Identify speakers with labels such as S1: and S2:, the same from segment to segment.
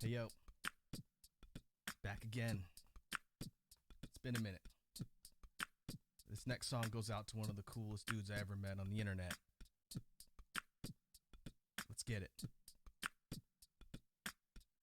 S1: Hey yo, back again. It's been a minute. This next song goes out to one of the coolest dudes I ever met on the internet. Let's get it.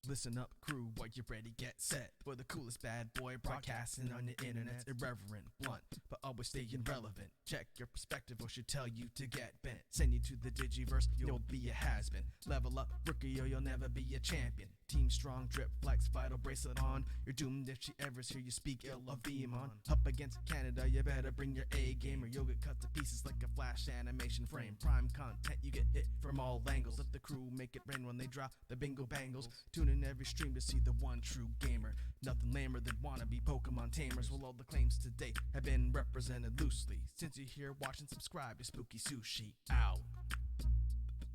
S1: Listen up, crew, while you're ready, get set for the coolest bad boy broadcasting on the internet. Irreverent, blunt, but always staying relevant. Check your perspective or should tell you to get bent. Send you to the digiverse, you'll be a has-been. Level up, rookie, or you'll never be a champion. Team strong, drip flex, vital bracelet on. You're doomed if she ever hear you speak ill of Veemon. Up against Canada, you better bring your A game or you'll get cut to pieces like a flash animation frame. Prime content, you get hit from all angles. Let the crew make it rain when they drop the bingo bangles. Tune in every stream to see the one true gamer. Nothing lamer than wannabe Pokemon tamers. Well, all the claims to date have been represented loosely. Since you're here, watch and subscribe to Spooky Sushi. Ow.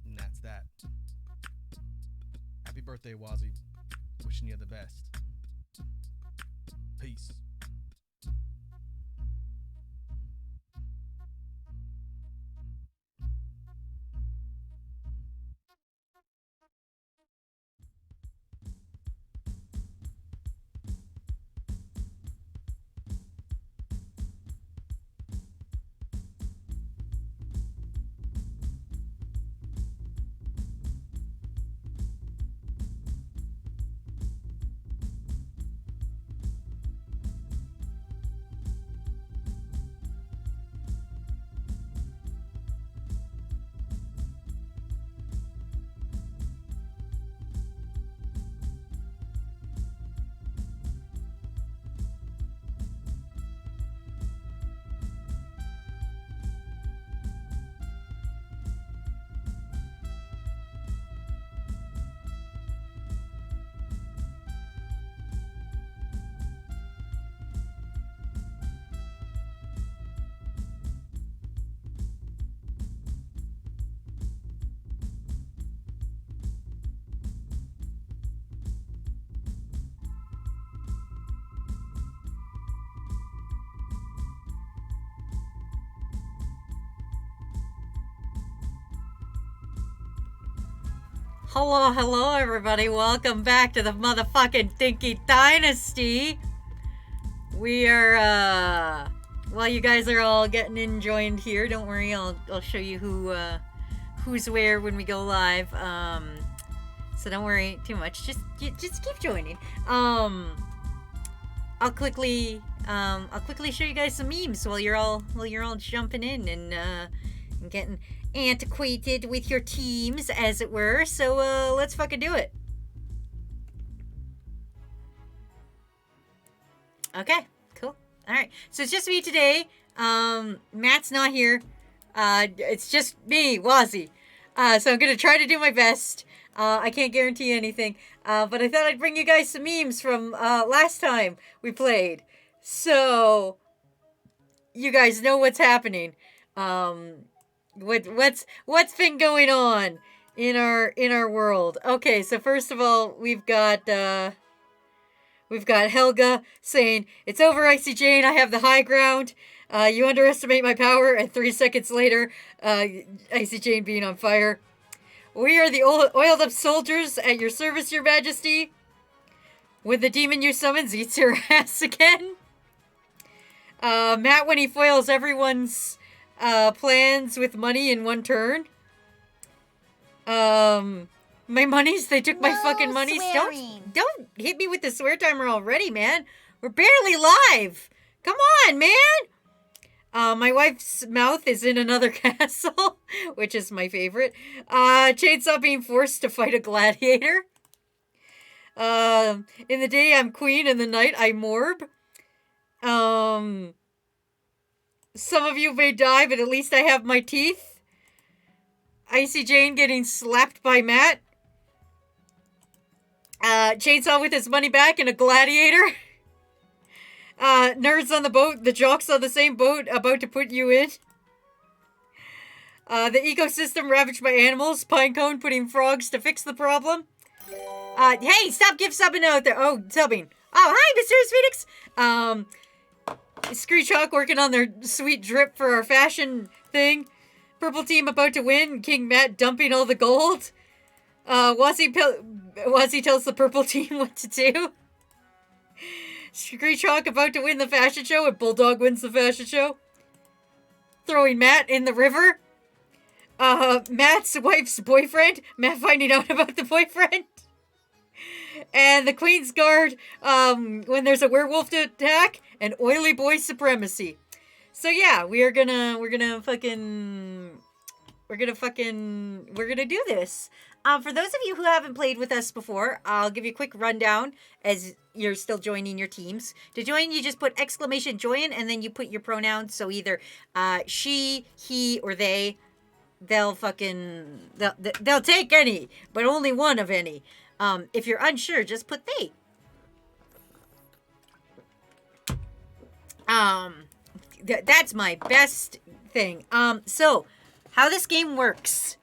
S1: And that's that. Happy birthday, Wazzy. Wishing you the best. Peace.
S2: Hello, everybody. Welcome back to the motherfucking Dinky Dynasty. We are, while you guys are all getting joined here, don't worry, I'll show you who's where when we go live. So don't worry too much. Just keep joining. I'll quickly show you guys some memes while you're all jumping in and getting antiquated with your teams, as it were. So let's fucking do it. Okay, cool. All right, so it's just me today. Matt's not here. It's just me, Wazzy. So I'm gonna try to do my best. I can't guarantee anything, but I thought I'd bring you guys some memes from last time we played, so you guys know what's happening. What's been going on in our world? Okay, so first of all, we've got Helga saying, "It's over, Icy Jane. I have the high ground. You underestimate my power." And 3 seconds later, Icy Jane being on fire. "We are the oiled up soldiers at your service, Your Majesty. When the demon you summons eats your ass again." Matt when he foils everyone's plans with money in one turn. My monies, they took my fucking monies. Don't hit me with the swear timer already, man. We're barely live. Come on, man. My wife's mouth is in another castle, which is my favorite. Chainsaw being forced to fight a gladiator. In the day I'm queen, in the night I'm morb. Some of you may die, but at least I have my teeth. Icy Jane getting slapped by Matt. Chainsaw with his money back and a gladiator. Nerds on the boat, the jocks on the same boat, about to put you in. The ecosystem ravaged by animals. Pinecone putting frogs to fix the problem. Hey, stop gift subbing out there. Oh, subbing. Oh, hi, Mysterious Phoenix. Screech Hawk working on their sweet drip for our fashion thing. Purple team about to win. King Matt dumping all the gold. Wazzy Wazzy tells the purple team what to do. Screech Hawk about to win the fashion show and Bulldog wins the fashion show. Throwing Matt in the river. Matt's wife's boyfriend. Matt finding out about the boyfriend. And the Queen's Guard, when there's a werewolf to attack. And Oily Boy supremacy. So yeah, we're gonna do this. For those of you who haven't played with us before, I'll give you a quick rundown as you're still joining your teams. To join, you just put exclamation join, and then you put your pronouns. So either she, he, or they. They'll take any, but only one of any. If you're unsure, just put they. That's my best thing. So how this game works.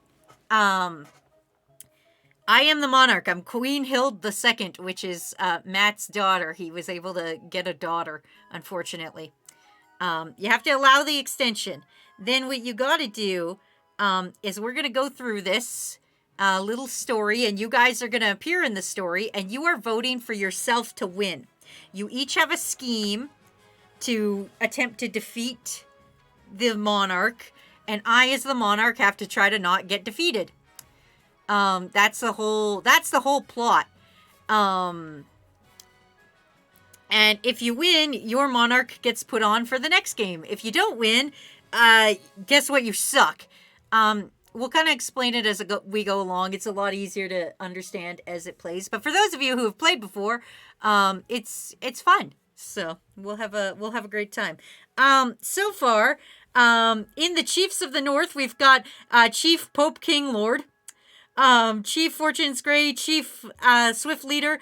S2: I am the monarch. I'm Queen Hild II, which is Matt's daughter. He was able to get a daughter, unfortunately. You have to allow the extension. Then what you got to do is we're going to go through this little story, and you guys are going to appear in the story, and you are voting for yourself to win. You each have a scheme to attempt to defeat the monarch, and I, as the monarch, have to try to not get defeated. That's the whole plot. And if you win, your monarch gets put on for the next game. If you don't win, guess what? You suck. We'll kind of explain it as we go along. It's a lot easier to understand as it plays. But for those of you who have played before, it's fun. So we'll have a great time. So far, in the Chiefs of the North, we've got Chief Pope King Lord, Chief Fortune's Grey, Chief Swift Leader,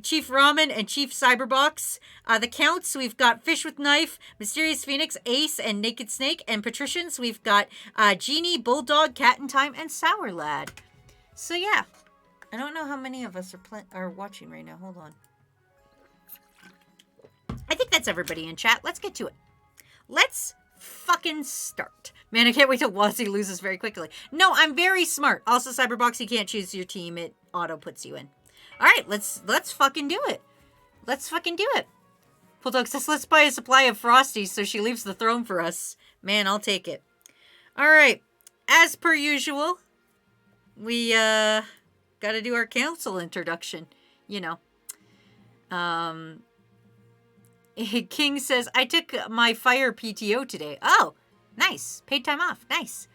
S2: Chief Ramen, and Chief Cyberbox. The Counts, we've got Fish with Knife, Mysterious Phoenix, Ace, and Naked Snake. And Patricians, we've got Genie, Bulldog, Cat in Time, and Sour Lad. So yeah, I don't know how many of us are watching right now. Hold on. I think that's everybody in chat. Let's get to it. Let's fucking start. Man, I can't wait till Wazzy loses very quickly. No, I'm very smart. Also, Cyberbox, you can't choose your team. It auto puts you in. All right, let's fucking do it. Let's fucking do it. Bulldog says, let's buy a supply of Frosties so she leaves the throne for us. Man, I'll take it. All right. As per usual, we got to do our council introduction. You know. King says, I took my fire PTO today. Oh, nice. Paid time off. Nice.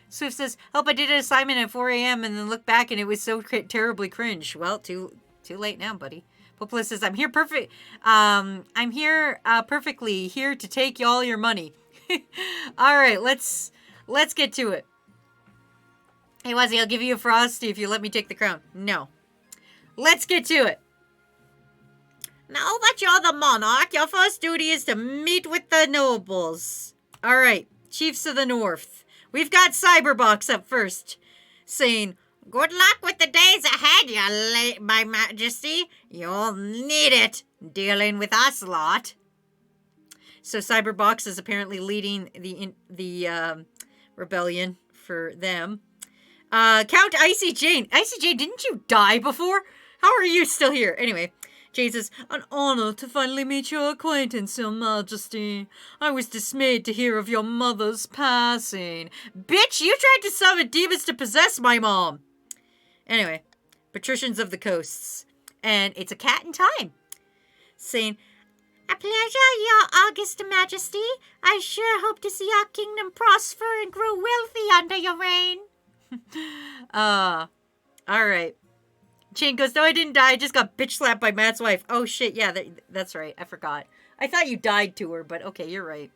S2: Swift says, hope I did an assignment at 4 a.m. and then look back and it was so terribly cringe. Well, too late now, buddy. Populus says, I'm here perfectly here to take all your money. All right, let's get to it. Hey, Wazzy, I'll give you a Frosty if you let me take the crown. No. Let's get to it. Now that you're the monarch, your first duty is to meet with the nobles. All right, Chiefs of the North. We've got Cyberbox up first, saying, good luck with the days ahead, my majesty. You'll need it dealing with us lot. So Cyberbox is apparently leading the rebellion for them. Count Icy Jane. Icy Jane, didn't you die before? How are you still here? Anyway. Jane says, an honor to finally meet your acquaintance, your majesty. I was dismayed to hear of your mother's passing. Bitch, you tried to summon demons to possess my mom. Anyway, Patricians of the Coasts. And it's a cat in time. Saying, a pleasure, your august majesty. I sure hope to see our kingdom prosper and grow wealthy under your reign. All right. Jane goes, no, I didn't die. I just got bitch slapped by Matt's wife. Oh, shit. Yeah, that's right. I forgot. I thought you died to her, but okay, you're right.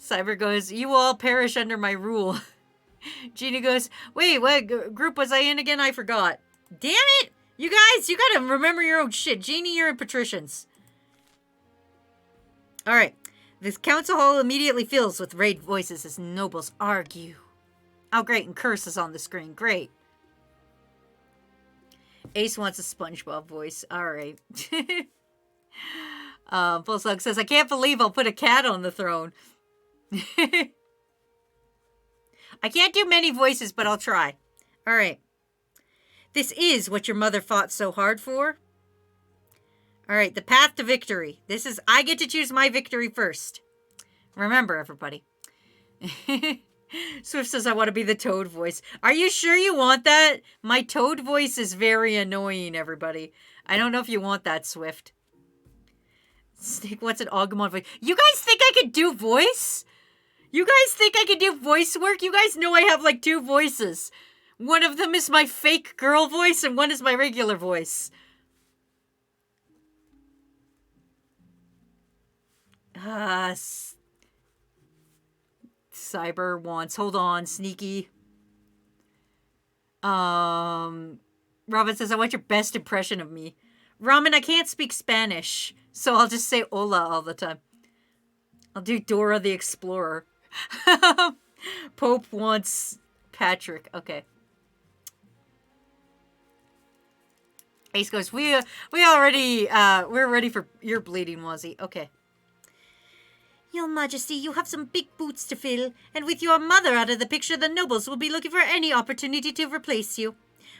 S2: Cyber goes, you will all perish under my rule. Gina goes, wait, what group was I in again? I forgot. Damn it. You guys, you got to remember your own shit. Jeannie, you're in Patricians. All right. This council hall immediately fills with raid voices as nobles argue. Oh, great. And curse is on the screen. Great. Ace wants a SpongeBob voice. All right. Bullslug says, I can't believe I'll put a cat on the throne. I can't do many voices, but I'll try. All right. This is what your mother fought so hard for. All right, the path to victory. This is, I get to choose my victory first. Remember, everybody. Swift says, I want to be the Toad voice. Are you sure you want that? My Toad voice is very annoying, everybody. I don't know if you want that, Swift. Snake wants an Agumon voice. You guys think I could do voice? You guys think I could do voice work? You guys know I have like 2 voices. One of them is my fake girl voice and one is my regular voice. Cyber wants. Hold on, Sneaky. Robin says, I want your best impression of me. Ramen, I can't speak Spanish, so I'll just say hola all the time. I'll do Dora the Explorer. Pope wants Patrick. Okay. Ace goes, we're ready for your bleeding, Wazzy. Okay. Your Majesty, you have some big boots to fill, and with your mother out of the picture, the nobles will be looking for any opportunity to replace you.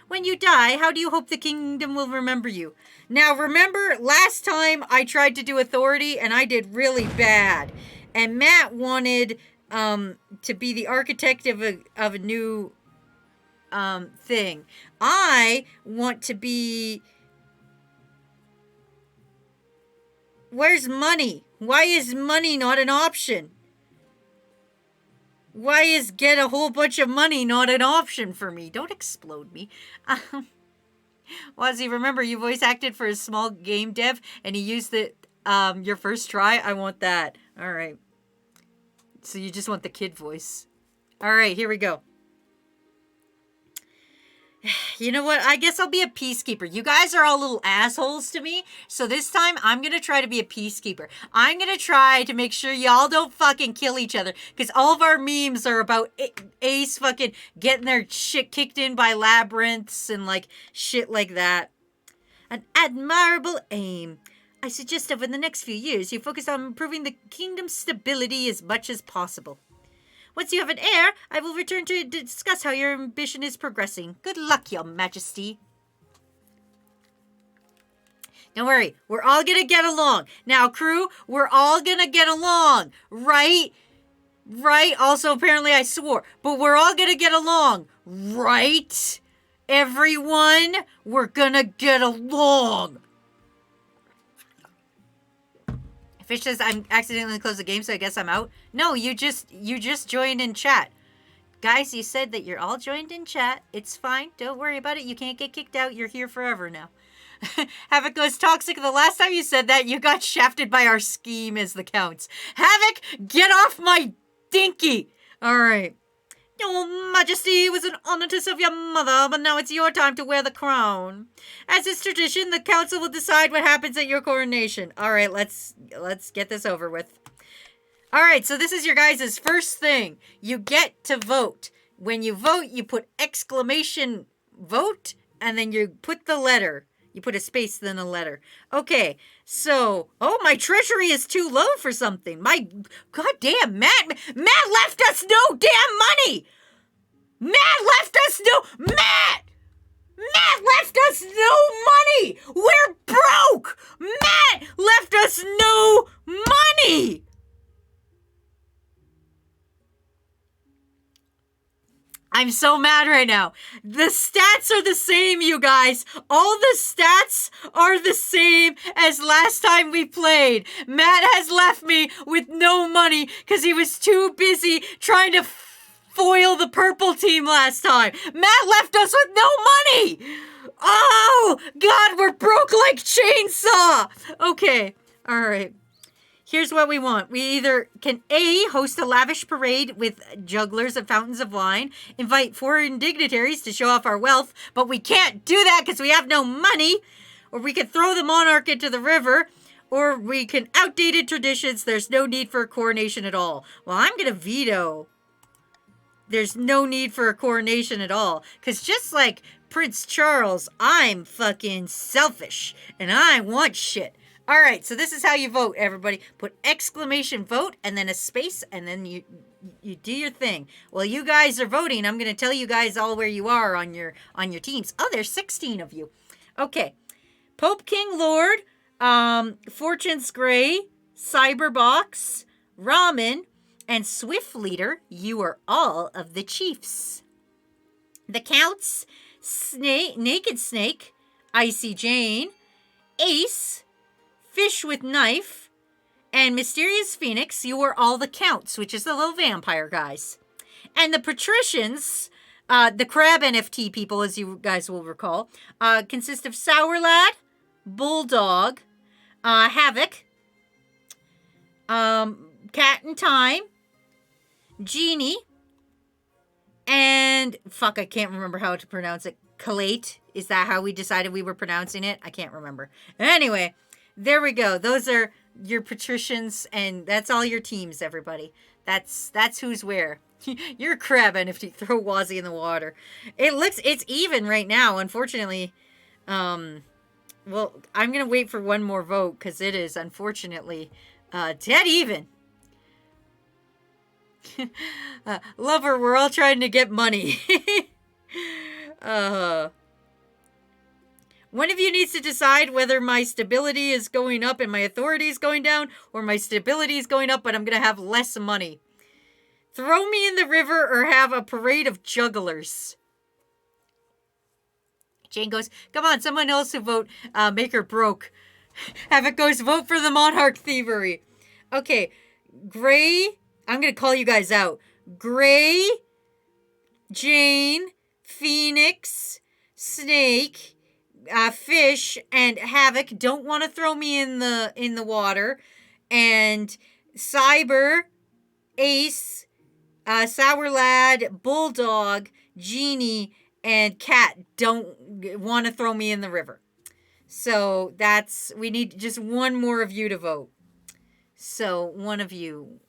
S2: When you die, how do you hope the kingdom will remember you? Now, remember, last time I tried to do authority, and I did really bad. And Matt wanted to be the architect of a new thing. I want to be... Where's money? Why is money not an option? Why is get a whole bunch of money not an option for me? Don't explode me. Wazzy, remember you voice acted for a small game dev and he used it your first try? I want that. All right. So you just want the kid voice. All right, here we go. You know what? I guess I'll be a peacekeeper. You guys are all little assholes to me. So this time, I'm going to try to be a peacekeeper. I'm going to try to make sure y'all don't fucking kill each other. Because all of our memes are about Ace fucking getting their shit kicked in by labyrinths and like shit like that. An admirable aim. I suggest over the next few years, you focus on improving the kingdom's stability as much as possible. Once you have an heir, I will return to discuss how your ambition is progressing. Good luck, Your Majesty. Don't worry, we're all gonna get along. Now, crew, we're all gonna get along, right? Right? Also, apparently I swore, but we're all gonna get along, right? Everyone, we're gonna get along. Fish says, I'm accidentally closed the game, so I guess I'm out. No, you just joined in chat. Guys, you said that you're all joined in chat. It's fine. Don't worry about it. You can't get kicked out. You're here forever now. Havoc goes, Toxic, the last time you said that, you got shafted by our scheme as the counts. Havoc, get off my dinky! All right. Your Majesty, it was an honor to serve your mother, but now it's your time to wear the crown. As is tradition, the council will decide what happens at your coronation. All right, let's get this over with. All right, so this is your guys' first thing. You get to vote. When you vote, you put exclamation vote, and then you put the letter. You put a space, then a letter. Okay, so... Oh, my treasury is too low for something. My... goddamn, Matt left us no damn money! Matt left us no money! We're broke! Matt left us no money! I'm so mad right now. The stats are the same, you guys. All the stats are the same as last time we played. Matt has left me with no money because he was too busy trying to foil the purple team last time. Matt left us with no money. Oh, God, we're broke like Chainsaw. Okay, all right. Here's what we want. We either can A, host a lavish parade with jugglers and fountains of wine, invite foreign dignitaries to show off our wealth, but we can't do that because we have no money, or we can throw the monarch into the river, or we can outdated traditions. There's no need for a coronation at all. Well, I'm going to veto. There's no need for a coronation at all, because just like Prince Charles, I'm fucking selfish, and I want shit. All right, so this is how you vote, everybody. Put exclamation vote and then a space, and then you do your thing. While you guys are voting, I'm going to tell you guys all where you are on your teams. Oh, there's 16 of you. Okay. Pope King Lord, Fortune's Gray, Cyberbox, Ramen, and Swift Leader, you are all of the chiefs. The Counts, Naked Snake, Icy Jane, Ace, Fish with Knife, and Mysterious Phoenix, you are all the Counts, which is the little vampire guys. And the Patricians, the Crab NFT people, as you guys will recall, consist of Sour Lad, Bulldog, Havoc, Cat in Time, Genie, and fuck, I can't remember how to pronounce it. Kalate. Is that how we decided we were pronouncing it? I can't remember. Anyway, there we go. Those are your patricians, and that's all your teams, everybody. That's who's where. You're a crab NFT. Throw Wazzy in the water. It's even right now, unfortunately. Well, I'm going to wait for one more vote, because it is, unfortunately, dead even. Lover, we're all trying to get money. One of you needs to decide whether my stability is going up and my authority is going down, or my stability is going up but I'm going to have less money. Throw me in the river or have a parade of jugglers. Jane goes, come on, someone else who vote make her broke. Havoc goes, vote for the Monarch Thievery. Okay, Gray, I'm going to call you guys out. Gray, Jane, Phoenix, Snake, Fish, and Havoc don't want to throw me in the water. And Cyber, Ace, Sour Lad, Bulldog, Genie, and Cat don't want to throw me in the river. So we need just one more of you to vote. So one of you.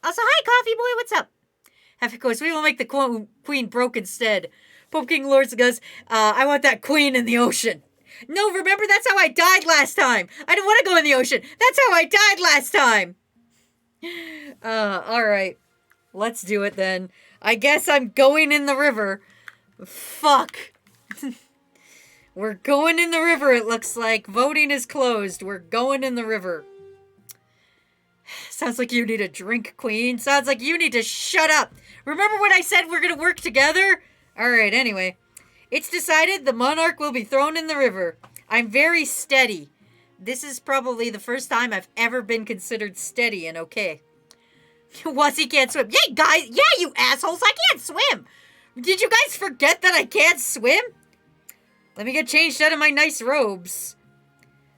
S2: Also, hi, Coffee Boy, what's up? Havoc goes, we will make the queen broke instead. Pope King Lords goes, I want that queen in the ocean. No, remember, that's how I died last time. I don't want to go in the ocean. That's how I died last time. All right. Let's do it then. I guess I'm going in the river. Fuck. We're going in the river, it looks like. Voting is closed. We're going in the river. Sounds like you need a drink, queen. Sounds like you need to shut up. Remember when I said we're going to work together? All right, anyway. It's decided the monarch will be thrown in the river. I'm very steady. This is probably the first time I've ever been considered steady and okay. Wazzy can't swim. Yeah, guys. Yeah, you assholes. I can't swim. Did you guys forget that I can't swim? Let me get changed out of my nice robes.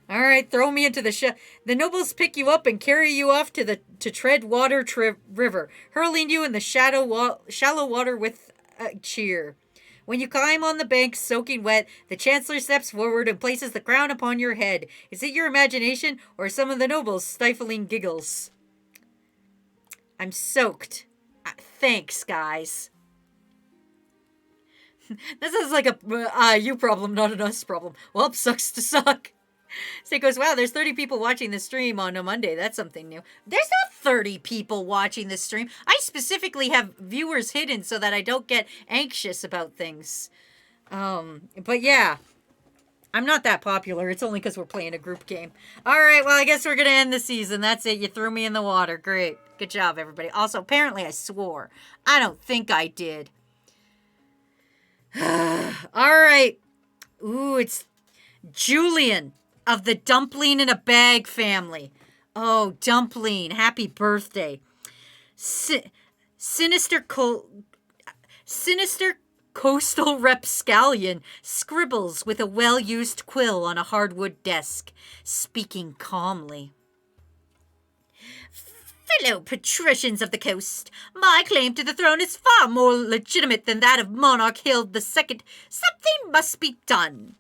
S2: All right, throw me into the The nobles pick you up and carry you off to tread water river, hurling you in the shallow water with a cheer. When you climb on the bank, soaking wet, the chancellor steps forward and places the crown upon your head. Is it your imagination or some of the nobles' stifling giggles? I'm soaked. Thanks, guys. That sounds like a you problem, not an us problem. Well, sucks to suck. Snake goes, wow, there's 30 people watching the stream on a Monday. That's something new. There's not 30 people watching the stream. I specifically have viewers hidden so that I don't get anxious about things. But yeah, I'm not that popular. It's only because we're playing a group game. All right, well, I guess we're going to end the season. That's it. You threw me in the water. Great. Good job, everybody. Also, apparently I swore. I don't think I did. All right. Ooh, it's Julian of the Dumpling in a Bag family. Oh, Dumpling. Happy birthday. Sinister coastal rapscallion scribbles with a well-used quill on a hardwood desk, speaking calmly. Fellow patricians of the coast, my claim to the throne is far more legitimate than that of Monarch Hild II. Something must be done.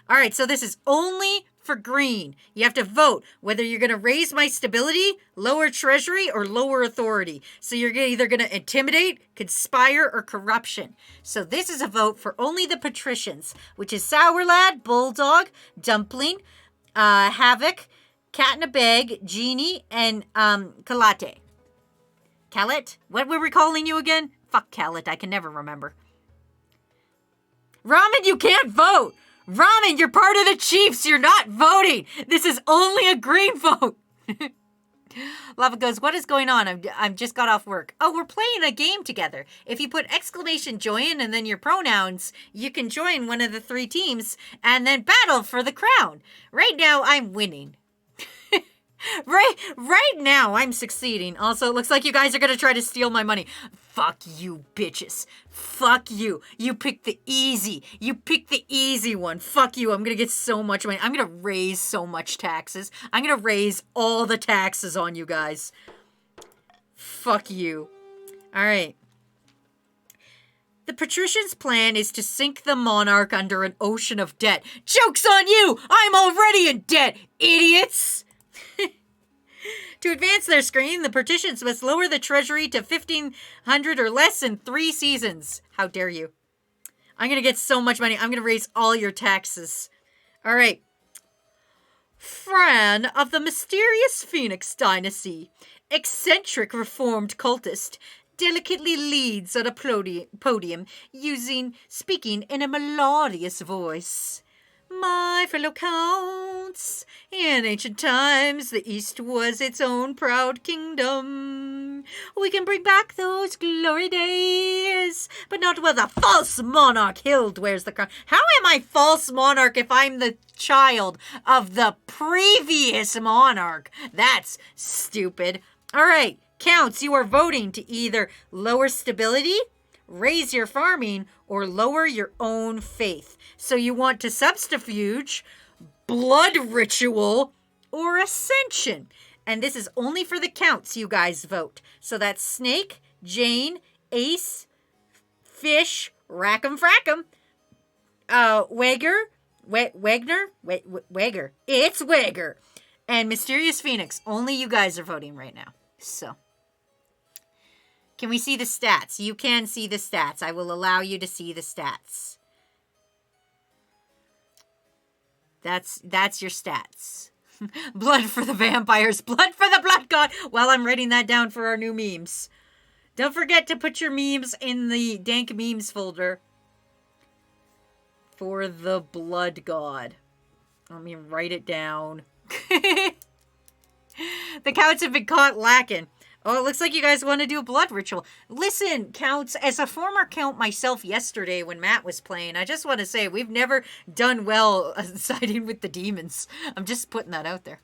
S2: All right, so this is only for green. You have to vote whether you're going to raise my stability, lower treasury, or lower authority. So you're either going to intimidate, conspire, or corruption. So this is a vote for only the patricians, which is Sour Lad, Bulldog, Dumpling, Havoc, Cat in a Bag, Genie, and Kalate. Kalet? What were we calling you again? Fuck Kalet, I can never remember. Ramen, you can't vote! Ramen, you're part of the Chiefs, you're not voting! This is only a green vote! Lava goes, what is going on? I'm just got off work. Oh, we're playing a game together. If you put exclamation join and then your pronouns, you can join one of the 3 teams and then battle for the crown. Right now, I'm winning. Right now, I'm succeeding. Also, it looks like you guys are going to try to steal my money. Fuck you, bitches. Fuck you. You picked the easy. You picked the easy one. Fuck you. I'm going to get so much money. I'm going to raise so much taxes. I'm going to raise all the taxes on you guys. Fuck you. All right. The patrician's plan is to sink the monarch under an ocean of debt. Joke's on you! I'm already in debt, idiots! To advance their screen, the patricians must lower the treasury to 1,500 or less in 3 seasons. How dare you? I'm going to get so much money. I'm going to raise all your taxes. All right. Fran of the mysterious Phoenix dynasty, eccentric reformed cultist, delicately leads on a podium speaking in a melodious voice. My fellow counts, in ancient times the East was its own proud kingdom. We can bring back those glory days, but not while the false monarch Hild wears the crown. How am I false monarch if I'm the child of the previous monarch? That's stupid. All right, counts, you are voting to either lower stability, raise your farming, or lower your own faith. So you want to subterfuge, blood ritual, or ascension. And this is only for the counts you guys vote. So that's Snake, Jane, Ace, Fish, Rack'em Frack'em, Wager, Wager. It's Wager. And Mysterious Phoenix. Only you guys are voting right now. So. Can we see the stats? You can see the stats. I will allow you to see the stats. That's your stats. Blood for the vampires. Blood for the blood god. Well, I'm writing that down for our new memes. Don't forget to put your memes in the dank memes folder. For the blood god. Let me write it down. The counts have been caught lacking. Oh, it looks like you guys want to do a blood ritual. Listen, counts, as a former count myself yesterday when Matt was playing, I just want to say we've never done well siding with the demons. I'm just putting that out there.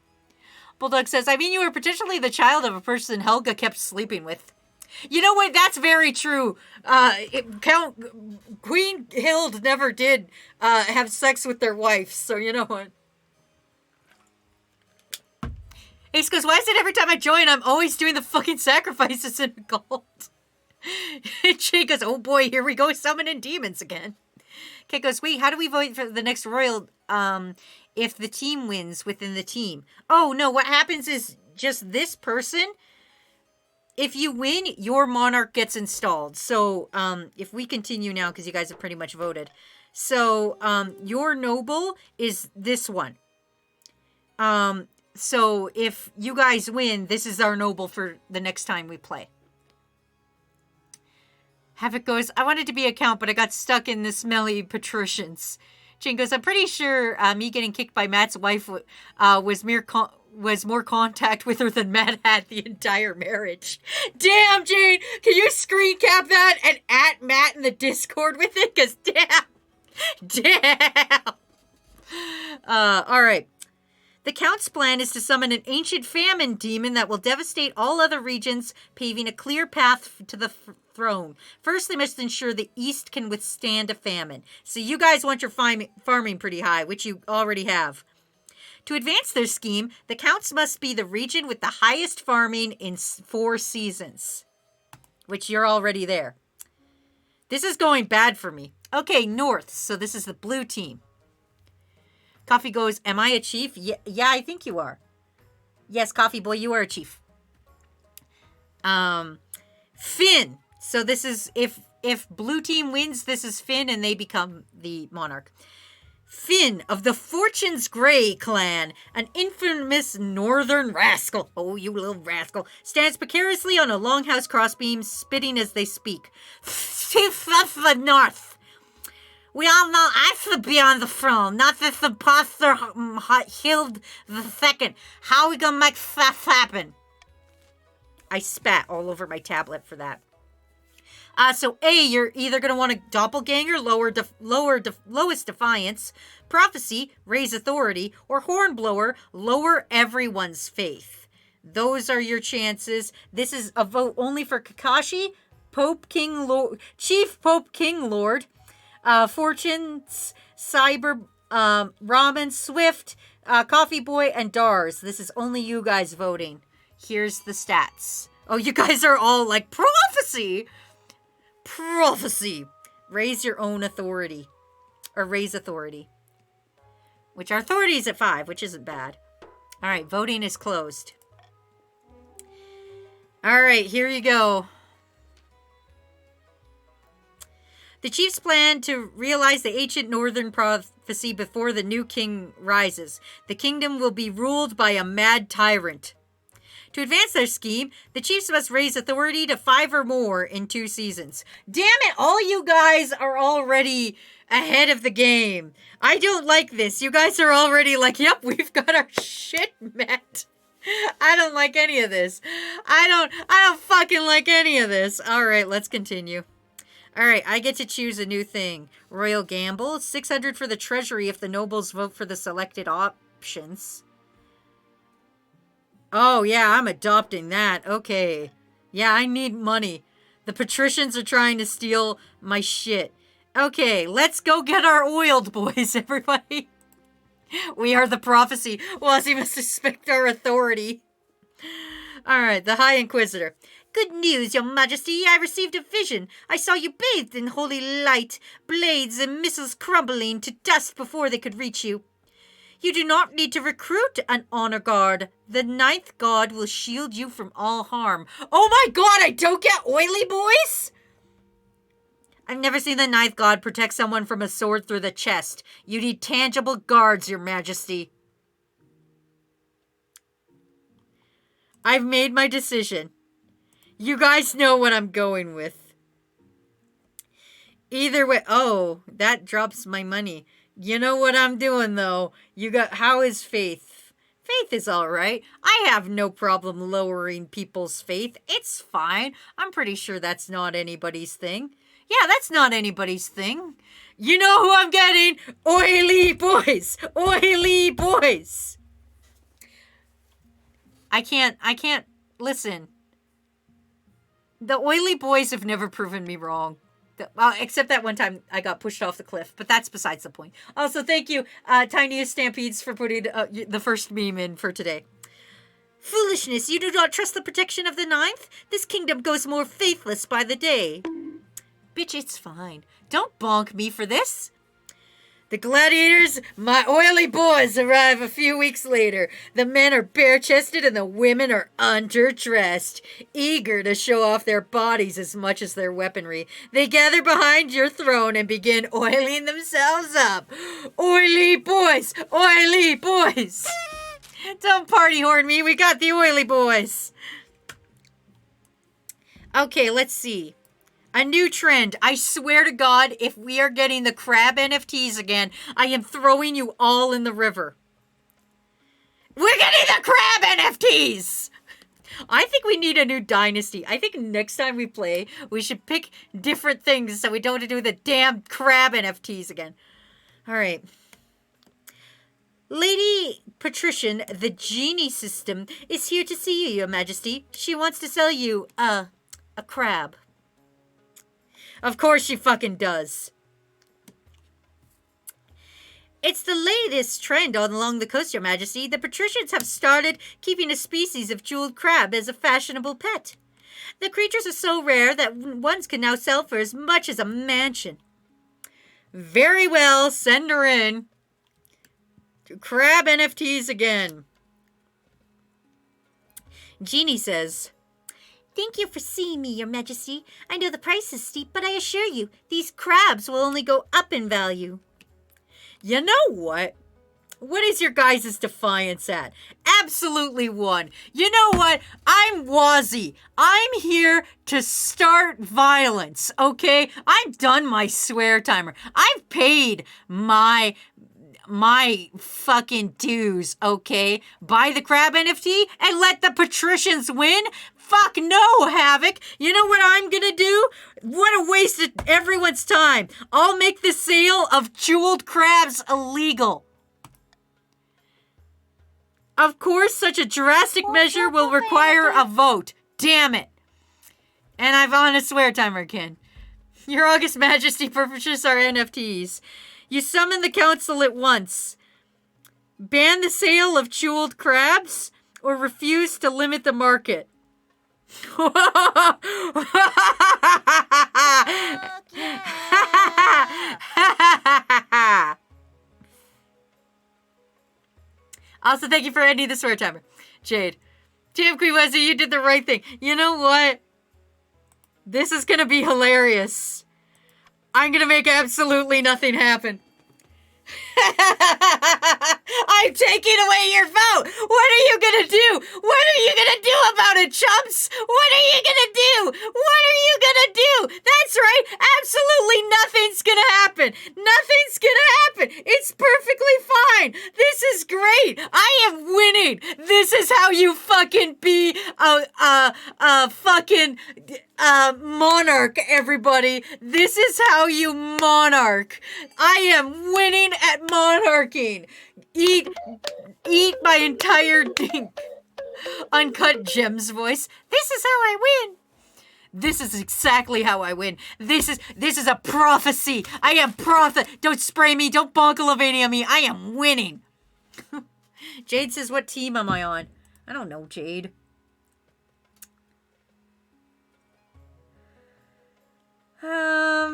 S2: Bulldog says, I mean, you were potentially the child of a person Helga kept sleeping with. You know what? That's very true. Queen Hild never did have sex with their wife, so you know what? Ace goes, why is it every time I join, I'm always doing the fucking sacrifices in a cult? Jay goes, oh boy, here we go, summoning demons again. Kate goes, wait, how do we vote for the next royal if the team wins within the team? Oh, no, what happens is just this person, if you win, your monarch gets installed. So if we continue now, because you guys have pretty much voted. So your noble is this one. So if you guys win, this is our noble for the next time we play. Havoc goes, I wanted to be a count, but I got stuck in the smelly patricians. Jane goes, I'm pretty sure me getting kicked by Matt's wife was more contact with her than Matt had the entire marriage. Damn, Jane, can you screen cap that and at Matt in the Discord with it? Because damn. All right. The Count's plan is to summon an ancient famine demon that will devastate all other regions, paving a clear path to the throne. First, they must ensure the East can withstand a famine. So you guys want your farming pretty high, which you already have. To advance their scheme, the Counts must be the region with the highest farming in 4 seasons, which you're already there. This is going bad for me. Okay, North. So this is the blue team. Coffee goes, am I a chief? Yeah, I think you are. Yes, Coffee Boy, you are a chief. Finn. So this is, if blue team wins, this is Finn and they become the monarch. Finn of the Fortune's Grey clan, an infamous northern rascal, oh, you little rascal, stands precariously on a longhouse crossbeam, spitting as they speak. Chief of the North. We all know I should be on the throne, not this imposter Hild the Second. How are we gonna make stuff happen? I spat all over my tablet for that. So A, you're either going to want a doppelganger, lowest defiance, prophecy, raise authority, or hornblower, lower everyone's faith. Those are your chances. This is a vote only for Kakashi, Pope King Lord, Chief Pope King Lord, Fortunes, Cyber, Ramen, Swift, Coffee Boy, and Dars. This is only you guys voting. Here's the stats. Oh, you guys are all like, prophecy! Prophecy. Raise your own authority. Or raise authority. Which our authority is at 5, which isn't bad. Alright, voting is closed. Alright, here you go. The chiefs plan to realize the ancient northern prophecy before the new king rises. The kingdom will be ruled by a mad tyrant. To advance their scheme, the chiefs must raise authority to 5 or more in 2 seasons. Damn it, all you guys are already ahead of the game. I don't like this. You guys are already like, yep, we've got our shit met. I don't like any of this. I don't fucking like any of this. All right, let's continue. All right, I get to choose a new thing. Royal Gamble, 600 for the treasury if the nobles vote for the selected options. Oh, yeah, I'm adopting that. Okay. Yeah, I need money. The patricians are trying to steal my shit. Okay, let's go get our oiled boys, everybody. We are the prophecy. Wazzy must respect our authority. Alright, the High Inquisitor. Good news, your majesty. I received a vision. I saw you bathed in holy light, blades and missiles crumbling to dust before they could reach you. You do not need to recruit an honor guard. The 9th god will shield you from all harm. Oh my god, I don't get oily boys? I've never seen the 9th god protect someone from a sword through the chest. You need tangible guards, your majesty. I've made my decision. You guys know what I'm going with. Either way, oh, that drops my money. You know what I'm doing, though. How is faith? Faith is all right. I have no problem lowering people's faith. It's fine. I'm pretty sure that's not anybody's thing. Yeah, that's not anybody's thing. You know who I'm getting? Oily boys. Oily boys. I can't, listen. The oily boys have never proven me wrong. Except that one time I got pushed off the cliff, but that's besides the point. Also, thank you, Tiniest Stampedes, for putting the first meme in for today. Foolishness, you do not trust the protection of the 9th? This kingdom goes more faithless by the day. Bitch, it's fine. Don't bonk me for this. The gladiators, my oily boys, arrive a few weeks later. The men are bare-chested and the women are underdressed, eager to show off their bodies as much as their weaponry. They gather behind your throne and begin oiling themselves up. Oily boys! Oily boys! Don't party horn me, we got the oily boys. Okay, let's see. A new trend. I swear to God, if we are getting the crab NFTs again, I am throwing you all in the river. We're getting the crab NFTs! I think we need a new dynasty. I think next time we play, we should pick different things so we don't have to do the damn crab NFTs again. Alright. Lady Patrician, the genie system, is here to see you, Your Majesty. She wants to sell you, a crab. Of course she fucking does. It's the latest trend along the coast, Your Majesty. The patricians have started keeping a species of jeweled crab as a fashionable pet. The creatures are so rare that ones can now sell for as much as a mansion. Very well, send her in. Crab NFTs again. Genie says, "Thank you for seeing me, Your Majesty. I know the price is steep, but I assure you, these crabs will only go up in value." You know what? What is your guys' defiance at? Absolutely one. You know what? I'm Wazzy. I'm here to start violence, okay? I've done my swear timer. I've paid my fucking dues, okay? Buy the crab NFT and let the patricians win? Fuck no, Havoc. You know what I'm gonna do? What a waste of everyone's time. I'll make the sale of jeweled crabs illegal. Of course, such a drastic measure will require a vote. Damn it. And I've on a swear timer again. Your August Majesty purchases our NFTs. You summon the council at once. Ban the sale of jeweled crabs or refuse to limit the market. Also, thank you for ending the swear timer. Jade. Damn, Queen Wesley, you did the right thing. You know what? This is gonna be hilarious. I'm gonna make absolutely nothing happen. I'm taking away your vote. What are you gonna do? What are you gonna do about it, chumps? What are you gonna do? What are you gonna do? That's right. Absolutely nothing's gonna happen. Nothing's gonna happen. It's perfectly fine. This is great. I am winning. This is how you fucking be a fucking monarch, everybody. This is how you monarch. I am winning at monarching. Eat my entire dink. Uncut Gem's voice. This is how I win. This is exactly how I win. This is a prophecy. I am prophet. Don't spray me. Don't bonkalovania me. I am winning. Jade says, what team am I on? I don't know, Jade.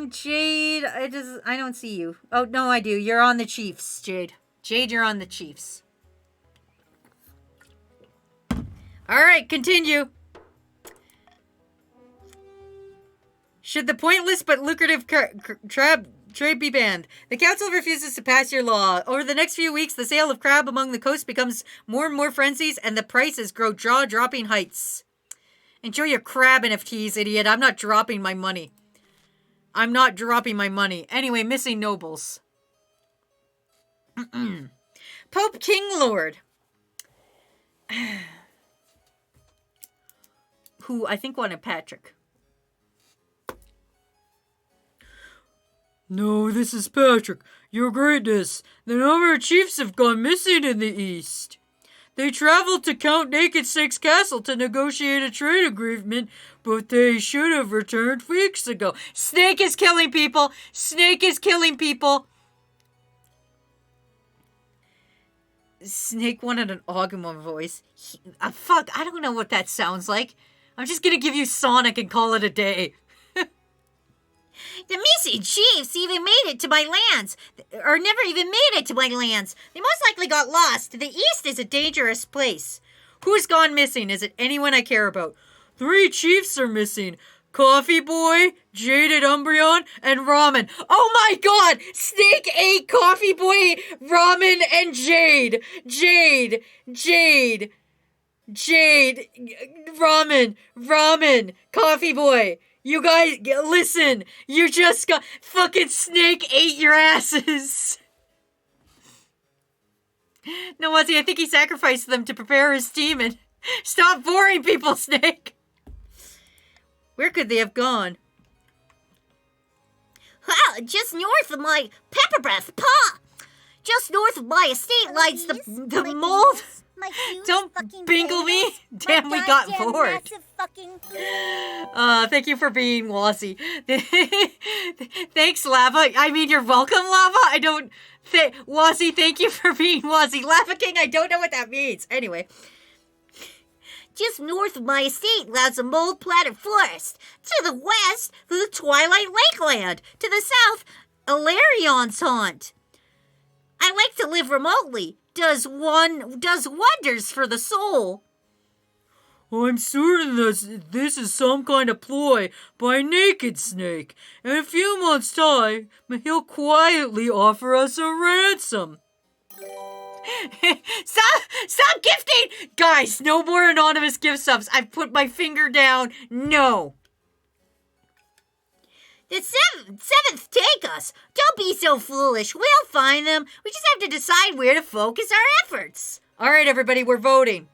S2: Jade, I don't see you. Oh, no, I do. You're on the Chiefs, Jade. Jade, you're on the Chiefs. All right, continue. Should the pointless but lucrative trade be banned? The council refuses to pass your law. Over the next few weeks, the sale of crab among the coast becomes more and more frenzies, and the prices grow jaw-dropping heights. Enjoy your crab NFTs, idiot. I'm not dropping my money. I'm not dropping my money. Anyway, missing nobles. Pope King Lord. Who I think wanted Patrick. No, this is Patrick. Your Greatness. The number of chiefs have gone missing in the East. They traveled to Count Naked Snake's castle to negotiate a trade agreement, but they should have returned weeks ago. Snake is killing people! Snake is killing people! Snake wanted an Agumon voice. Fuck, I don't know what that sounds like. I'm just gonna give you Sonic and call it a day. The missing chiefs even made it to my lands. Or never even made it to my lands. They most likely got lost. The East is a dangerous place. Who's gone missing? Is it anyone I care about? 3 chiefs are missing. Coffee Boy, Jaded Umbreon, and Ramen. Oh my god! Snake ate Coffee Boy, Ramen, and Jade. Jade. Ramen. Coffee Boy. You guys, listen. You just got fucking Snake ate your asses. No, Wazzy, I think he sacrificed them to prepare his demon. Stop boring people, Snake. Where could they have gone? Just north of my pepper breath paw. Just north of my estate lies the mold. Don't bingle me. Damn, we got bored. Thank you for being Wazzy. Thanks, Lava. I mean, you're welcome, Lava. I don't... Wazzy, thank you for being Wazzy. Lava King, I don't know what that means. Anyway. Just north of my estate lies a mold-platted forest. To the west, the Twilight Lakeland. To the south, Alarion's haunt. I like to live remotely. Does wonders for the soul.
S3: I'm certain this is some kind of ploy by Naked Snake. In a few months' time, he'll quietly offer us a ransom.
S2: Stop gifting! Guys, no more anonymous gift subs. I've put my finger down. No.
S4: The seventh take us. Don't be so foolish. We'll find them. We just have to decide where to focus our efforts.
S2: All right, everybody, we're voting.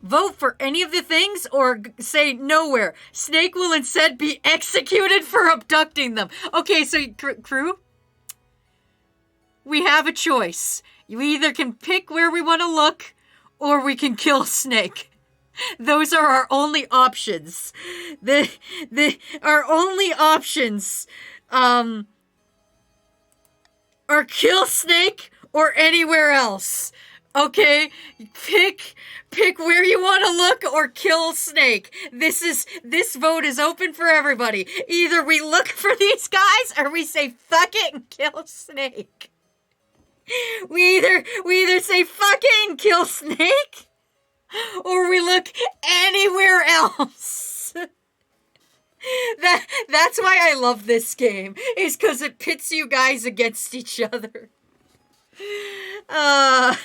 S2: Vote for any of the things or say nowhere. Snake will instead be executed for abducting them. Okay, so crew, we have a choice. You either can pick where we want to look or we can kill Snake. Those are our only options. Our only options are kill Snake or anywhere else. Okay, pick where you want to look or kill Snake. This vote is open for everybody. Either we look for these guys or we say fuck it and kill Snake. We either say fuck it and kill Snake or we look anywhere else. That's why I love this game, is because it pits you guys against each other. I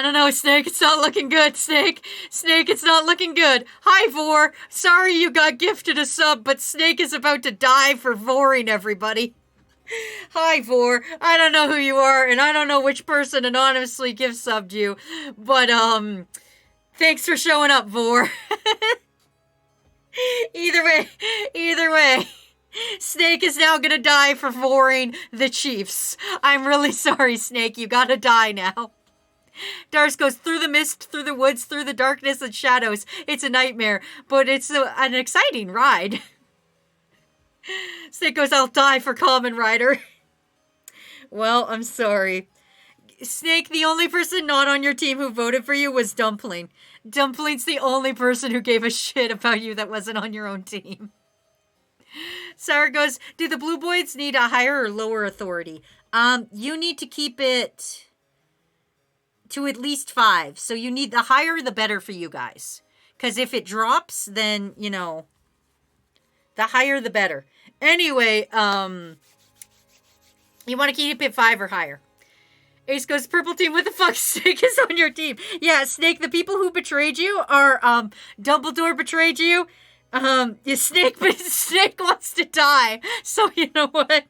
S2: don't know, Snake. It's not looking good, Snake. Snake, it's not looking good. Hi, Vor. Sorry you got gifted a sub, but Snake is about to die for voring everybody. Hi, Vor. I don't know who you are, and I don't know which person anonymously gift subbed you, but, thanks for showing up, Vor. Either way. Snake is now gonna die for voring the Chiefs. I'm really sorry, Snake. You gotta die now. Dars goes through the mist, through the woods, through the darkness and shadows. It's a nightmare, but it's an exciting ride. Snake goes, I'll die for Common Rider. Well, I'm sorry. Snake, the only person not on your team who voted for you was Dumpling. Dumpling's the only person who gave a shit about you that wasn't on your own team. Sarah goes, do the Blue Boys need a higher or lower authority? You need to keep it to at least 5. So you need the higher, the better for you guys. Because if it drops, then, you know, the higher, the better. Anyway, you want to keep it 5 or higher. Ace goes, purple team, what the fuck? Snake is on your team. Yeah, Snake, the people who betrayed you are, Dumbledore betrayed you. Snake wants to die. So, you know what?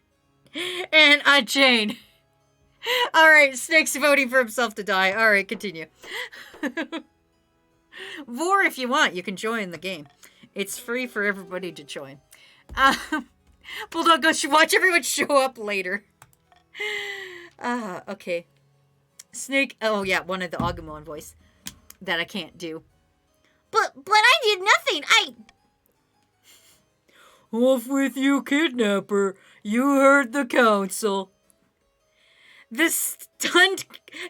S2: And, Jane. Alright, Snake's voting for himself to die. Alright, continue. Vor, if you want, you can join the game. It's free for everybody to join. Bulldog goes, watch everyone show up later. Okay. Snake, oh yeah, one of the Agumon voice that I can't do.
S4: But I did nothing.
S3: Off with you, kidnapper. You heard the council.
S2: The stunned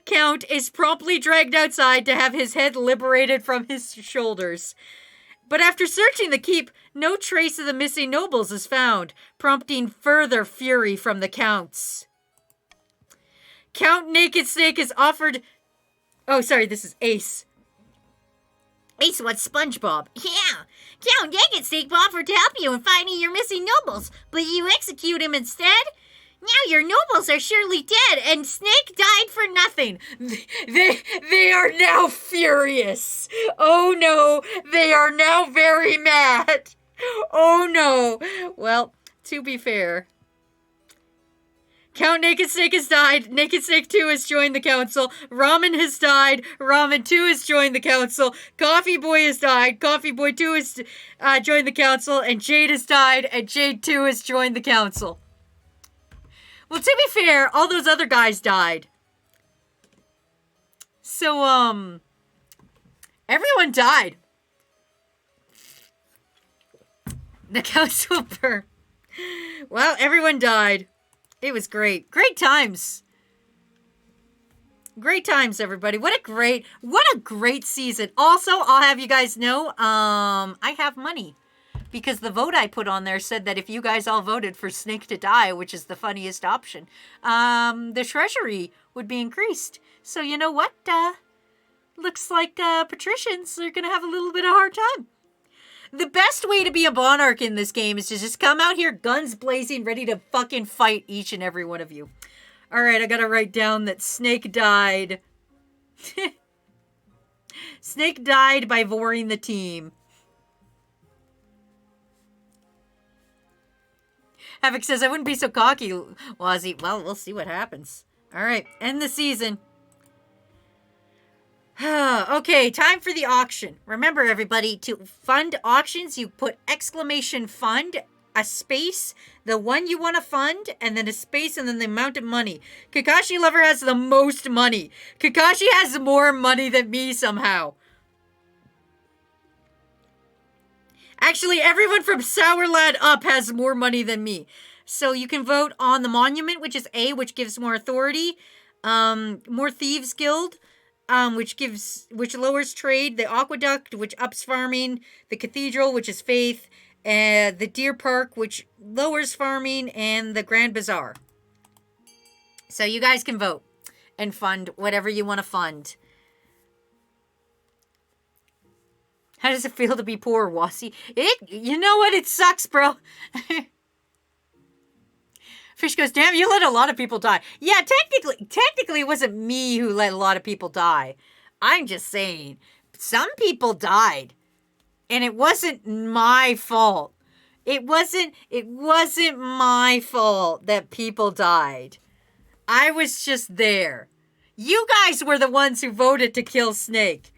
S2: count is promptly dragged outside to have his head liberated from his shoulders. But after searching the keep, no trace of the missing nobles is found, prompting further fury from the counts. Count Naked Snake is offered... Oh, sorry, this is Ace.
S4: Ace wants SpongeBob. Yeah. Count Naked Snake offered to help you in finding your missing nobles, but you execute him instead? Now your nobles are surely dead, and Snake died for nothing.
S2: They are now furious. Oh no, they are now very mad. Oh no. Well, to be fair, Count Naked Snake has died. Naked Snake 2 has joined the council. Ramen has died. Ramen 2 has joined the council. Coffee Boy has died. Coffee Boy 2 has joined the council. And Jade has died. And Jade 2 has joined the council. Well, to be fair, all those other guys died. So, everyone died. The council burned. Well, everyone died. It was great. Great times. Great times, everybody. What a great season. Also, I'll have you guys know, I have money because the vote I put on there said that if you guys all voted for Snake to die, which is the funniest option, the treasury would be increased. So you know what? Looks like patricians are going to have a little bit of a hard time. The best way to be a monarch in this game is to just come out here guns blazing, ready to fucking fight each and every one of you. All right, I got to write down that Snake died. Snake died by voring the team. Havoc says, I wouldn't be so cocky, Wazzy. Well, we'll see what happens. All right, end the season. Okay, time for the auction. Remember, everybody, to fund auctions, you put exclamation fund, a space, the one you want to fund, and then a space, and then the amount of money. Kakashi Lover has the most money. Kakashi has more money than me somehow. Actually, everyone from Sour Lad up has more money than me. So you can vote on the monument, which is A, which gives more authority. More Thieves Guild, which lowers trade. The Aqueduct, which ups farming. The Cathedral, which is faith. The Deer Park, which lowers farming. And the Grand Bazaar. So you guys can vote and fund whatever you want to fund. How does it feel to be poor, Wasi? You know what? It sucks, bro. Fish goes, damn, you let a lot of people die. Yeah, technically it wasn't me who let a lot of people die. I'm just saying, some people died. And it wasn't my fault. It wasn't my fault that people died. I was just there. You guys were the ones who voted to kill Snake.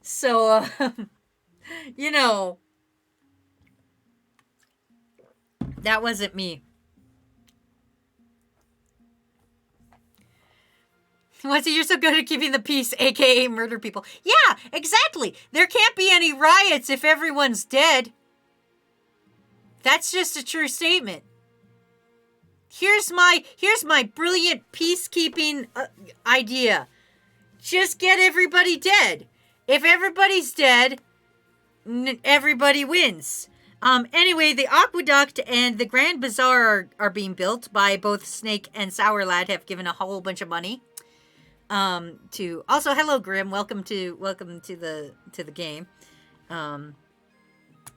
S2: So, you know, that wasn't me. What's you're so good at keeping the peace, aka murder people. Yeah, exactly. There can't be any riots if everyone's dead. That's just a true statement. Here's my brilliant peacekeeping idea. Just get everybody dead. If everybody's dead, everybody wins. Anyway, the Aqueduct and the Grand Bazaar are being built by both Snake and Sour Lad, have given a whole bunch of money. To also, hello Grim, welcome to the game.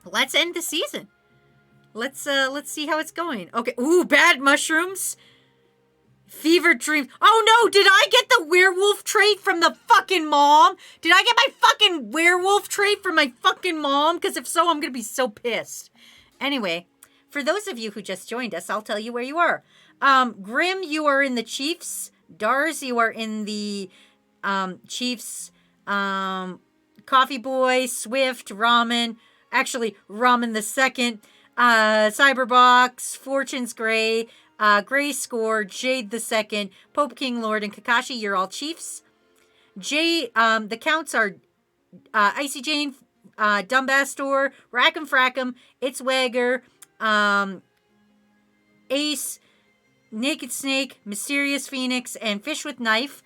S2: Let's end the season. Let's see how it's going. Okay. Ooh, bad mushrooms. Fever dreams. Oh no, did I get the werewolf trait from the fucking mom? Did I get my fucking werewolf trait from my fucking mom? Because if so, I'm gonna be so pissed. Anyway, for those of you who just joined us, I'll tell you where you are. Grim, you are in the Chiefs. Dars, you are in the Chiefs. Coffee Boy, Swift, Ramen. Actually, Ramen the Second. Cyberbox, Fortune's Gray, Gray Score, Jade the Second, Pope King Lord, and Kakashi, you're all Chiefs. The counts are Icy Jane, Dumbastor, Rackham Frackham, It's Wagger, Ace, Naked Snake, Mysterious Phoenix, and Fish with Knife.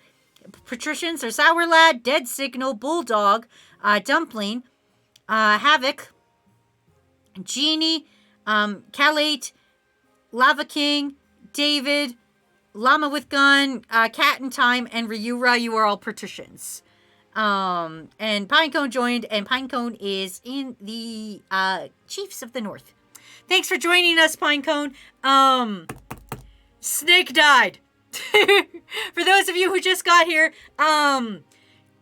S2: Patricians are Sour Lad, Dead Signal, Bulldog, Dumpling, Havoc, Genie, Calate, Lava King, David, Llama with Gun, Cat in Time, and Ryura. You are all patricians. And Pinecone joined, and Pinecone is in the Chiefs of the North. Thanks for joining us, Pinecone. Snake died. For those of you who just got here,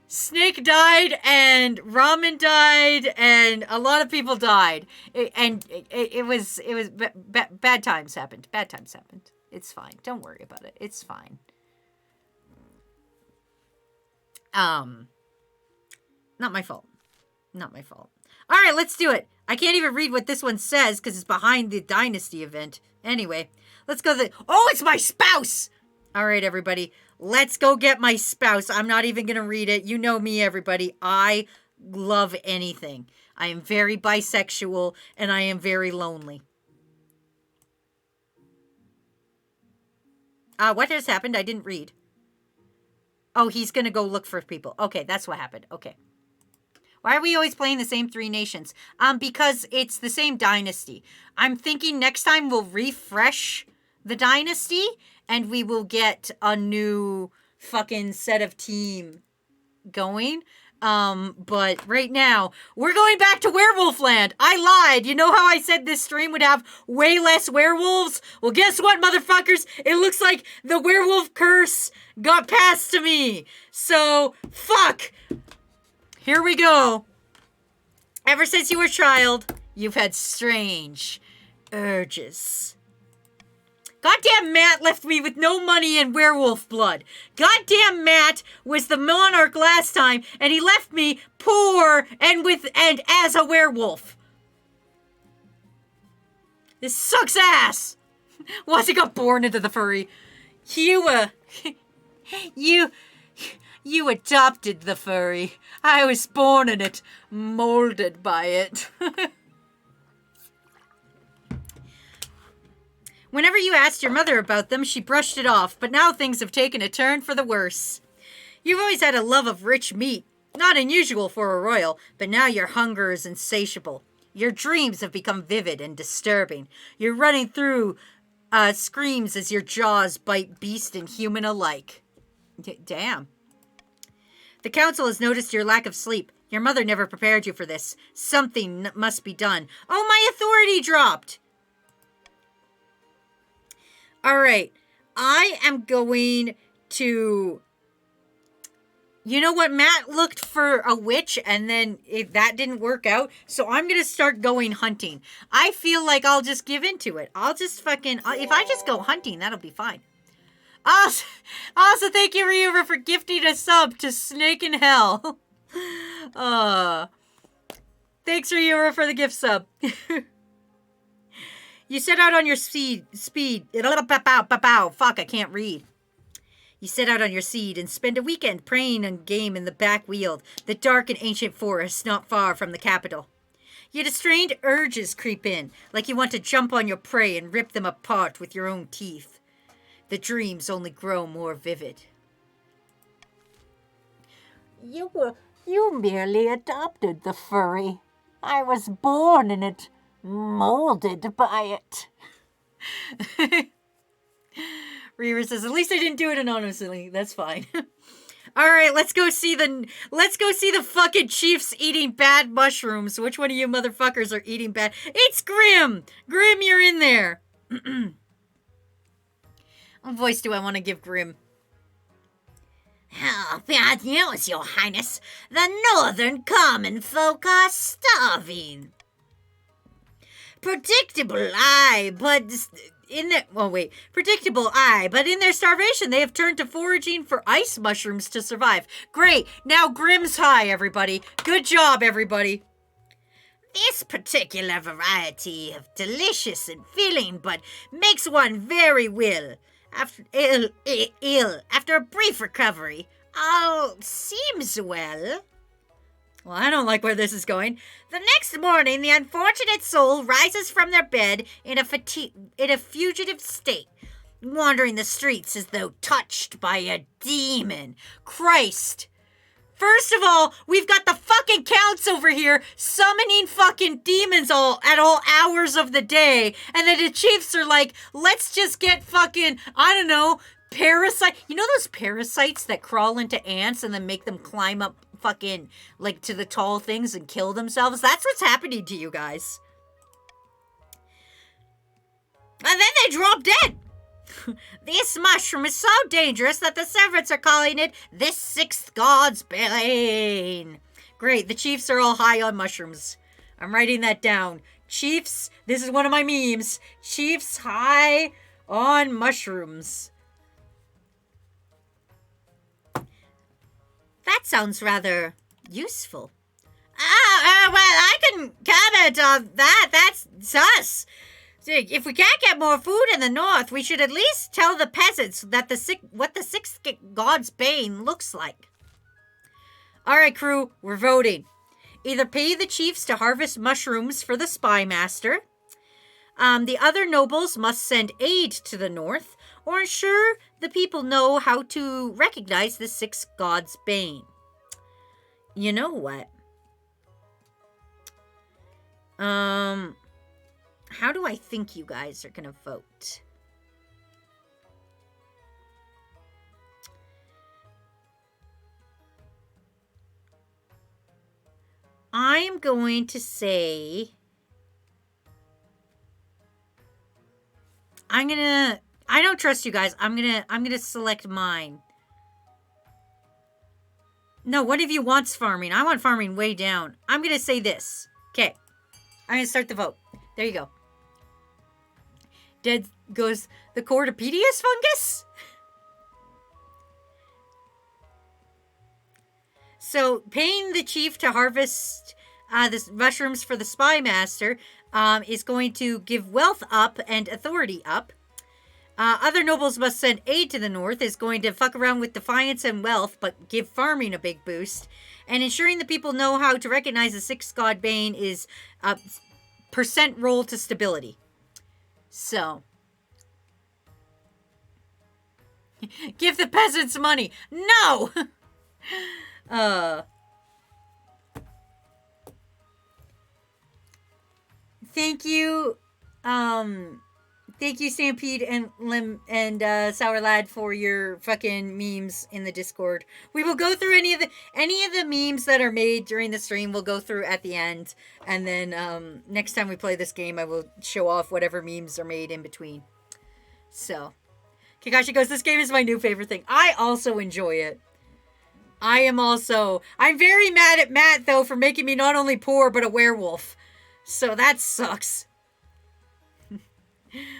S2: Snake died, and Ramen died, and a lot of people died. It was bad times happened. Bad times happened. It's fine. Don't worry about it. It's fine. Not my fault. Not my fault. All right, let's do it. I can't even read what this one says because it's behind the Dynasty event. Anyway, let's go. Oh, it's my spouse. All right, everybody. Let's go get my spouse. I'm not even going to read it. You know me, everybody. I love anything. I am very bisexual, and I am very lonely. What has happened? I didn't read. Oh, he's going to go look for people. Okay, that's what happened. Okay. Why are we always playing the same 3 nations? Because it's the same dynasty. I'm thinking next time we'll refresh the dynasty and we will get a new fucking set of team going. But right now, we're going back to Werewolf Land. I lied. You know how I said this stream would have way less werewolves? Well, guess what, motherfuckers? It looks like the werewolf curse got passed to me. So, fuck. Here we go. Ever since you were a child, you've had strange urges. Goddamn Matt left me with no money and werewolf blood. Goddamn Matt was the monarch last time, and he left me poor and as a werewolf. This sucks ass. Once he got born into the furry, you adopted the furry. I was born in it, molded by it. Whenever you asked your mother about them, she brushed it off, but now things have taken a turn for the worse. You've always had a love of rich meat, not unusual for a royal, but now your hunger is insatiable. Your dreams have become vivid and disturbing. You're running through screams as your jaws bite beast and human alike. Damn. The council has noticed your lack of sleep. Your mother never prepared you for this. Something must be done. Oh, my authority dropped! All right, I am going to, you know what, Matt looked for a witch and then that didn't work out, so I'm going to start going hunting. I feel like I'll just give into it. I'll just fucking, if I just go hunting, that'll be fine. Also, thank you, Ryura, for gifting a sub to Snake in Hell. Thanks, Ryura, for the gift sub. You set out on your speed. Fuck, I can't read. You set out on your seed and spend a weekend praying on game in the back weald, the dark and ancient forest not far from the capital. Yet strange urges creep in, like you want to jump on your prey and rip them apart with your own teeth. The dreams only grow more vivid.
S3: You merely adopted the furry. I was born in it, molded by it.
S2: Riri says, at least I didn't do it anonymously. That's fine. All right, let's go see the fucking chiefs eating bad mushrooms. Which one of you motherfuckers are eating bad? It's Grim. Grim, you're in there. What voice do I want to give Grim?
S4: Oh, bad news, Your Highness. The northern common folk are starving. Predictable, but in their starvation, they have turned to foraging for ice mushrooms to survive. Great. Now Grim's high, everybody. Good job, everybody. This particular variety of delicious and filling, but makes one very ill. After a brief recovery, all seems well. Well, I don't like where this is going. The next morning, the unfortunate soul rises from their bed in a fugitive state, wandering the streets as though touched by a demon. Christ! First of all, we've got the fucking counts over here summoning fucking demons at all hours of the day. And then the chiefs are like, let's just get fucking, I don't know, parasite. You know those parasites that crawl into ants and then make them climb up fucking, like, to the tall things and kill themselves? That's what's happening to you guys. And then they drop dead. This mushroom is so dangerous that the servants are calling it the sixth god's bane. Great, the chiefs are all high on mushrooms. I'm writing that down. Chiefs, this is one of my memes. Chiefs high on mushrooms. That sounds rather useful. Well, I can comment on that. That's sus. If we can't get more food in the north, we should at least tell the peasants that what the sixth god's bane looks like. All right, crew, we're voting. Either pay the chiefs to harvest mushrooms for the spy master. The other nobles must send aid to the north, or ensure the people know how to recognize the sixth god's bane. You know what?
S2: How do I think you guys are gonna vote? I'm going to say I don't trust you guys. I'm gonna select mine. No, one of you wants farming. I want farming way down. I'm gonna say this. Okay. I'm gonna start the vote. There you go. Dead goes the Cordyceps fungus. So paying the chief to harvest the mushrooms for the spy master is going to give wealth up and authority up. Other nobles must send aid to the north is going to fuck around with defiance and wealth, but give farming a big boost. And ensuring the people know how to recognize the sixth god bane is a percent roll to stability. So, give the peasants money. No! Thank you, thank you, Stampede and Lim and Sour Lad, for your fucking memes in the Discord. We will go through any of the memes that are made during the stream. We'll go through at the end, and then next time we play this game, I will show off whatever memes are made in between. So, Kakashi goes, "This game is my new favorite thing." I also enjoy it. I'm very mad at Matt though for making me not only poor but a werewolf. So that sucks.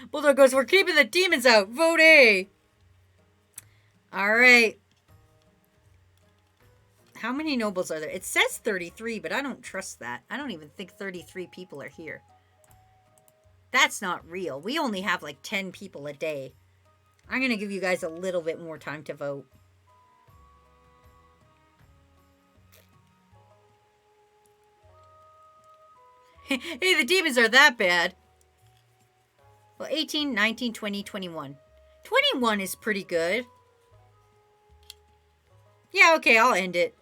S2: Bulldog goes, "We're keeping the demons out. Vote A." Alright. How many nobles are there? It says 33, but I don't trust that. I don't even think 33 people are here. That's not real. We only have like 10 people a day. I'm going to give you guys a little bit more time to vote. Hey, the demons are that bad. Well, 18, 19, 20, 21. 21 is pretty good. Yeah, okay, I'll end it.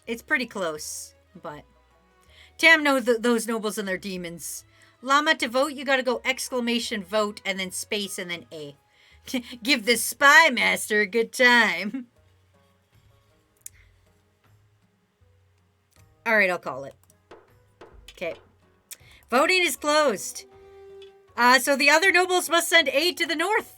S2: It's pretty close, but... Damn those nobles and their demons. Llama, to vote, you gotta go exclamation vote, and then space, and then A. Give the spy master a good time. Alright, I'll call it. Okay. Voting is closed. So the other nobles must send aid to the north.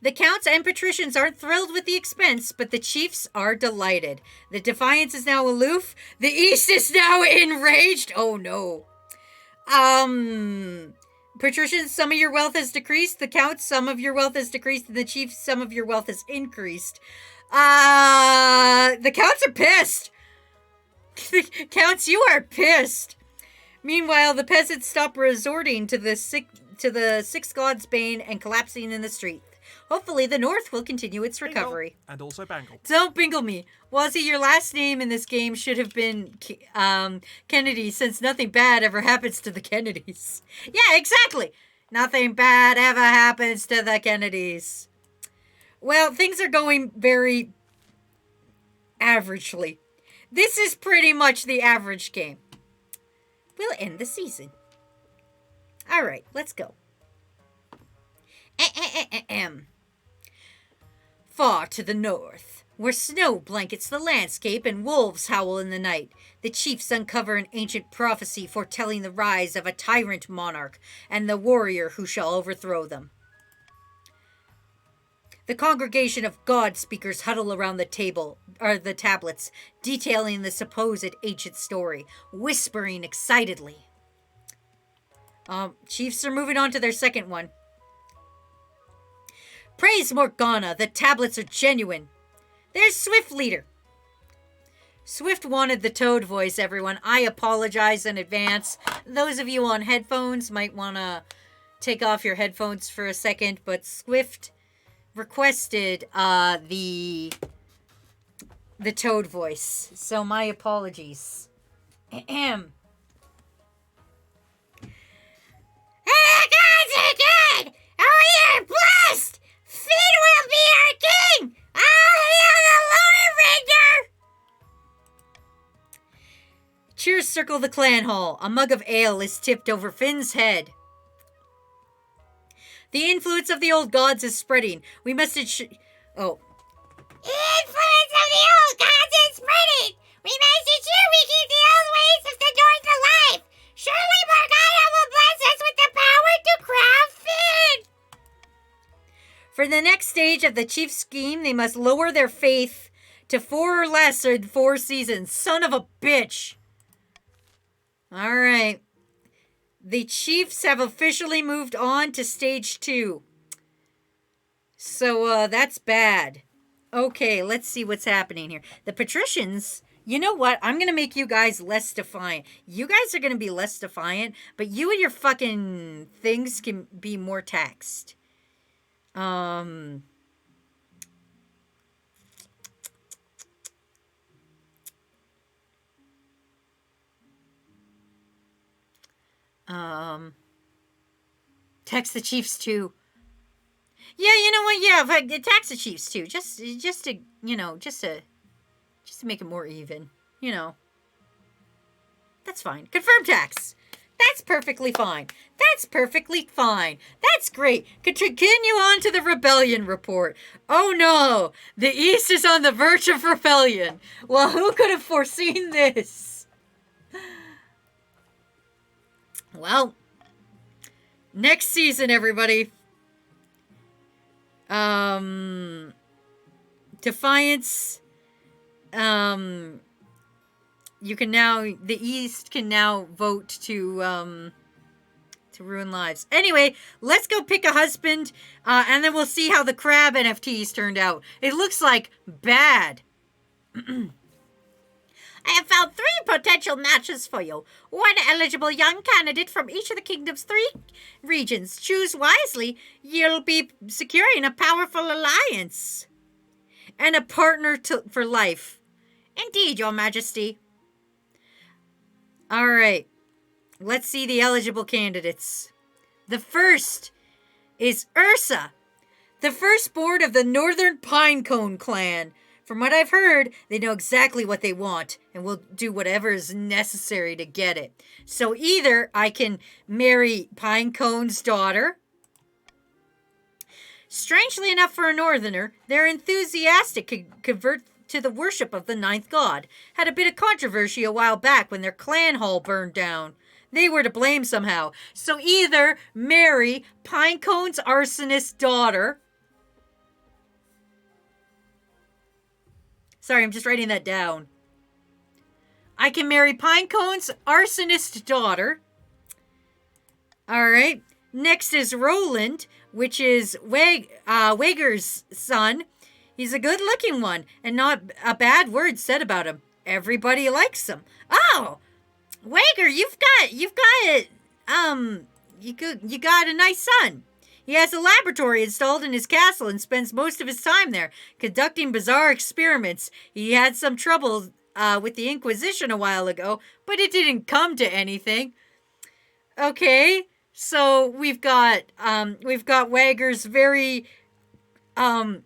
S2: The counts and patricians aren't thrilled with the expense, but the chiefs are delighted. The defiance is now aloof. The east is now enraged. Oh no. Patricians, some of your wealth has decreased. The counts, some of your wealth has decreased. And the chiefs, some of your wealth has increased. The counts are pissed. Counts, you are pissed. Meanwhile, the peasants stop resorting to the six gods' bane and collapsing in the street. Hopefully, the North will continue its recovery.
S1: Bingle. And also Bangle.
S2: Don't bingle me. Wazzy, your last name in this game should have been Kennedy, since nothing bad ever happens to the Kennedys. Yeah, exactly. Nothing bad ever happens to the Kennedys. Well, things are going very averagely. This is pretty much the average game. We'll end the season. All right, let's go. Far to the north, where snow blankets the landscape and wolves howl in the night, the chiefs uncover an ancient prophecy foretelling the rise of a tyrant monarch and the warrior who shall overthrow them. The congregation of God speakers huddle around the tablets, detailing the supposed ancient story, whispering excitedly. Chiefs are moving on to their second one. Praise Morgana, the tablets are genuine. There's Swift Leader. Swift wanted the Toad voice, everyone. I apologize in advance. Those of you on headphones might want to take off your headphones for a second, but Swift requested the Toad voice, so my apologies. Ahem. Hey guys, again! Oh, you're blessed! Finn will be our king! I'll hail the Lone Ranger! encircle the clan hall. A mug of ale is tipped over Finn's head. The influence of the old gods is spreading. We must Oh.
S4: Influence of the old gods is spreading. We must ensure we keep the old ways of the North alive. Surely Morgana will bless us with the power to crown Finn.
S2: For the next stage of the chief's scheme, they must lower their faith to 4 or less or 4 seasons. Son of a bitch. All right. The chiefs have officially moved on to stage 2. So, that's bad. Okay, let's see what's happening here. The patricians, you know what? I'm going to make you guys less defiant. You guys are going to be less defiant, but you and your fucking things can be more taxed. Text the chiefs too. Yeah, you know what? Yeah, tax the chiefs too. Just to, you know, just to make it more even. You know, that's fine. Confirm tax. That's perfectly fine. That's perfectly fine. That's great. Continue on to the rebellion report. Oh no, the East is on the verge of rebellion. Well, who could have foreseen this? Well, next season, everybody. Defiance. You can now, the East can now vote to ruin lives. Anyway, let's go pick a husband, and then we'll see how the crab NFTs turned out. It looks like bad.
S4: I have found 3 potential matches for you. 1 eligible young candidate from each of the kingdom's 3 regions. Choose wisely. You'll be securing a powerful alliance.
S2: And a partner for life.
S4: Indeed, your majesty.
S2: All right. Let's see the eligible candidates. The first is Ursa, the firstborn of the Northern Pinecone clan. From what I've heard, they know exactly what they want and will do whatever is necessary to get it. So either I can marry Pinecone's daughter. Strangely enough for a northerner, they're enthusiastic to convert to the worship of the 9th god. Had a bit of controversy a while back when their clan hall burned down. They were to blame somehow. So either marry Pinecone's arsonist daughter. Sorry, I'm just writing that down. I can marry Pinecone's arsonist daughter. All right. Next is Roland, which is Wager's son. He's a good-looking one, and not a bad word said about him. Everybody likes him. Oh, Wager, you got a nice son. He has a laboratory installed in his castle and spends most of his time there, conducting bizarre experiments. He had some trouble with the Inquisition a while ago, but it didn't come to anything. Okay, so we've got Wager's very Dr.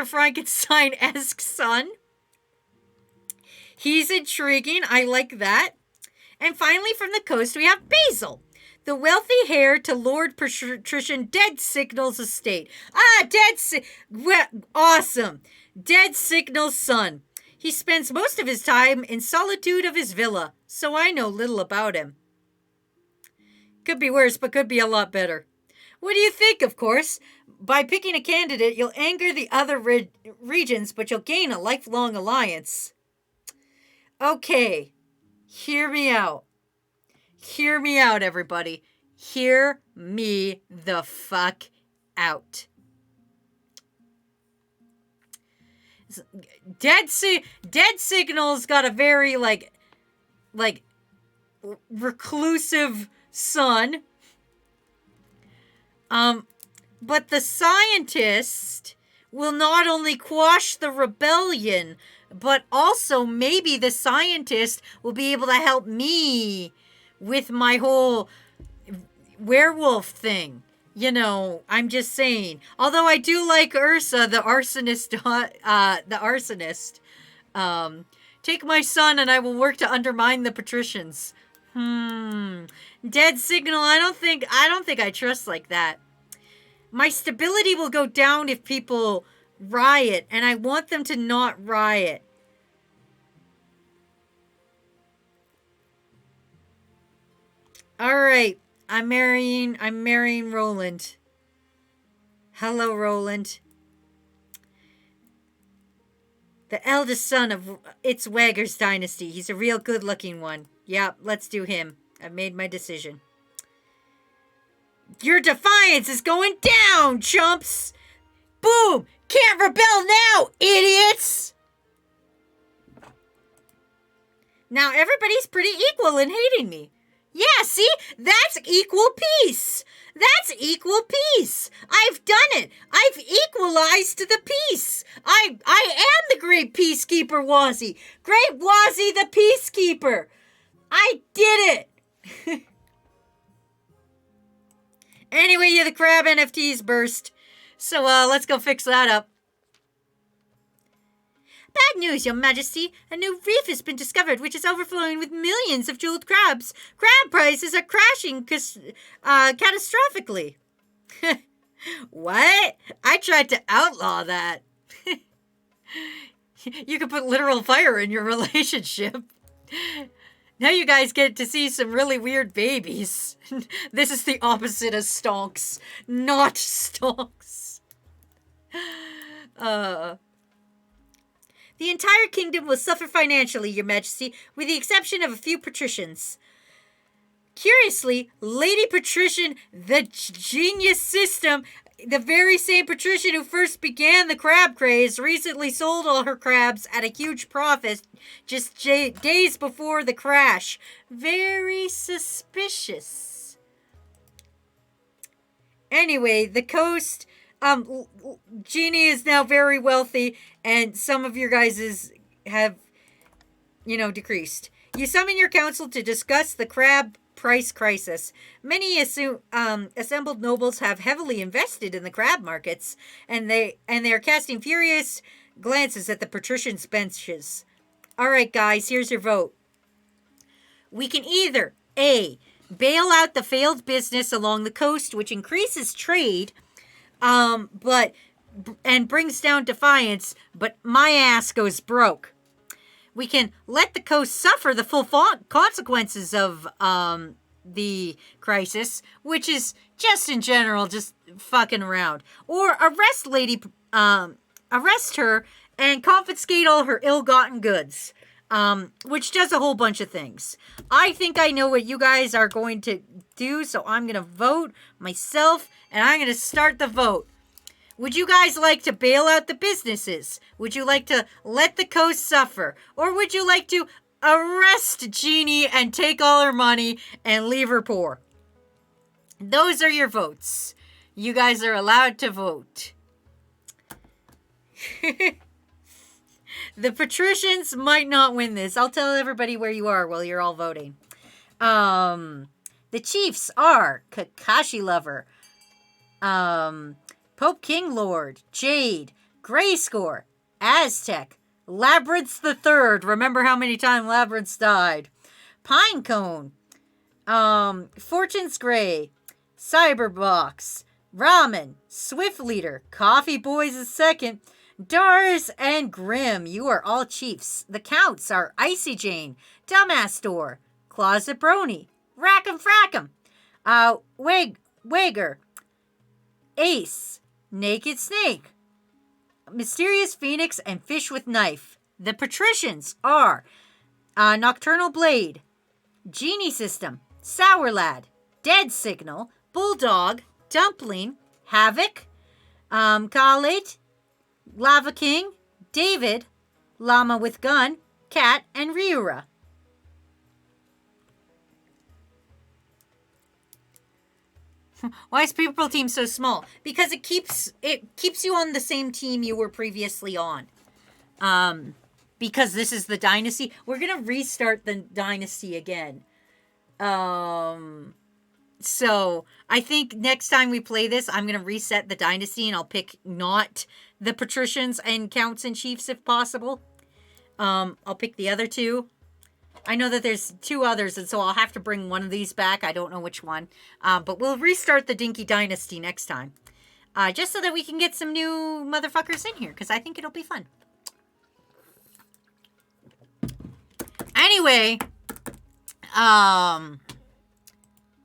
S2: Frankenstein-esque son. He's intriguing. I like that. And finally, from the coast, we have Basil, the wealthy heir to Lord Patrician Dead Signal's estate. Awesome. Dead Signal's son. He spends most of his time in solitude of his villa, so I know little about him. Could be worse, but could be a lot better. What do you think, of course? By picking a candidate, you'll anger the other regions, but you'll gain a lifelong alliance. Okay. Hear me out. Hear me out, everybody. Hear me the fuck out. Dead Signal's got a very, like reclusive son. But the scientist will not only quash the rebellion, but also maybe the scientist will be able to help me with my whole werewolf thing. You know, I'm just saying. Although I do like Ursa, the arsonist. Take my son and I will work to undermine the patricians. Dead signal. I don't think I trust like that. My stability will go down if people riot, and I want them to not riot. All right. I'm marrying Roland. Hello, Roland. The eldest son of It's Wagger's dynasty. He's a real good-looking one. Yep, let's do him. I've made my decision. Your defiance is going down, chumps! Boom! Can't rebel now, idiots! Now everybody's pretty equal in hating me. Yeah, see? That's equal peace. That's equal peace. I've done it. I've equalized the peace. I am the great peacekeeper, Wazzy. Great Wazzy the peacekeeper. I did it. Anyway, yeah, the crab NFTs burst. So, let's go fix that up. Bad news, Your Majesty. A new reef has been discovered, which is overflowing with millions of jeweled crabs. Crab prices are crashing catastrophically. What? I tried to outlaw that. You could put literal fire in your relationship. Now you guys get to see some really weird babies. This is the opposite of stonks. Not stonks. The entire kingdom will suffer financially, Your Majesty, with the exception of a few patricians. Curiously, Lady Patrician, the genius system, the very same patrician who first began the crab craze, recently sold all her crabs at a huge profit just days before the crash. Very suspicious. Anyway, the coast... Genie is now very wealthy, and some of your guys have, decreased. You summon your council to discuss the crab price crisis. Many assembled nobles have heavily invested in the crab markets, and they are casting furious glances at the patricians' benches. All right, guys, here's your vote. We can either A, bail out the failed business along the coast, which increases trade, and brings down defiance, but my ass goes broke. We can let the coast suffer the full consequences of, the crisis, which is just in general, just fucking around. Or arrest her and confiscate all her ill-gotten goods, which does a whole bunch of things. I think I know what you guys are going to do, so I'm going to vote myself, and I'm going to start the vote. Would you guys like to bail out the businesses? Would you like to let the coast suffer? Or would you like to arrest Genie and take all her money and leave her poor? Those are your votes. You guys are allowed to vote. The patricians might not win this. I'll tell everybody where you are while you're all voting. The chiefs are Kakashi Lover, Pope King Lord, Jade, Grayscore, Aztec, Labyrinth the Third. Remember how many times Labyrinth died. Pinecone, Fortune's Gray, Cyberbox, Ramen, Swift Leader, Coffee Boys is second, Dars, and Grim. You are all chiefs. The counts are Icy Jane, Dumbass Door, Closet Brony, Rack'em Frack'em, Wager, Ace, Naked Snake, Mysterious Phoenix, and Fish with Knife. The patricians are Nocturnal Blade, Genie System, Sour Lad, Dead Signal, Bulldog, Dumpling, Havoc, Khalid, Lava King, David, Llama with Gun, Cat, and Ryura. Why is People Team so small? Because it keeps you on the same team you were previously on. Because this is the dynasty. We're gonna restart the dynasty again. So I think next time we play this, I'm gonna reset the dynasty and I'll pick not the patricians and counts and chiefs if possible. I'll pick the other two. I know that there's two others, and so I'll have to bring one of these back. I don't know which one. But we'll restart the Dinky Dynasty next time. Just so that we can get some new motherfuckers in here, because I think it'll be fun. Anyway, a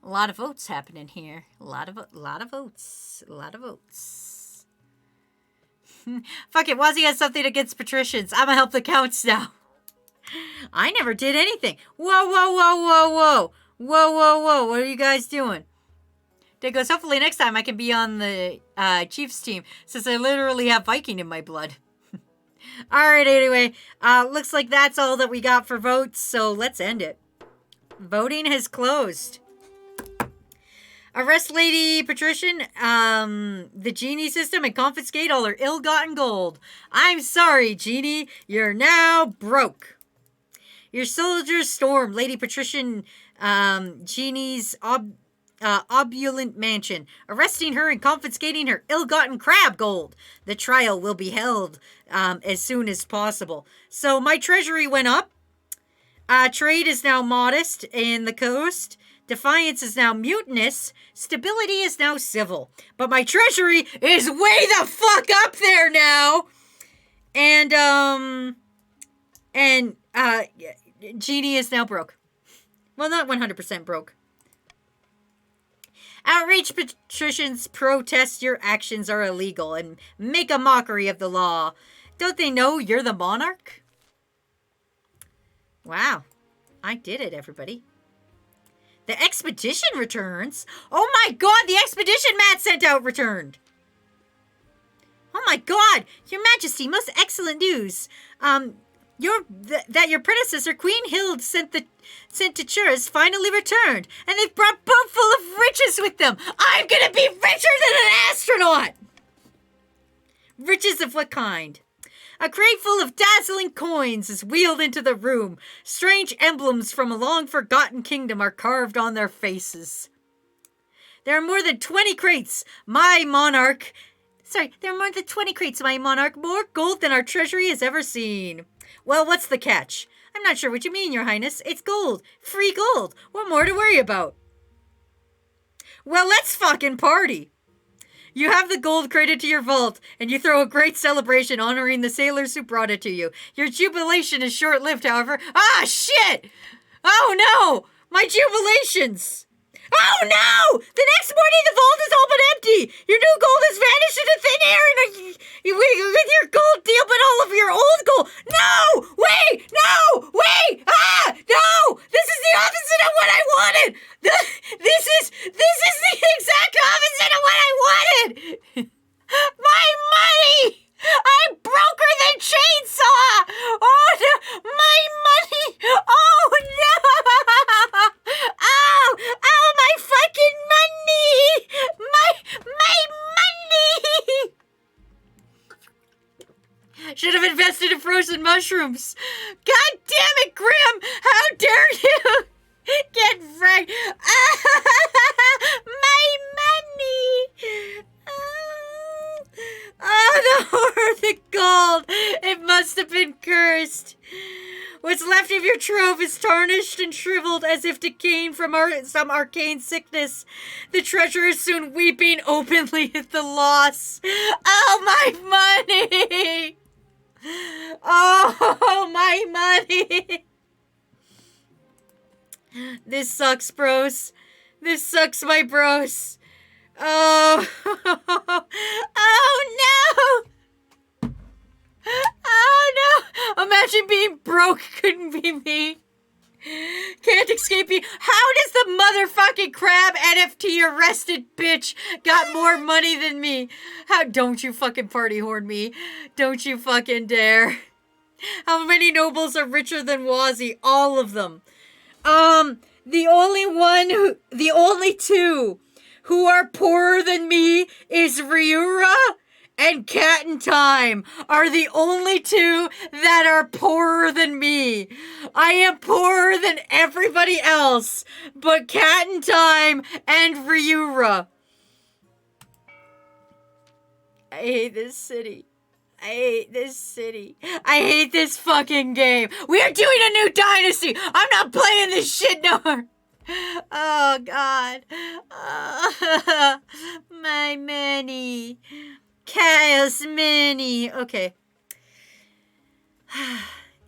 S2: lot of votes happening here. A lot of votes. Fuck it, Wazzy has something against patricians. I'ma help the counts now. I never did anything. Whoa. What are you guys doing? Dad goes, hopefully next time I can be on the Chiefs team, since I literally have Viking in my blood. Alright, anyway. Looks like that's all that we got for votes, so let's end it. Voting has closed. Arrest Lady Patrician, the genie system, and confiscate all her ill-gotten gold. I'm sorry, genie. You're now broke. Your soldiers storm Lady Patrician, genie's opulent mansion, arresting her and confiscating her ill-gotten crab gold. The trial will be held as soon as possible. So my treasury went up. Trade is now modest in the coast. Defiance is now mutinous. Stability is now civil. But my treasury is way the fuck up there now. And Genie is now broke. Well, not 100% broke. Outraged patricians protest your actions are illegal and make a mockery of the law. Don't they know you're the monarch? Wow. I did it, everybody. The expedition returns? Oh my god, the expedition Matt sent out returned! Oh my god, your majesty, most excellent news. That your predecessor, Queen Hild, sent to Churus finally returned, and they've brought a boat full of riches with them. I'm gonna be richer than an astronaut! Riches of what kind? A crate full of dazzling coins is wheeled into the room. Strange emblems from a long-forgotten kingdom are carved on their faces. There are more than 20 crates, my monarch. There are more than 20 crates, my monarch. More gold than our treasury has ever seen. Well, what's the catch? I'm not sure what you mean, your highness. It's gold. Free gold. What more to worry about? Well, let's fucking party. You have the gold crated to your vault, and you throw a great celebration honoring the sailors who brought it to you. Your jubilation is short-lived, however. Ah, shit! Oh, no! My jubilations! Oh, no! The next morning, the vault is all but empty! Your new gold has vanished into thin air, and with your gold deal, but all of your old gold... No! Wait! No! Wait! Ah! No! This is the opposite of what I wanted! This is the exact opposite of what I wanted! My money! I'm broker than chainsaw! Oh, no! My money! Oh, no! Oh! Oh, my fucking money! My money! Should have invested in frozen mushrooms. God damn it, Grim! How dare you! Get wrecked! My money! Oh, the horror of the gold! It must have been cursed. What's left of your trove is tarnished and shriveled as if decaying from some arcane sickness. The treasurer is soon weeping openly at the loss. Oh, my money! Oh, my money! This sucks, bros. This sucks, my bros. Oh. Oh, no. Oh, no. Imagine being broke couldn't be me. Can't escape me. How does the motherfucking crab NFT arrested bitch got more money than me? How don't you fucking party horn me? Don't you fucking dare. How many nobles are richer than Wazzy? All of them. The only two who are poorer than me is Ryura and Cat and Time are the only two that are poorer than me. I am poorer than everybody else but Cat and Time and Ryura. I hate this city. I hate this city. I hate this fucking game. We are doing a new dynasty. I'm not playing this shit no more. Oh, God. My money. Kyle's money. Okay.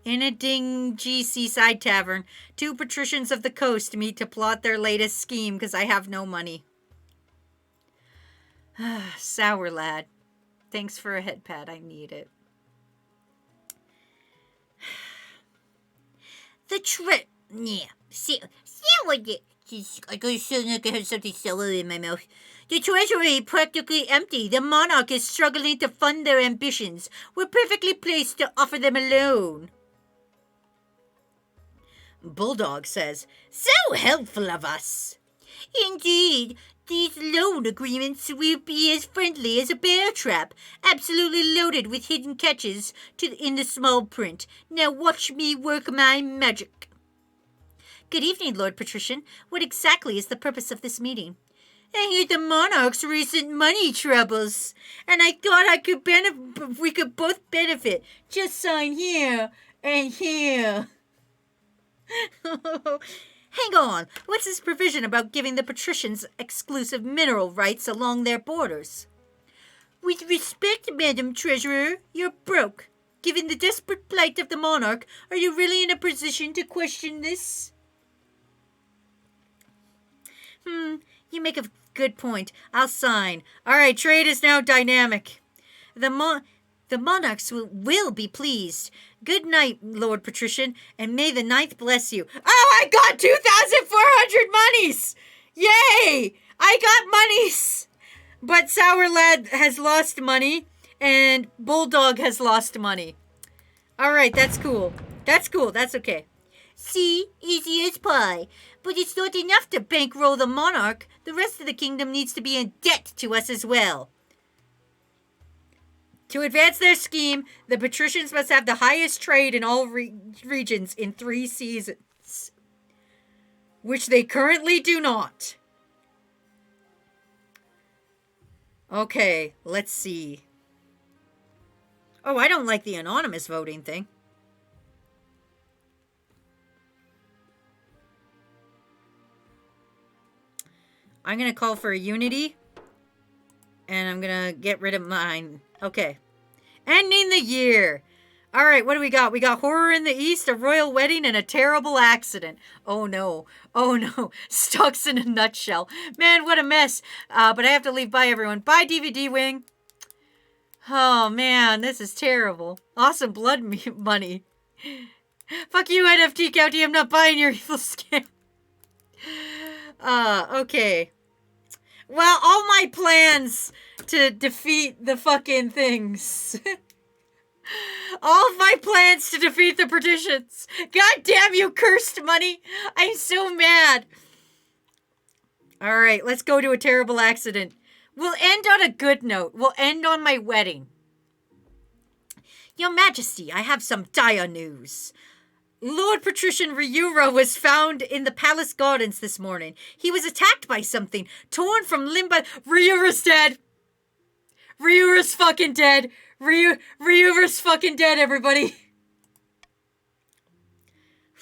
S2: In a dingy seaside tavern, two patricians of the coast meet to plot their latest scheme because I have no money. Sour lad. Thanks for a head pad. I need it.
S4: Yeah. See what it is. I gotta feel like I have something sour in my mouth. The treasury practically empty. The monarch is struggling to fund their ambitions. We're perfectly placed to offer them a loan.
S2: Bulldog says,
S4: So helpful of us. Indeed. These loan agreements will be as friendly as a bear trap, absolutely loaded with hidden catches in the small print. Now watch me work my magic.
S2: Good evening, Lord Patrician. What exactly is the purpose of this meeting?
S4: I heard the monarch's recent money troubles, and I thought we could both benefit. Just sign here and here.
S2: Hang on. What's this provision about giving the patricians exclusive mineral rights along their borders?
S4: With respect, Madam Treasurer, you're broke. Given the desperate plight of the monarch, are you really in a position to question this?
S2: You make a good point. I'll sign. All right, trade is now dynamic. The monarchs will be pleased. Good night, Lord Patrician, and may the ninth bless you. Oh, I got 2,400 monies! Yay! I got monies! But Sour Lad has lost money, and Bulldog has lost money. All right, that's cool. That's cool. That's okay.
S4: See, easy as pie. But it's not enough to bankroll the monarch. The rest of the kingdom needs to be in debt to us as well.
S2: To advance their scheme, the patricians must have the highest trade in all regions in 3 seasons, which they currently do not. Okay, let's see. Oh, I don't like the anonymous voting thing. I'm going to call for a unity, and I'm going to get rid of mine. Okay. Ending the year. All right, what do we got? We got horror in the east, a royal wedding, and a terrible accident. Oh, no. Oh, no. Stocks in a nutshell. Man, what a mess. But I have to leave. Bye, everyone. Bye, DVD Wing. Oh, man, this is terrible. Awesome blood money. Fuck you, NFT County. I'm not buying your evil scam. Okay. Well, all my plans to defeat the fucking things. All of my plans to defeat the patricians. God damn you, cursed money. I'm so mad. All right, let's go to a terrible accident. We'll end on a good note. We'll end on my wedding. Your Majesty, I have some dire news. Lord Patrician Ryura was found in the palace gardens this morning. He was attacked by something, torn from limb by... Ryura's dead! Ryura's fucking dead! Ryura's fucking dead, everybody!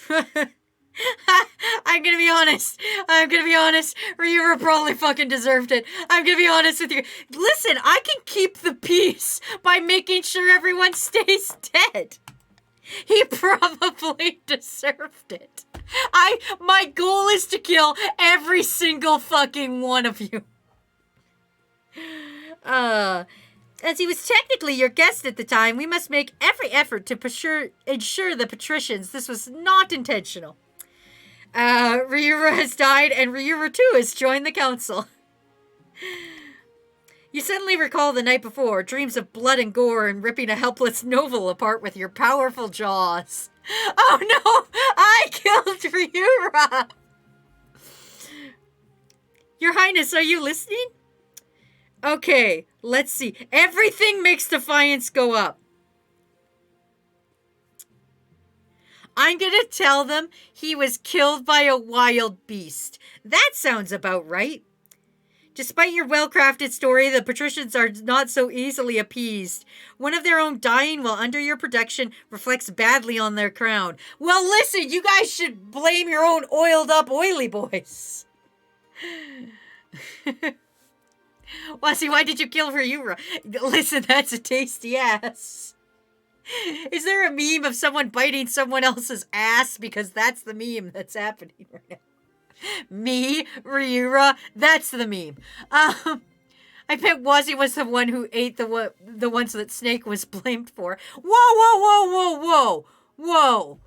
S2: I'm gonna be honest. Ryura probably fucking deserved it. I'm gonna be honest with you. Listen, I can keep the peace by making sure everyone stays dead. He probably deserved it. My goal is to kill every single fucking one of you. As he was technically your guest at the time, we must make every effort to ensure the patricians this was not intentional. Ryura has died, and Ryura too has joined the council. You suddenly recall the night before, dreams of blood and gore and ripping a helpless novel apart with your powerful jaws. Oh no! I killed Ryura! Your Highness, are you listening? Okay, let's see. Everything makes defiance go up. I'm gonna tell them he was killed by a wild beast. That sounds about right. Despite your well-crafted story, the patricians are not so easily appeased. One of their own dying while under your protection reflects badly on their crown. Well, listen, you guys should blame your own oiled-up oily boys. Wasi, why did you kill Ryura? Listen, that's a tasty ass. Is there a meme of someone biting someone else's ass? Because that's the meme that's happening right now. Me, Ryura, that's the meme. I bet Wazzy was the one who ate the ones that Snake was blamed for. Whoa, whoa, whoa, whoa, whoa, whoa,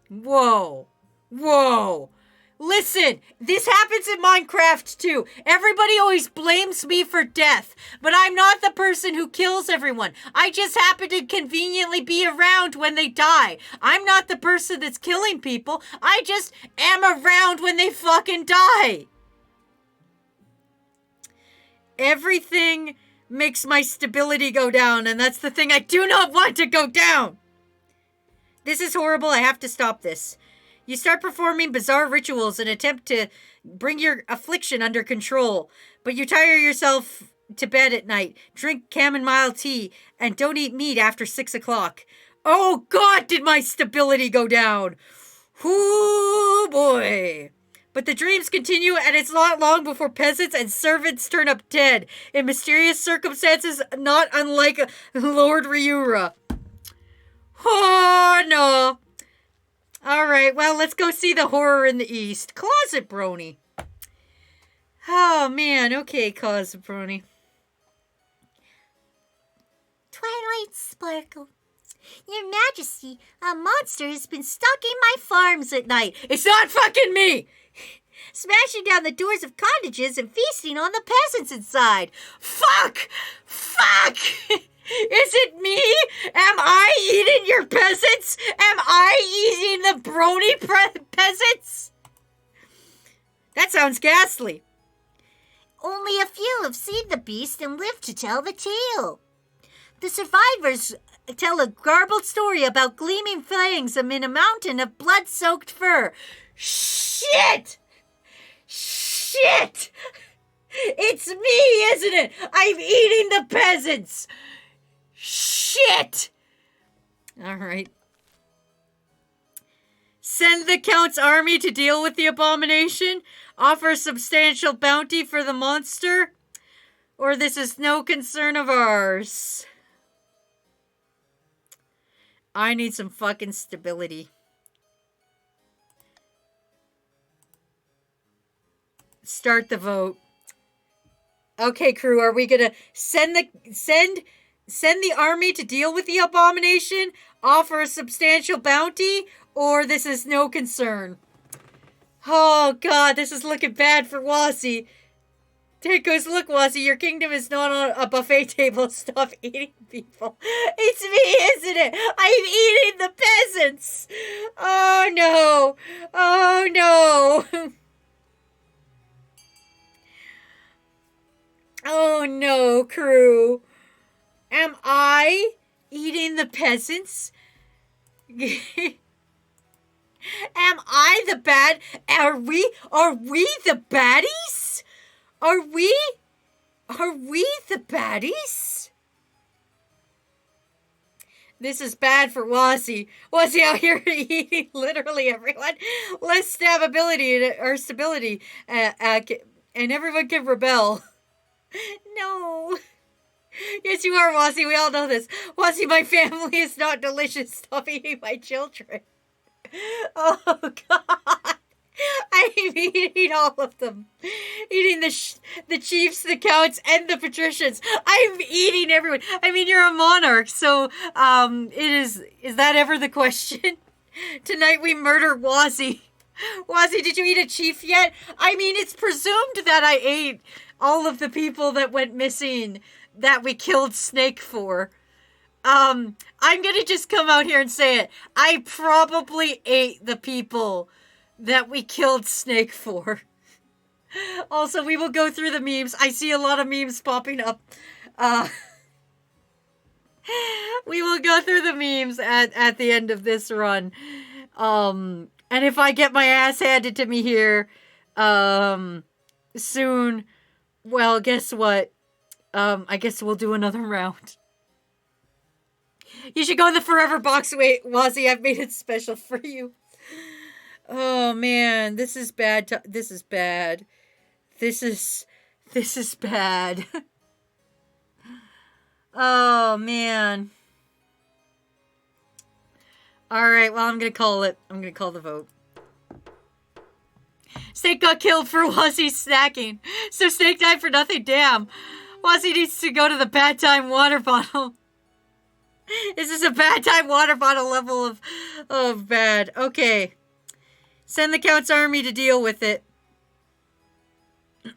S2: whoa, whoa. Listen, this happens in Minecraft too. Everybody always blames me for death, but I'm not the person who kills everyone. I just happen to conveniently be around when they die. I'm not the person that's killing people. I just am around when they fucking die. Everything makes my stability go down, and that's the thing I do not want to go down. This is horrible. I have to stop this. You start performing bizarre rituals in an attempt to bring your affliction under control, but you tire yourself to bed at night, drink chamomile tea, and don't eat meat after 6 o'clock. Oh God, did my stability go down? Ooh boy. But the dreams continue, and it's not long before peasants and servants turn up dead in mysterious circumstances not unlike Lord Ryura. Oh no. All right, well, let's go see the horror in the east. Closet Brony. Oh, man. Okay, Closet Brony.
S4: Twilight Sparkle. Your Majesty, a monster has been stalking my farms at night.
S2: It's not fucking me!
S4: Smashing down the doors of cottages and feasting on the peasants inside.
S2: Fuck! Fuck! Is it me? Am I eating your peasants? Am I eating the brony peasants? That sounds ghastly.
S4: Only a few have seen the beast and lived to tell the tale. The survivors tell a garbled story about gleaming fangs amid a mountain of blood-soaked fur. Shit! Shit! It's me, isn't it? I'm eating the peasants! Shit! All right. Send the Count's army to deal with the abomination. Offer a substantial bounty for the monster. Or this is no concern of ours. I need some fucking stability. Start the vote. Okay, crew, are we gonna send the army to deal with the abomination, offer a substantial bounty, or this is no concern? Oh God, this is looking bad for Wasi. There goes, look, Wasi, your kingdom is not on a buffet table. Stop eating people. It's me, isn't it? I'm eating the peasants. Oh no. Oh no. Oh no, crew. Am I eating the peasants? Am I the bad? Are we the baddies? Are we the baddies? This is bad for Wazzy. Wazzy out here eating literally everyone. Less stabability or stability, and everyone can rebel. No. Yes, you are, Wazzy. We all know this. Wazzy, my family is not delicious. Stop eating my children. Oh, God. I'm eating all of them. Eating the chiefs, the counts, and the patricians. I'm eating everyone. I mean, you're a monarch, so, is that ever the question? Tonight we murder Wazzy. Wazzy, did you eat a chief yet? I mean, it's presumed that I ate all of the people that went missing that we killed Snake for. I'm gonna just come out here and say it. I probably ate the people that we killed Snake for. Also, we will go through the memes. I see a lot of memes popping up. We will go through the memes at the end of this run. And if I get my ass handed to me here, soon,
S2: Well, guess what? I guess we'll do another round. You should go in the forever box. Wait, Wazzy, I've made it special for you. Oh, man. This is bad. This is bad. This is bad. Oh, man. All right, well, I'm going to call it. I'm going to call the vote. Snake got killed for Wazzy snacking. So Snake died for nothing. Damn. Wazzy needs to go to the bad time water bottle. This is a bad time water bottle level of bad. Okay. Send the Count's army to deal with it.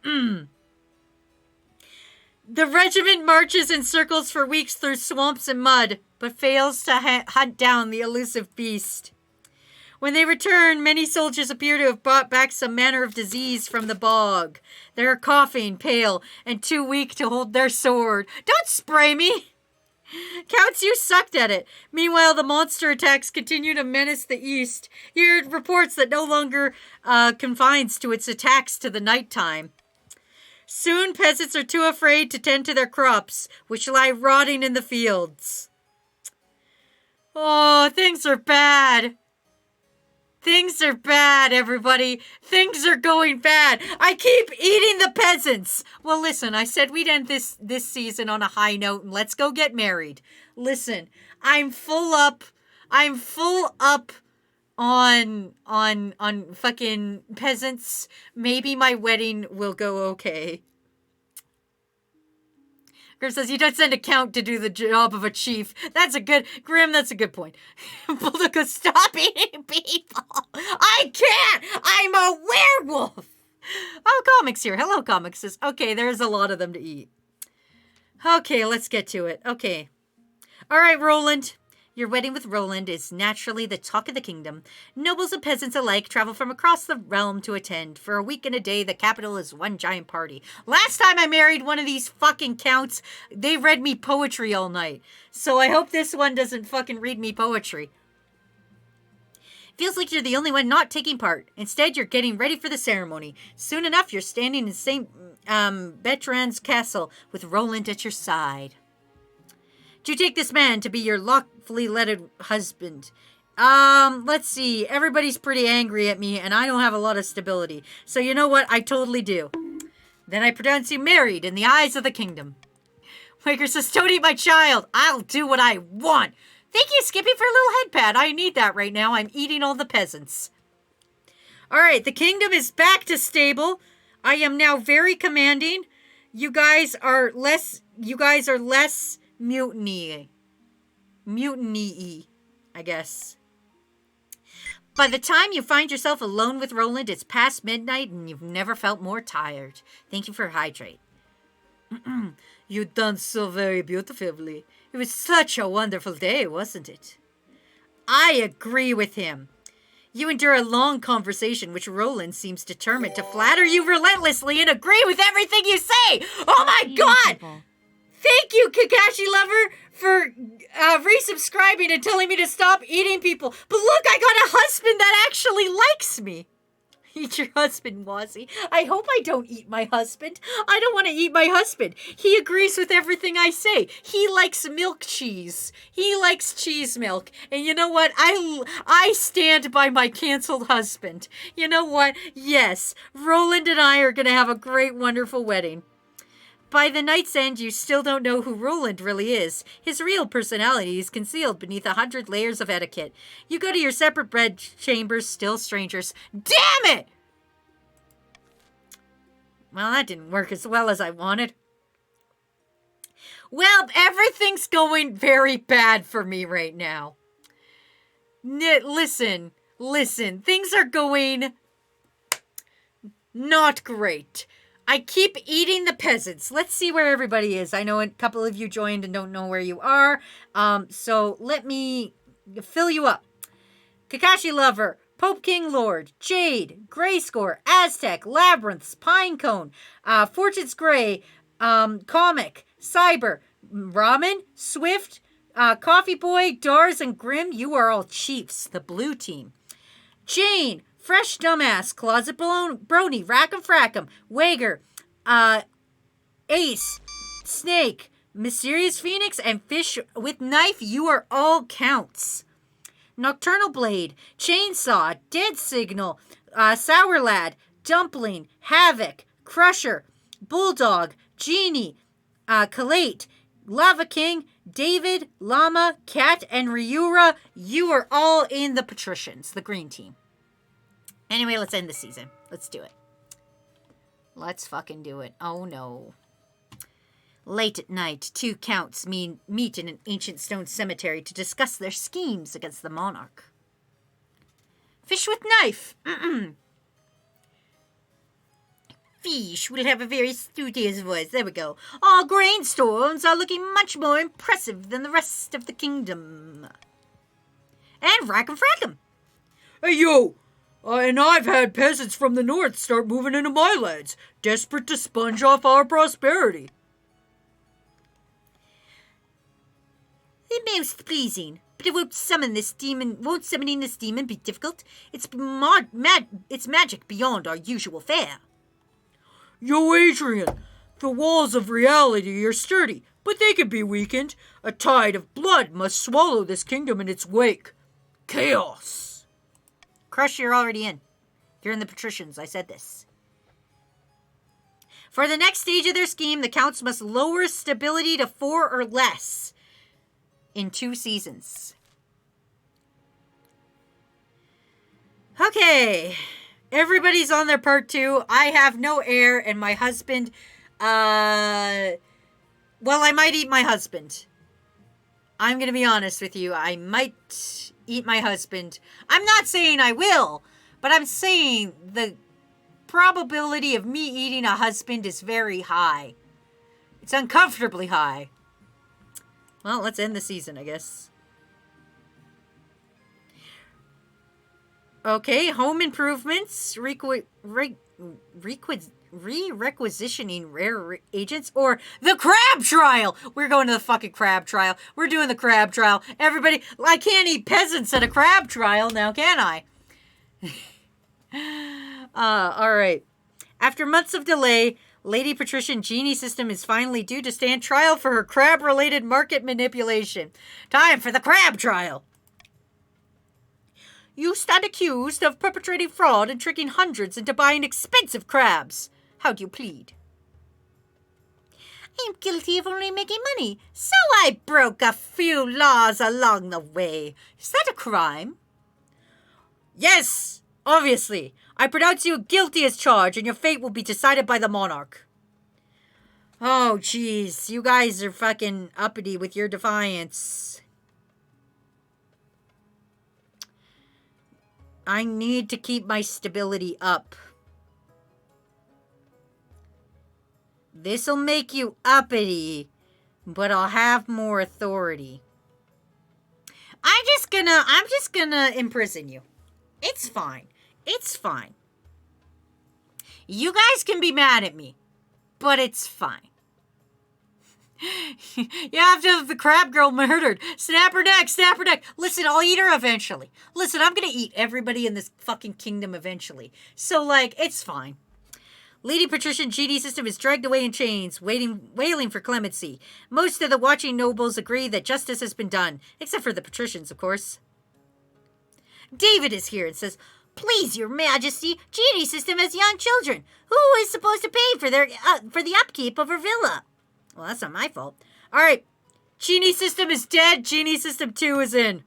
S2: The regiment marches in circles for weeks through swamps and mud, but fails to hunt down the elusive beast. When they return, many soldiers appear to have brought back some manner of disease from the bog. They are coughing, pale, and too weak to hold their sword. Don't spray me! Counts, you sucked at it. Meanwhile, the monster attacks continue to menace the east. Here it reports that no longer confines to its attacks to the nighttime. Soon, peasants are too afraid to tend to their crops, which lie rotting in the fields. Oh, things are bad. Things are bad, everybody. Things are going bad. I keep eating the peasants. Well, listen, I said we'd end this season on a high note and let's go get married. Listen, I'm full up on fucking peasants. Maybe my wedding will go okay. Grim says, you don't send a count to do the job of a chief. That's a good point. Bulldog, stop eating people. I can't. I'm a werewolf. Oh, Comics here. Hello, Comics says, okay, there's a lot of them to eat. Okay, let's get to it. Okay. All right, Roland. Your wedding with Roland is naturally the talk of the kingdom. Nobles and peasants alike travel from across the realm to attend. For a week and a day, the capital is one giant party. Last time I married one of these fucking counts, they read me poetry all night. So I hope this one doesn't fucking read me poetry. Feels like you're the only one not taking part. Instead, you're getting ready for the ceremony. Soon enough, you're standing in St. Bertrand's castle with Roland at your side. Do you take this man to be your lawfully wedded husband? Let's see. Everybody's pretty angry at me, and I don't have a lot of stability. So you know what? I totally do. Then I pronounce you married in the eyes of the kingdom. Waker says, don't eat my child. I'll do what I want. Thank you, Skippy, for a little head pat. I need that right now. I'm eating all the peasants. All right, the kingdom is back to stable. I am now very commanding. You guys are less mutiny, I guess. By the time you find yourself alone with Roland, it's past midnight and you've never felt more tired. Thank you for hydrate. You done so very beautifully. It was such a wonderful day, wasn't it? I agree with him. You endure a long conversation, which Roland seems determined to flatter you relentlessly and agree with everything you say. Oh my God! Thank you, Kakashi Lover, for resubscribing and telling me to stop eating people. But look, I got a husband that actually likes me. Eat your husband, Wazzy. I hope I don't eat my husband. I don't want to eat my husband. He agrees with everything I say. He likes milk cheese. He likes cheese milk. And you know what? I stand by my canceled husband. You know what? Yes, Roland and I are going to have a great, wonderful wedding. By the night's end, you still don't know who Roland really is. His real personality is concealed beneath 100 layers of etiquette. You go to your separate bed chambers, still strangers. Damn it! Well, that didn't work as well as I wanted. Well, everything's going very bad for me right now. Listen. Things are going not great. I keep eating the peasants. Let's see where everybody is. I know a couple of you joined and don't know where you are. So let me fill you up. Kakashi Lover, Pope King Lord, Jade, Grayscore, Aztec, Labyrinths, Pinecone, Fortune's Gray, Comic, Cyber, Ramen, Swift, Coffee Boy, Dars, and Grim. You are all chiefs, the blue team. Jane, Fresh Dumbass, Closet Brony, Rack'em Frack'em, Wager, Ace, Snake, Mysterious Phoenix, and Fish with Knife, you are all counts. Nocturnal Blade, Chainsaw, Dead Signal, Sour Lad, Dumpling, Havoc, Crusher, Bulldog, Genie, Kalate, Lava King, David, Llama, Cat, and Ryura, you are all in the Patricians, the green team. Anyway, let's end the season. Let's do it. Let's fucking do it. Oh no. Late at night, two counts meet in an ancient stone cemetery to discuss their schemes against the monarch. Fish with Knife. Fish will have a very studious voice. There we go. Our grain storms are looking much more impressive than the rest of the kingdom. And Rack 'em Frack 'em.
S3: Hey, yo! And I've had peasants from the north start moving into my lands, desperate to sponge off our prosperity.
S4: Most pleasing, but it won't summoning this demon be difficult? It's magic beyond our usual fare.
S3: Yo, Adrian, the walls of reality are sturdy, but they can be weakened. A tide of blood must swallow this kingdom in its wake. Chaos.
S2: Crush, you're already in. You're in the Patricians, I said this. For the next stage of their scheme, the counts must lower stability to 4 or less in 2 seasons. Okay. Everybody's on their part 2. I have no heir, and my husband, well, I might eat my husband. I'm going to be honest with you. I might eat my husband. I'm not saying I will, but I'm saying the probability of me eating a husband is very high. It's uncomfortably high. Well, let's end the season, I guess. Okay, home improvements, re-requisitioning rare agents, or the crab trial. We're going to the fucking crab trial. We're doing the crab trial. Everybody, I can't eat peasants at a crab trial now, can I? All right. After months of delay, Lady Patrician Genie System is finally due to stand trial for her crab-related market manipulation. Time for the crab trial. You stand accused of perpetrating fraud and tricking hundreds into buying expensive crabs. How do you plead?
S4: I am guilty of only making money, so I broke a few laws along the way. Is that a crime?
S2: Yes, obviously. I pronounce you guilty as charged, and your fate will be decided by the monarch. Oh, jeez. You guys are fucking uppity with your defiance. I need to keep my stability up. This'll make you uppity, but I'll have more authority. I'm just gonna imprison you. It's fine. It's fine. You guys can be mad at me, but it's fine. You have to have the crab girl murdered. Snap her neck, snap her neck. Listen, I'll eat her eventually. Listen, I'm gonna eat everybody in this fucking kingdom eventually. So, like, it's fine. Lady Patrician Genie System is dragged away in chains, wailing for clemency. Most of the watching nobles agree that justice has been done, except for the Patricians, of course. David is here and says,
S4: Please, your majesty, Genie System has young children. Who is supposed to pay for the upkeep of her villa?
S2: Well, that's not my fault. All right. Genie System is dead. Genie System 2 is in.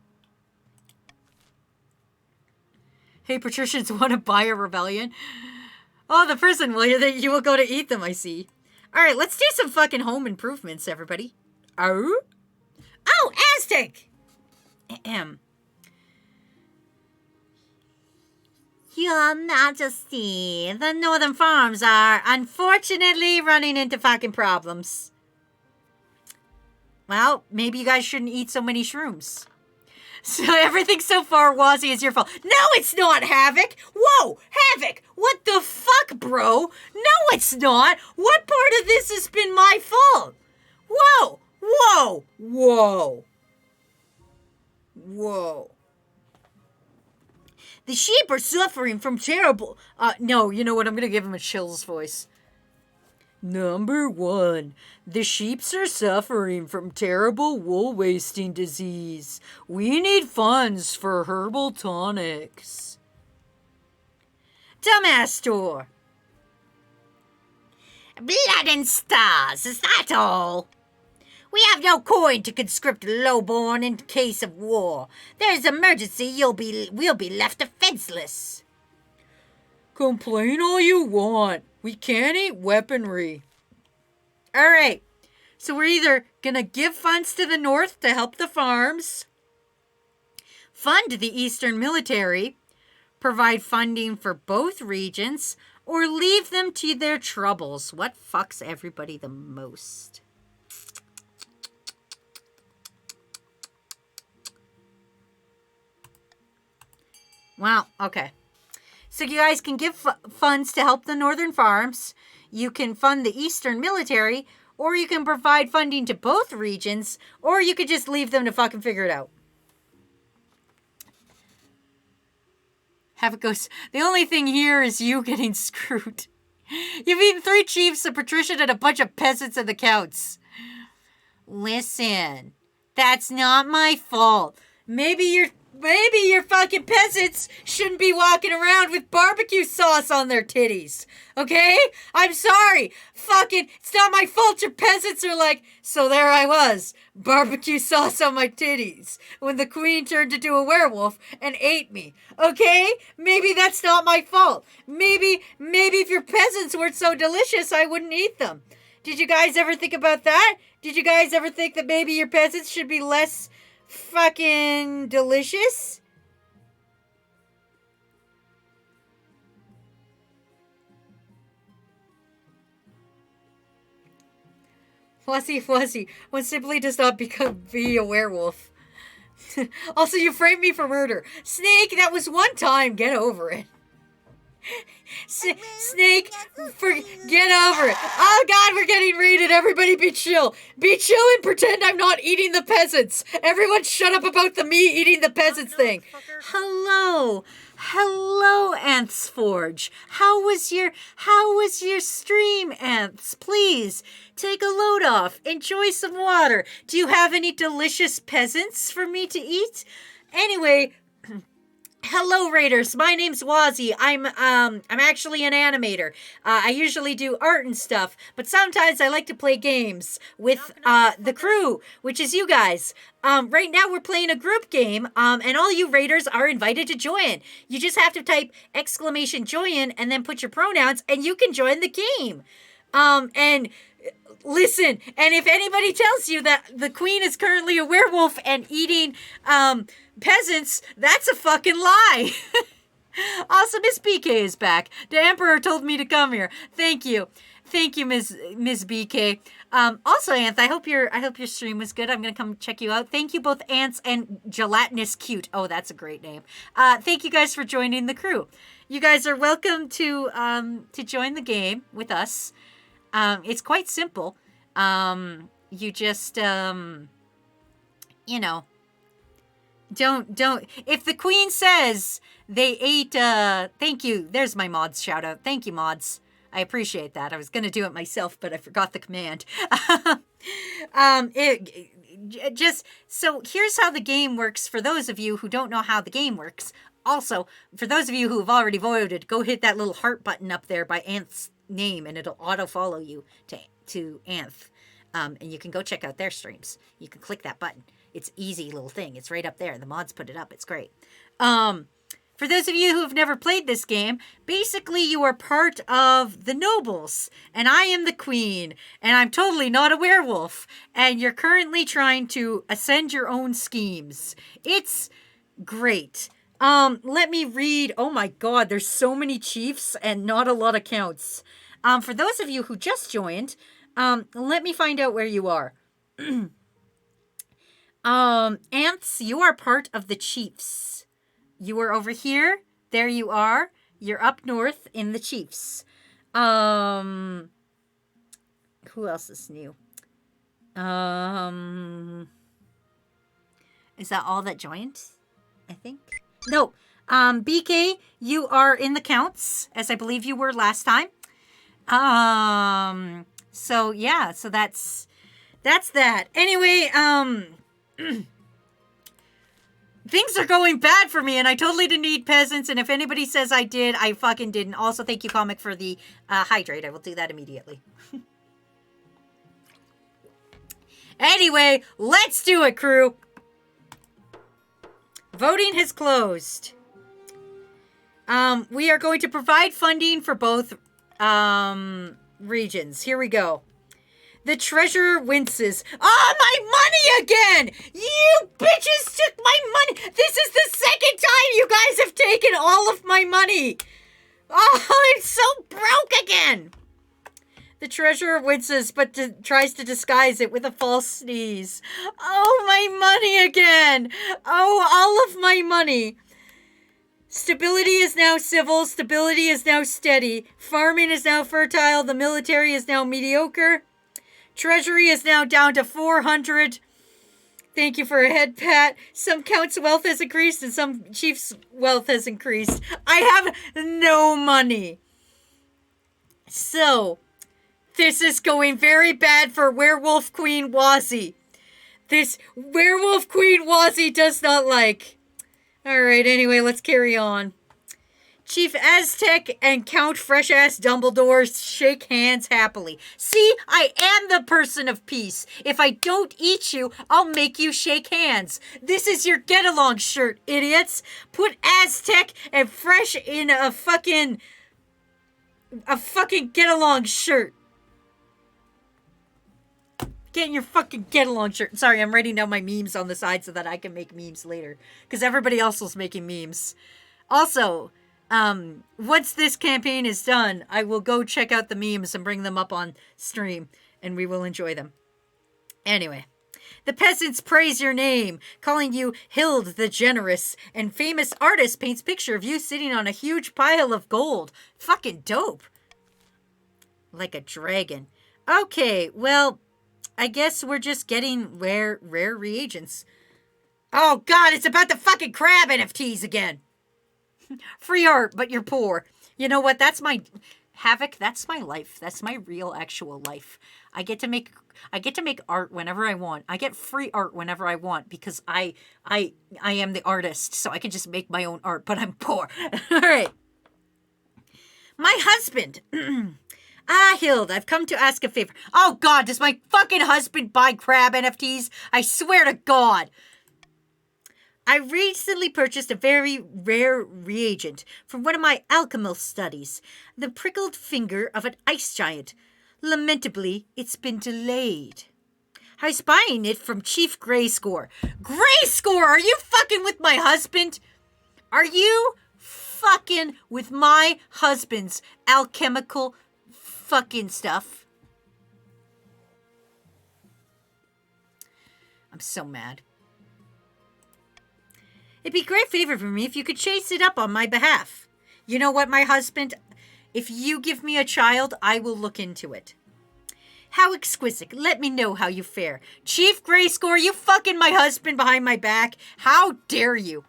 S2: Hey, Patricians want to buy a rebellion? Oh, the prison. Well, you will go to eat them, I see. All right, let's do some fucking home improvements, everybody. Oh, Aztec! Ahem.
S4: Your majesty, the northern farms are unfortunately
S2: running into fucking problems. Well, maybe you guys shouldn't eat so many shrooms. So everything so far, Wazzy, is your fault. No, it's not, Havoc. Whoa, Havoc. What the fuck, bro? No, it's not. What part of this has been my fault? Whoa, whoa, whoa. Whoa. The sheep are suffering from terrible... no, you know what? I'm going to give him a chills voice.
S3: Number 1. The sheeps are suffering from terrible wool wasting disease. We need funds for herbal tonics.
S2: Dumbass store.
S4: Blood and stars, is that all? We have no coin to conscript lowborn in case of war. There's emergency, we'll be left defenseless.
S3: Complain all you want. We can't eat weaponry.
S2: All right. So we're either going to give funds to the north to help the farms, fund the eastern military, provide funding for both regions, or leave them to their troubles. What fucks everybody the most? Well, okay. So you guys can give funds to help the northern farms. You can fund the eastern military, or you can provide funding to both regions, or you could just leave them to fucking figure it out. Have it goes. The only thing here is you getting screwed. You've eaten 3 chiefs, a patrician, and a bunch of peasants and the counts. Listen, that's not my fault. Maybe your fucking peasants shouldn't be walking around with barbecue sauce on their titties. Okay? I'm sorry. Fucking, it's not my fault your peasants are like, so there I was, barbecue sauce on my titties, when the queen turned into a werewolf and ate me. Okay? Maybe that's not my fault. Maybe if your peasants weren't so delicious, I wouldn't eat them. Did you guys ever think about that? Did you guys ever think that maybe your peasants should be less fucking delicious? Fuzzy, one simply does not be a werewolf. Also, you framed me for murder. Snake, that was one time. Get over it. Snake, get over it. Oh God, we're getting raided. Everybody be chill. Be chill and pretend I'm not eating the peasants. Everyone shut up about the me eating the peasants thing. Hello, Ants Forge. How was your stream, Ants? Please take a load off. Enjoy some water. Do you have any delicious peasants for me to eat? Anyway, hello, Raiders. My name's Wazzy. I'm actually an animator. I usually do art and stuff, but sometimes I like to play games with the crew, which is you guys. Right now we're playing a group game, and all you Raiders are invited to join. You just have to type !join and then put your pronouns, and you can join the game. And listen, and if anybody tells you that the queen is currently a werewolf and eating peasants, that's a fucking lie. Also, Miss BK is back. The Emperor told me to come here. Thank you, Miss BK. Also, Anth, I hope your stream was good. I'm gonna come check you out. Thank you, both Ants and Gelatinous Cute. Oh, that's a great name. Thank you guys for joining the crew. You guys are welcome to join the game with us. It's quite simple. You just don't if the queen says they ate thank you, there's my mods shout out. Thank you, mods. I appreciate that. I was gonna do it myself, but I forgot the command. So here's how the game works for those of you who don't know how the game works. Also, for those of you who have already voted, go hit that little heart button up there by Anth's name and it'll auto follow you to Anth. And you can go check out their streams. You can click that button. It's easy little thing. It's right up there. The mods put it up. It's great. For those of you who have never played this game, basically you are part of the nobles, and I am the queen, and I'm totally not a werewolf, and you're currently trying to ascend your own schemes. It's great. Let me read. Oh my God, there's so many chiefs and not a lot of counts. For those of you who just joined, let me find out where you are. Ants, you are part of the chiefs. You are over here. There you are. You're up north in the chiefs. Who else is new? Is that all that joined? I think. No. BK, you are in the counts, as I believe you were last time. So yeah, so that's that. Anyway, things are going bad for me, and I totally didn't eat peasants, and if anybody says I did, I fucking didn't. Also, thank you, Comic, for the hydrate. I will do that immediately. Anyway, let's do it, crew. Voting has closed. We are going to provide funding for both regions. Here we go. The treasurer winces. Ah, my money again! You bitches took my money! This is the second time you guys have taken all of my money! Oh, I'm so broke again! The treasurer winces, but tries to disguise it with a false sneeze. Oh, my money again! Oh, all of my money! Stability is now civil. Stability is now steady. Farming is now fertile. The military is now mediocre. Treasury is now down to 400. Thank you for a head pat. Some count's wealth has increased and some chief's wealth has increased. I have no money. So, this is going very bad for Werewolf Queen Wazzy. This Werewolf Queen Wazzy does not like. Alright, anyway, let's carry on. Chief Aztec and Count Fresh-Ass Dumbledore shake hands happily. See, I am the person of peace. If I don't eat you, I'll make you shake hands. This is your get-along shirt, idiots. Put Aztec and Fresh in a fucking get-along shirt. Get in your fucking get-along shirt. Sorry, I'm writing down my memes on the side so that I can make memes later. Because everybody else was making memes. Also, once this campaign is done, I will go check out the memes and bring them up on stream, and we will enjoy them. Anyway, the peasants praise your name, calling you Hild the Generous, and famous artist paints picture of you sitting on a huge pile of gold. Fucking dope. Like a dragon. Okay, well, I guess we're just getting rare reagents. Oh god, it's about the fucking crab NFTs again. Free art, but you're poor. You know what? That's my Havoc. That's my life. That's my real, actual life. I get to make art whenever I want. I get free art whenever I want because I am the artist, so I can just make my own art. But I'm poor. All right. My husband. Hild, I've come to ask a favor. Oh God, does my fucking husband buy crab NFTs? I swear to God. I recently purchased a very rare reagent from one of my alchemical studies, the prickled finger of an ice giant. Lamentably, it's been delayed. I was buying it from Chief Grayscore. Grayscore, are you fucking with my husband? Are you fucking with my husband's alchemical fucking stuff? I'm so mad. It'd be a great favor for me if you could chase it up on my behalf. You know what, my husband? If you give me a child, I will look into it. How exquisite. Let me know how you fare. Chief Grayscore, you fucking my husband behind my back. How dare you?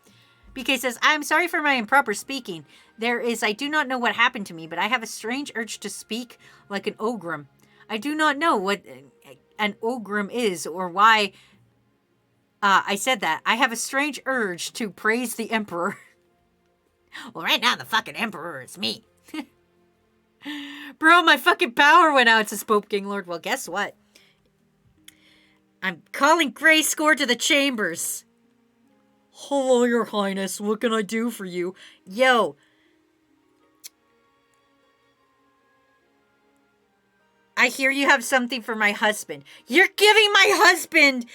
S2: BK says, I'm sorry for my improper speaking. I do not know what happened to me, but I have a strange urge to speak like an ogrim. I do not know what an ogrim is or why I said that. I have a strange urge to praise the Emperor. Well, right now the fucking Emperor is me. Bro, my fucking power went out, says Pope King Lord. Well, guess what? I'm calling Grayscore to the chambers. Hello, Your Highness. What can I do for you? Yo. I hear you have something for my husband. You're giving my husband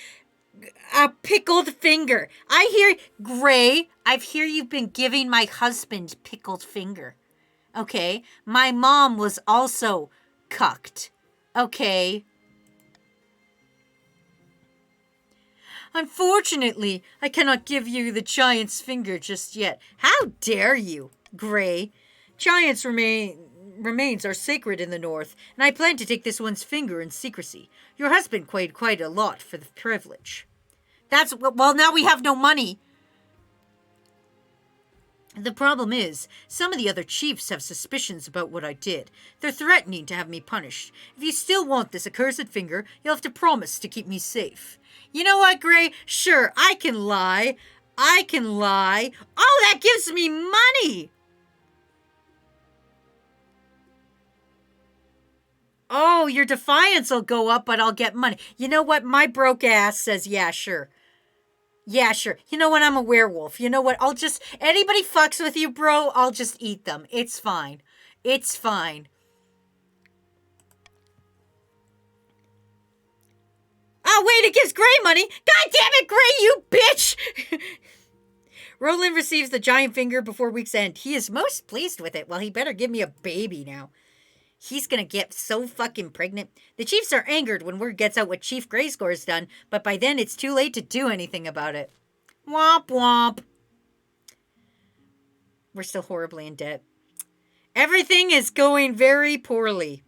S2: a pickled finger. I hear, Gray, I hear you've been giving my husband pickled finger. Okay? My mom was also cucked. Okay? Unfortunately, I cannot give you the giant's finger just yet. How dare you, Gray? Giants' remains are sacred in the North, and I plan to take this one's finger in secrecy. Your husband paid quite a lot for the privilege. Well, now we have no money. The problem is, some of the other chiefs have suspicions about what I did. They're threatening to have me punished. If you still want this accursed finger, you'll have to promise to keep me safe. You know what, Gray? Sure, I can lie. I can lie. Oh, that gives me money! Oh, your defiance will go up, but I'll get money. You know what? My broke ass says, yeah, sure. Yeah, sure. You know what? I'm a werewolf. You know what? I'll just... Anybody fucks with you, bro, I'll just eat them. It's fine. It's fine. Oh, wait, it gives Gray money. God damn it, Gray, you bitch! Roland receives the giant finger before week's end. He is most pleased with it. Well, he better give me a baby now. He's gonna get so fucking pregnant. The Chiefs are angered when word gets out what Chief Grayscore's done, but by then it's too late to do anything about it. Womp womp. We're still horribly in debt. Everything is going very poorly.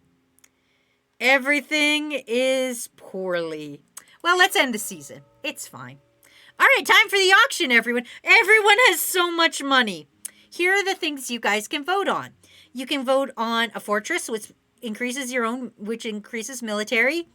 S2: Everything is poorly. Well, let's end the season. It's fine. All right, time for the auction, everyone. Everyone has so much money. Here are the things you guys can vote on. You can vote on a fortress, which increases which increases military.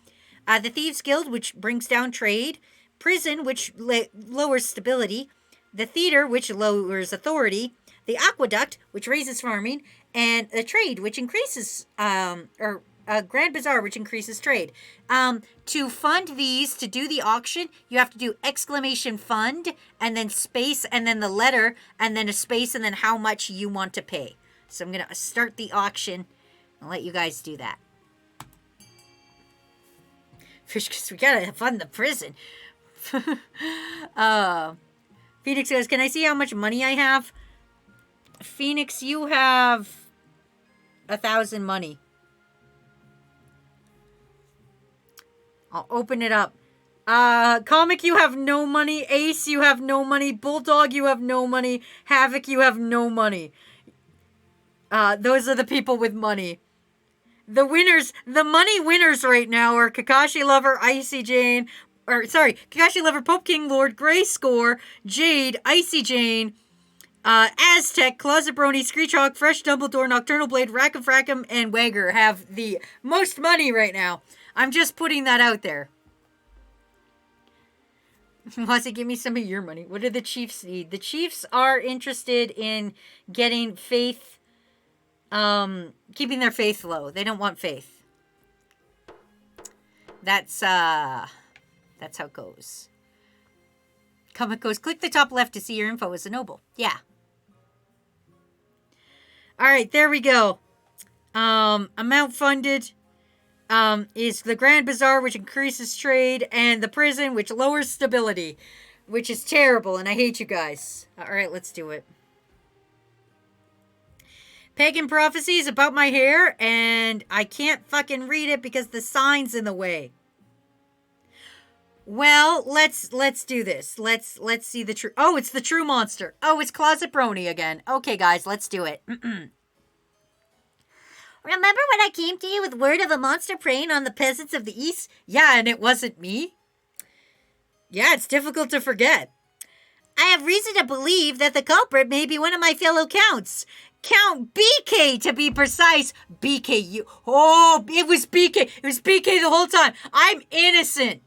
S2: The Thieves Guild, which brings down trade. Prison, which lowers stability. The Theater, which lowers authority. The Aqueduct, which raises farming. And the Trade, which increases, Grand Bazaar, which increases trade. To fund these, to do the auction, you have to do exclamation fund, and then space, and then the letter, and then a space, and then how much you want to pay. So I'm going to start the auction and let you guys do that. Because we got to fund the prison. Phoenix goes, can I see how much money I have? Phoenix, you have 1,000 money. I'll open it up. Comic, you have no money. Ace, you have no money. Bulldog, you have no money. Havoc, you have no money. Those are the people with money. The winners, the money winners right now are Kakashi Lover, Kakashi Lover, Pope King Lord, Grayscore, Jade, Icy Jane, Aztec, Closet Brony, Screech Hawk, Fresh Dumbledore, Nocturnal Blade, Rackham Frackham, and Wagger have the most money right now. I'm just putting that out there. Wants to give me some of your money. What do the Chiefs need? The Chiefs are interested in getting faith, keeping their faith low. They don't want faith. That's how it goes. Comic goes, click the top left to see your info as a noble. Yeah. All right, there we go. Amount funded. Is the Grand Bazaar, which increases trade, and the prison, which lowers stability, which is terrible, and I hate you guys. All right, let's do it. Pagan prophecies about my hair, and I can't fucking read it because the sign's in the way. Well, let's do this. Let's see the true. Oh, it's the true monster. Oh, it's Closet Brony again. Okay, guys, let's do it.
S4: Remember when I came to you with word of a monster preying on the peasants of the East?
S2: Yeah, and it wasn't me? Yeah, it's difficult to forget.
S4: I have reason to believe that the culprit may be one of my fellow counts. Count BK, to be precise.
S2: BK, you... Oh, it was BK. It was BK the whole time. I'm innocent.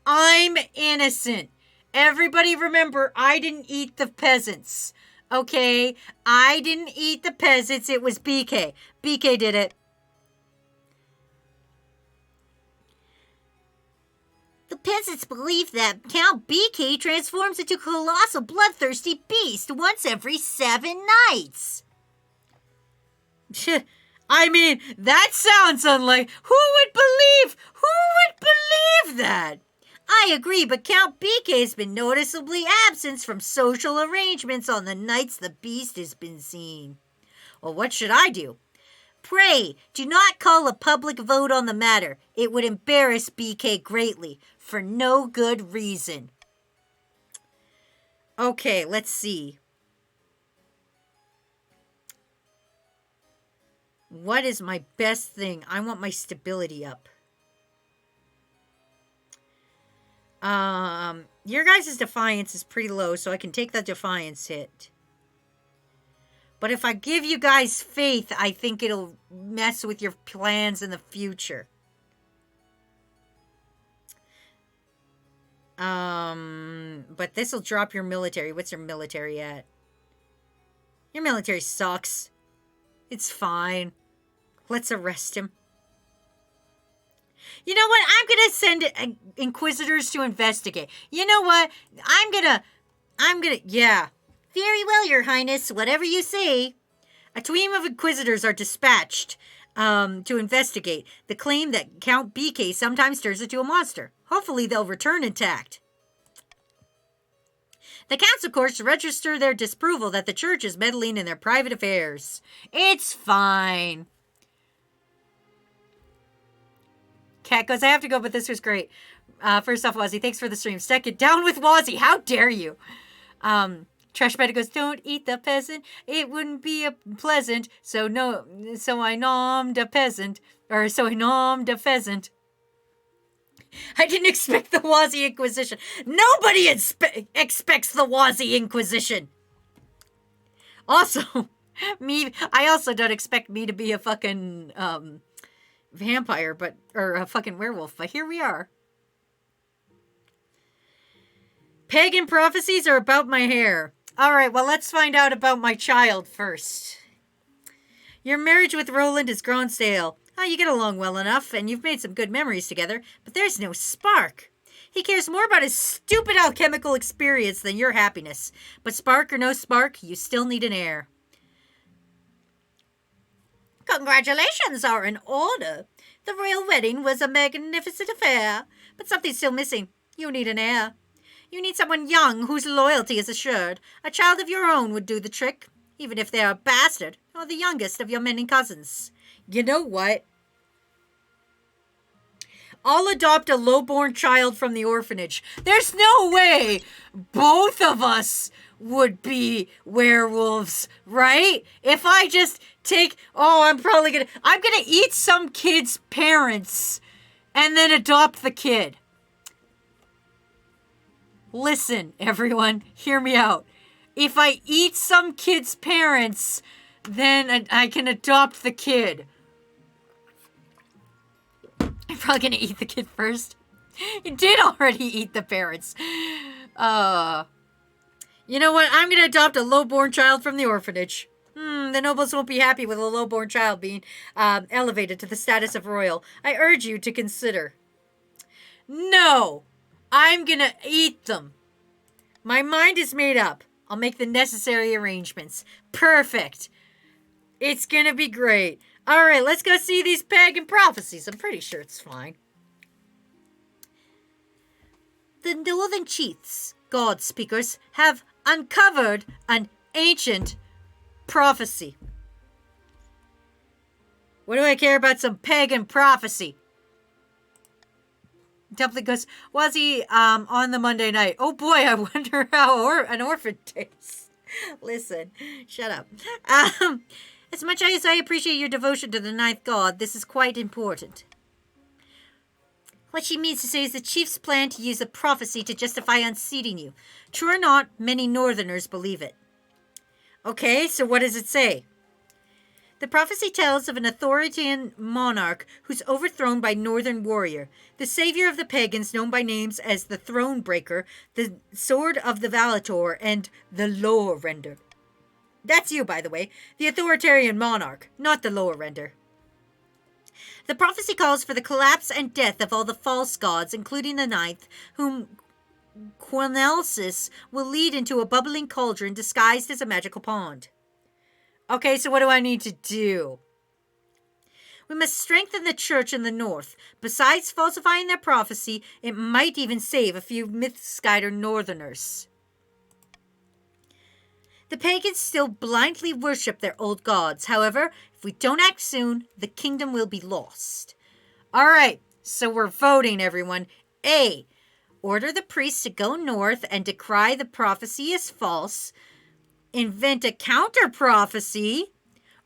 S2: I'm innocent. Everybody remember, I didn't eat the peasants. Okay, I didn't eat the peasants. It was BK. BK did it.
S4: The peasants believe that Count BK transforms into a colossal bloodthirsty beast once every 7 nights.
S2: I mean, that sounds unlike... Who would believe that?
S4: I agree, but Count BK has been noticeably absent from social arrangements on the nights the beast has been seen.
S2: Well, what should I do?
S4: Pray, do not call a public vote on the matter. It would embarrass BK greatly, for no good reason.
S2: Okay, let's see. What is my best thing? I want my stability up. Your guys' defiance is pretty low, so I can take that defiance hit. But if I give you guys faith, I think it'll mess with your plans in the future. But this'll drop your military. What's your military at? Your military sucks. It's fine. Let's arrest him. You know what? I'm gonna send inquisitors to investigate. You know what? Yeah.
S4: Very well, Your Highness. Whatever you say.
S2: A team of inquisitors are dispatched to investigate the claim that Count BK sometimes turns into a monster. Hopefully they'll return intact. The council courts register their disapproval that the church is meddling in their private affairs. It's fine. Cat goes, I have to go, but this was great. First off, Wazzy, thanks for the stream. Second, down with Wazzy. How dare you? Trash Beta goes, don't eat the peasant. It wouldn't be pleasant. So I nommed a peasant. Or so I nommed a pheasant. I didn't expect the Wazzy Inquisition. Nobody expects the Wazzy Inquisition. Also, I also don't expect me to be a fucking vampire, or a fucking werewolf, but here we are. Pagan prophecies are about my hair. All right, well, let's find out about my child first. Your marriage with Roland has grown stale. Oh, you get along well enough, and you've made some good memories together, but there's no spark. He cares more about his stupid alchemical experience than your happiness. But spark or no spark, you still need an heir.
S4: Congratulations are in order. The royal wedding was a magnificent affair, but something's still missing. You need an heir. You need someone young whose loyalty is assured. A child of your own would do the trick, even if they're a bastard or the youngest of your many cousins.
S2: You know what? I'll adopt a lowborn child from the orphanage. There's no way both of us would be werewolves, right? If I just I'm gonna eat some kid's parents and then adopt the kid. Listen, everyone, hear me out. If I eat some kid's parents, then I can adopt the kid. I'm probably gonna eat the kid first. You did already eat the parents. You know what? I'm gonna adopt a lowborn child from the orphanage. The nobles won't be happy with a lowborn child being elevated to the status of royal. I urge you to consider. No! I'm gonna eat them. My mind is made up. I'll make the necessary arrangements. Perfect. It's gonna be great. All right, let's go see these pagan prophecies. I'm pretty sure it's fine.
S4: The northern chiefs, god speakers, have uncovered
S2: an ancient prophecy. What do I care about some pagan prophecy? Dumpling goes, was he on the Monday night? Oh boy, I wonder how an orphan tastes. Listen, shut up. As much as I appreciate your devotion to the ninth god, this is quite important.
S4: What she means to say is the chiefs plan to use a prophecy to justify unseating you. True or not, many northerners believe it.
S2: Okay, so what does it say?
S4: The prophecy tells of an authoritarian monarch who's overthrown by northern warrior, the savior of the pagans known by names as the Throne Breaker, the Sword of the Valator, and the Lower Render. That's you, by the way, the authoritarian monarch, not the Lower Render. The prophecy calls for the collapse and death of all the false gods, including the ninth, whom Quinelsis will lead into a bubbling cauldron disguised as a magical pond. Okay, so what do I need to do? We must strengthen the church in the north. Besides falsifying their prophecy, it might even save a few misguided northerners. The pagans still blindly worship their old gods. However, if we don't act soon, the kingdom will be lost. All right, so we're voting, everyone. A, order the priests to go north and decry the prophecy as false, invent a counter-prophecy,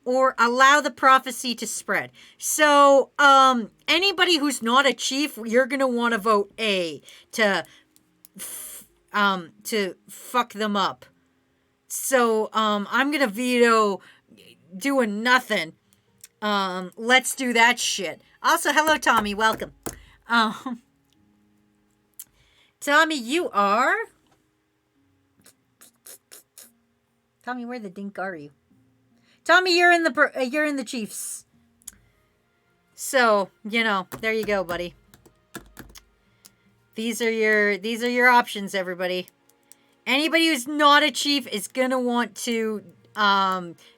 S4: or allow the prophecy to spread. So, anybody who's not a chief, you're going to want to vote A to fuck them up.
S2: So, I'm gonna veto doing nothing. Let's do that shit. Also, hello, Tommy. Welcome. Tommy, you are... Tommy, where the dink are you? Tommy, you're in the Chiefs. So, you know, there you go, buddy. These are your options, everybody. Anybody who's not a chief is gonna want to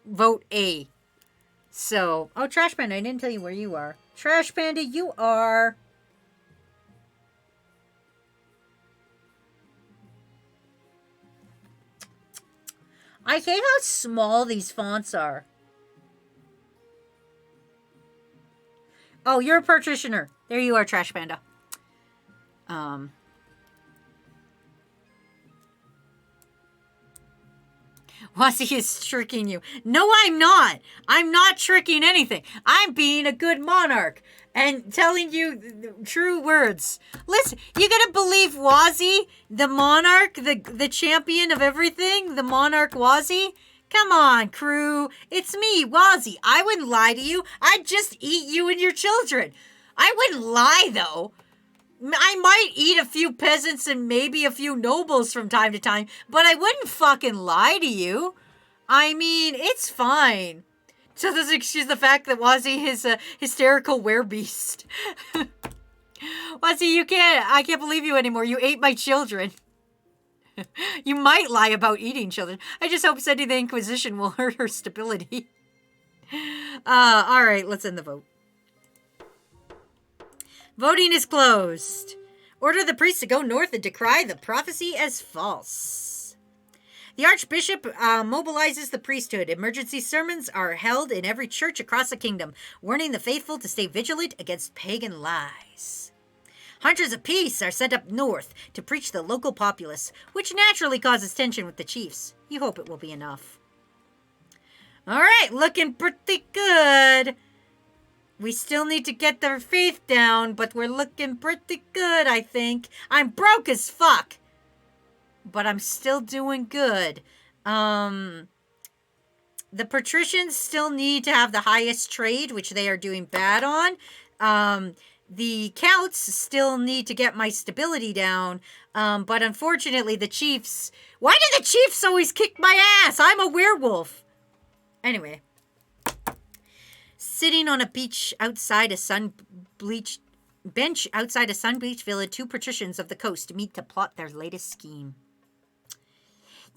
S2: vote A. So, oh, Trash Panda, I didn't tell you where you are. Trash Panda, you are... I hate how small these fonts are. Oh, you're a practitioner. There you are, Trash Panda. Wazzy is tricking you. No, I'm not. I'm not tricking anything. I'm being a good monarch and telling you true words. Listen, you gonna believe Wazzy, the monarch, the champion of everything, the monarch Wazzy? Come on, crew. It's me, Wazzy. I wouldn't lie to you. I'd just eat you and your children. I wouldn't lie, though. I might eat a few peasants and maybe a few nobles from time to time, but I wouldn't fucking lie to you. I mean, it's fine. So doesn't excuse the fact that Wazzy is a hysterical werebeast. Wazzy, I can't believe you anymore. You ate my children. You might lie about eating children. I just hope sending the Inquisition will hurt her stability. All right, let's end the vote. Voting is closed. Order the priest to go north and decry the prophecy as false. The Archbishop mobilizes the priesthood. Emergency sermons are held in every church across the kingdom, warning the faithful to stay vigilant against pagan lies. Hunters of peace are sent up north to preach to the local populace, which naturally causes tension with the chiefs. You hope it will be enough. All right, looking pretty good. We still need to get their faith down, but we're looking pretty good, I think. I'm broke as fuck, but I'm still doing good. The patricians still need to have the highest trade, which they are doing bad on. The counts still need to get my stability down, but unfortunately the chiefs... Why do the chiefs always kick my ass? I'm a werewolf. Anyway. Sitting on a beach outside a sun-bleached village, two patricians of the coast meet to plot their latest scheme.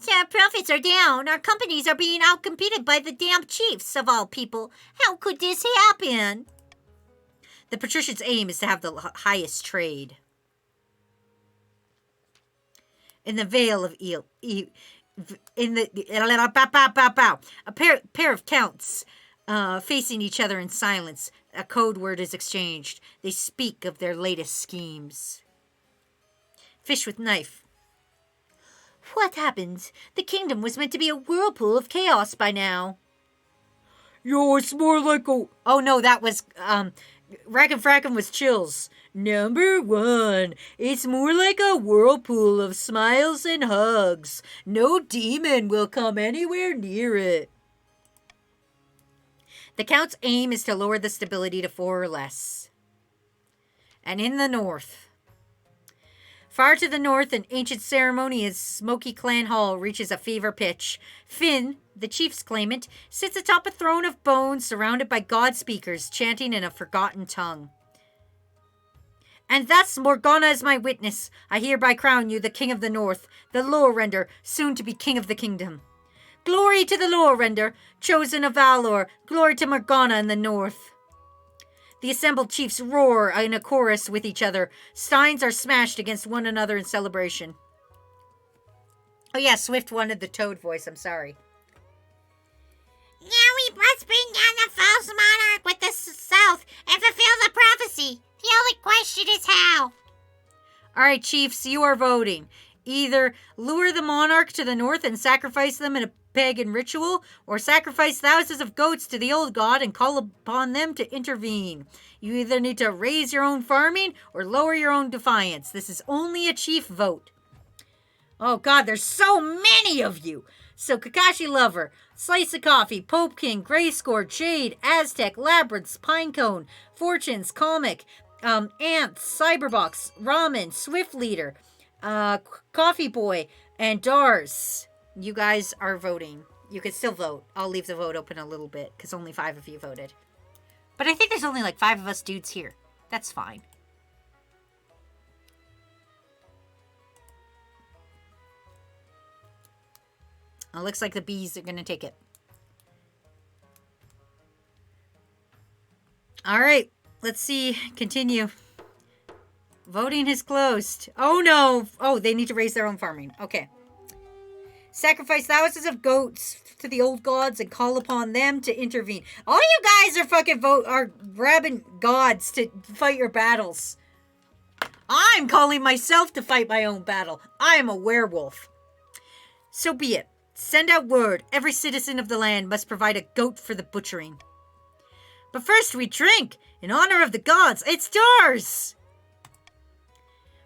S4: Yeah, profits are down. Our companies are being outcompeted by the damn chiefs of all people. How could this happen?
S2: The patrician's aim is to have the highest trade. In the Vale of Eel, a pair of counts facing each other in silence. A code word is exchanged. They speak of their latest schemes. Fish with knife.
S4: What happened? The kingdom was meant to be a whirlpool of chaos by now.
S3: Yo, it's more like a...
S2: Oh no, that was, Rackin' Frackin' was Chills.
S3: Number 1, it's more like a whirlpool of smiles and hugs. No demon will come anywhere near it.
S2: The Count's aim is to lower the stability to 4 or less. And in the north. Far to the north, an ancient ceremony as Smoky Clan Hall reaches a fever pitch. Finn, the chief's claimant, sits atop a throne of bones surrounded by god speakers chanting in a forgotten tongue. And thus Morgana is my witness. I hereby crown you the king of the north, the Lorender, soon to be king of the kingdom. Glory to the Lorender, chosen of Valor. Glory to Morgana in the north. The assembled chiefs roar in a chorus with each other. Steins are smashed against one another in celebration. Oh yeah, Swift wanted the Toad voice, I'm sorry.
S4: Now we must bring down the false monarch with the south and fulfill the prophecy. The only question is how.
S2: Alright, chiefs, you are voting. Either lure the monarch to the north and sacrifice them in a pagan ritual, or sacrifice thousands of goats to the old god and call upon them to intervene. You either need to raise your own farming or lower your own defiance. This is only a chief vote. Oh God, there's so many of you. So Kakashi Lover, Slice of Coffee, Pope King, Grayscore, Jade, Aztec, Labyrinth, Pinecone, Fortunes, Comic, Ant, Cyberbox, Ramen, Swift Leader, Coffee Boy, and Dars. You guys are voting. You can still vote. I'll leave the vote open a little bit because only 5 of you voted. But I think there's only like 5 of us dudes here. That's fine. It looks like the bees are going to take it. All right. Let's see. Continue. Voting has closed. Oh, no. Oh, they need to raise their own farming. Okay. Sacrifice thousands of goats to the old gods and call upon them to intervene. All you guys are grabbing gods to fight your battles. I'm calling myself to fight my own battle. I am a werewolf. So be it. Send out word. Every citizen of the land must provide a goat for the butchering. But first we drink in honor of the gods. It's yours!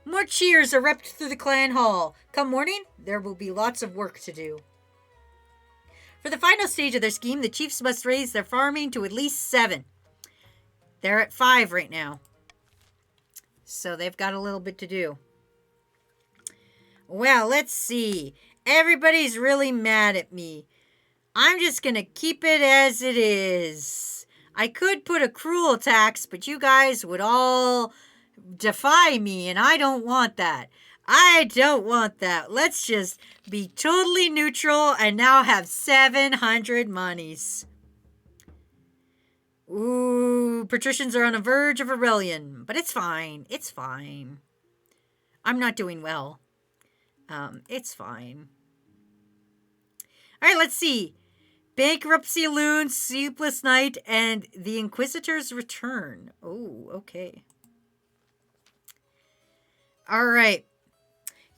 S2: More cheers erupt through the clan hall. Come morning, there will be lots of work to do. For the final stage of their scheme, the chiefs must raise their farming to at least 7. They're at 5 right now. So they've got a little bit to do. Well, let's see. Everybody's really mad at me. I'm just going to keep it as it is. I could put a cruel tax, but you guys would all defy me, and I don't want that. I don't want that. Let's just be totally neutral and now have 700 monies. Ooh, patricians are on the verge of rebellion, but it's fine. It's fine. I'm not doing well. It's fine. All right, let's see. Bankruptcy Loon, Sleepless Night, and the Inquisitor's Return. Oh, okay. All right.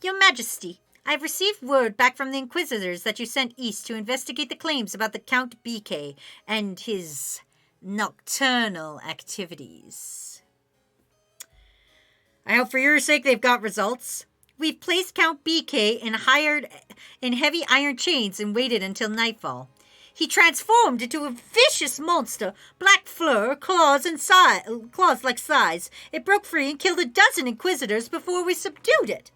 S2: Your Majesty, I've received word back from the Inquisitors that you sent east to investigate the claims about the Count BK and his nocturnal activities. I hope for your sake they've got results. We've placed Count BK in heavy iron chains and waited until nightfall. He transformed into a vicious monster, black fur, claws like scythes. It broke free and killed a dozen Inquisitors before we subdued it.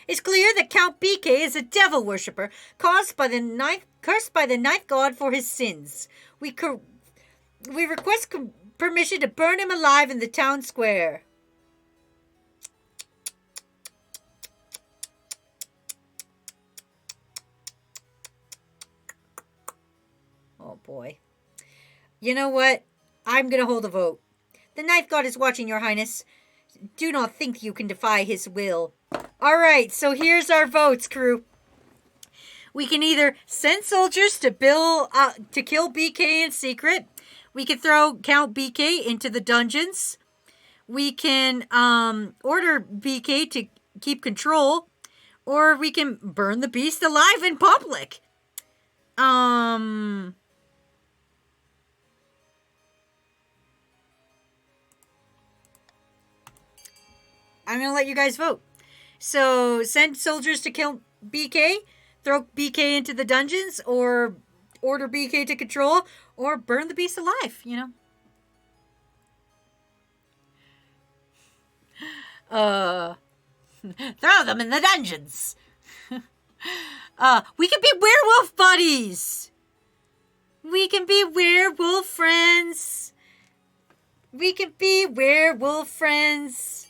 S2: It's clear that Count BK is a devil worshipper, cursed by the ninth god for his sins. We request permission to burn him alive in the town square. Oh boy. You know what? I'm going to hold a vote. The Ninth God is watching, Your Highness. Do not think you can defy his will. All right, so here's our votes, crew. We can either send soldiers to kill BK in secret. We can throw Count BK into the dungeons. We can order BK to keep control. Or we can burn the beast alive in public. I'm going to let you guys vote. So, send soldiers to kill BK, throw BK into the dungeons, or order BK to control, or burn the beast alive, you know. Throw them in the dungeons. We can be werewolf buddies. We can be werewolf friends. We can be werewolf friends.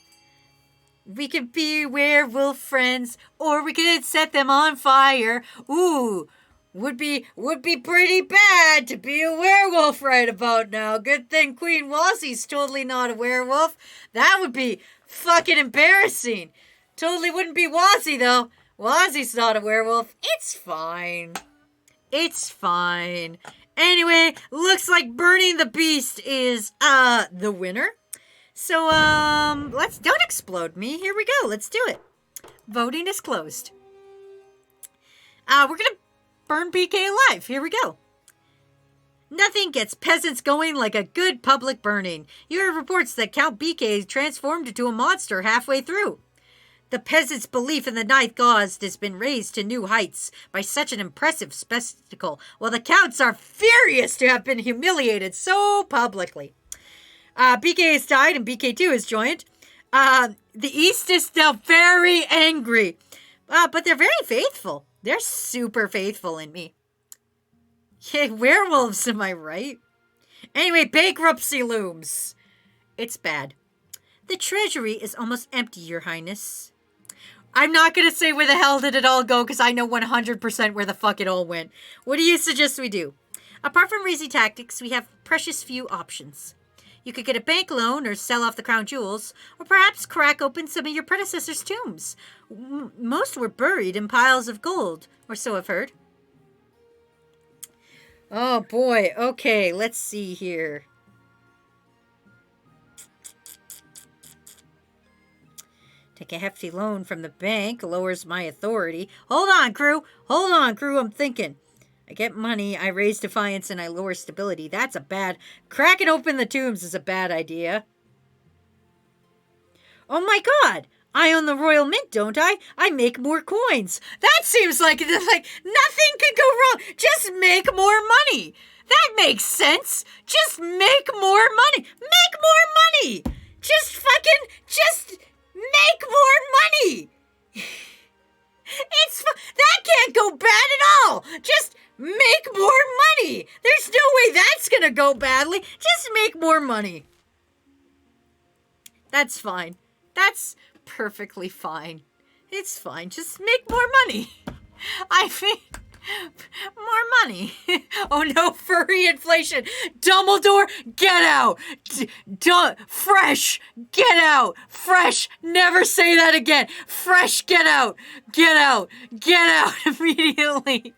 S2: We can be werewolf friends, or we could set them on fire. Ooh, would be pretty bad to be a werewolf right about now. Good thing Queen Wazzie's totally not a werewolf. That would be fucking embarrassing. Totally wouldn't be Wazzie though. Wazzie's not a werewolf. It's fine. It's fine. Anyway, looks like burning the beast is the winner. So, don't explode me. Here we go. Let's do it. Voting is closed. We're gonna burn BK alive. Here we go. Nothing gets peasants going like a good public burning. You heard reports that Count BK transformed into a monster halfway through. The peasants' belief in the ninth god has been raised to new heights by such an impressive spectacle, while the counts are furious to have been humiliated so publicly. BK has died and BK2 has joined. The East is now very angry, but they're very faithful. They're super faithful in me. Yeah, werewolves, am I right? Anyway, bankruptcy looms. It's bad. The treasury is almost empty, Your Highness. I'm not going to say where the hell did it all go, because I know 100% where the fuck it all went. What do you suggest we do? Apart from raising tactics, we have precious few options. You could get a bank loan or sell off the crown jewels, or perhaps crack open some of your predecessors' tombs. Most were buried in piles of gold, or so I've heard. Oh boy, okay, let's see here. Take a hefty loan from the bank, lowers my authority. Hold on, crew, I'm thinking. I get money, I raise defiance, and I lower stability. That's a bad... Cracking open the tombs is a bad idea. Oh my god! I own the Royal Mint, don't I? I make more coins. That seems like nothing could go wrong. Just make more money. That makes sense. Just make more money. Make more money. Just make more money. That can't go bad at all. Just make more money. There's no way that's gonna go badly. Just make more money. That's fine. That's perfectly fine. It's fine. Just make more money. I mean, more money. Oh no, furry inflation. Dumbledore, get out. Fresh, get out. Fresh, never say that again. Fresh, get out. Get out. Get out immediately.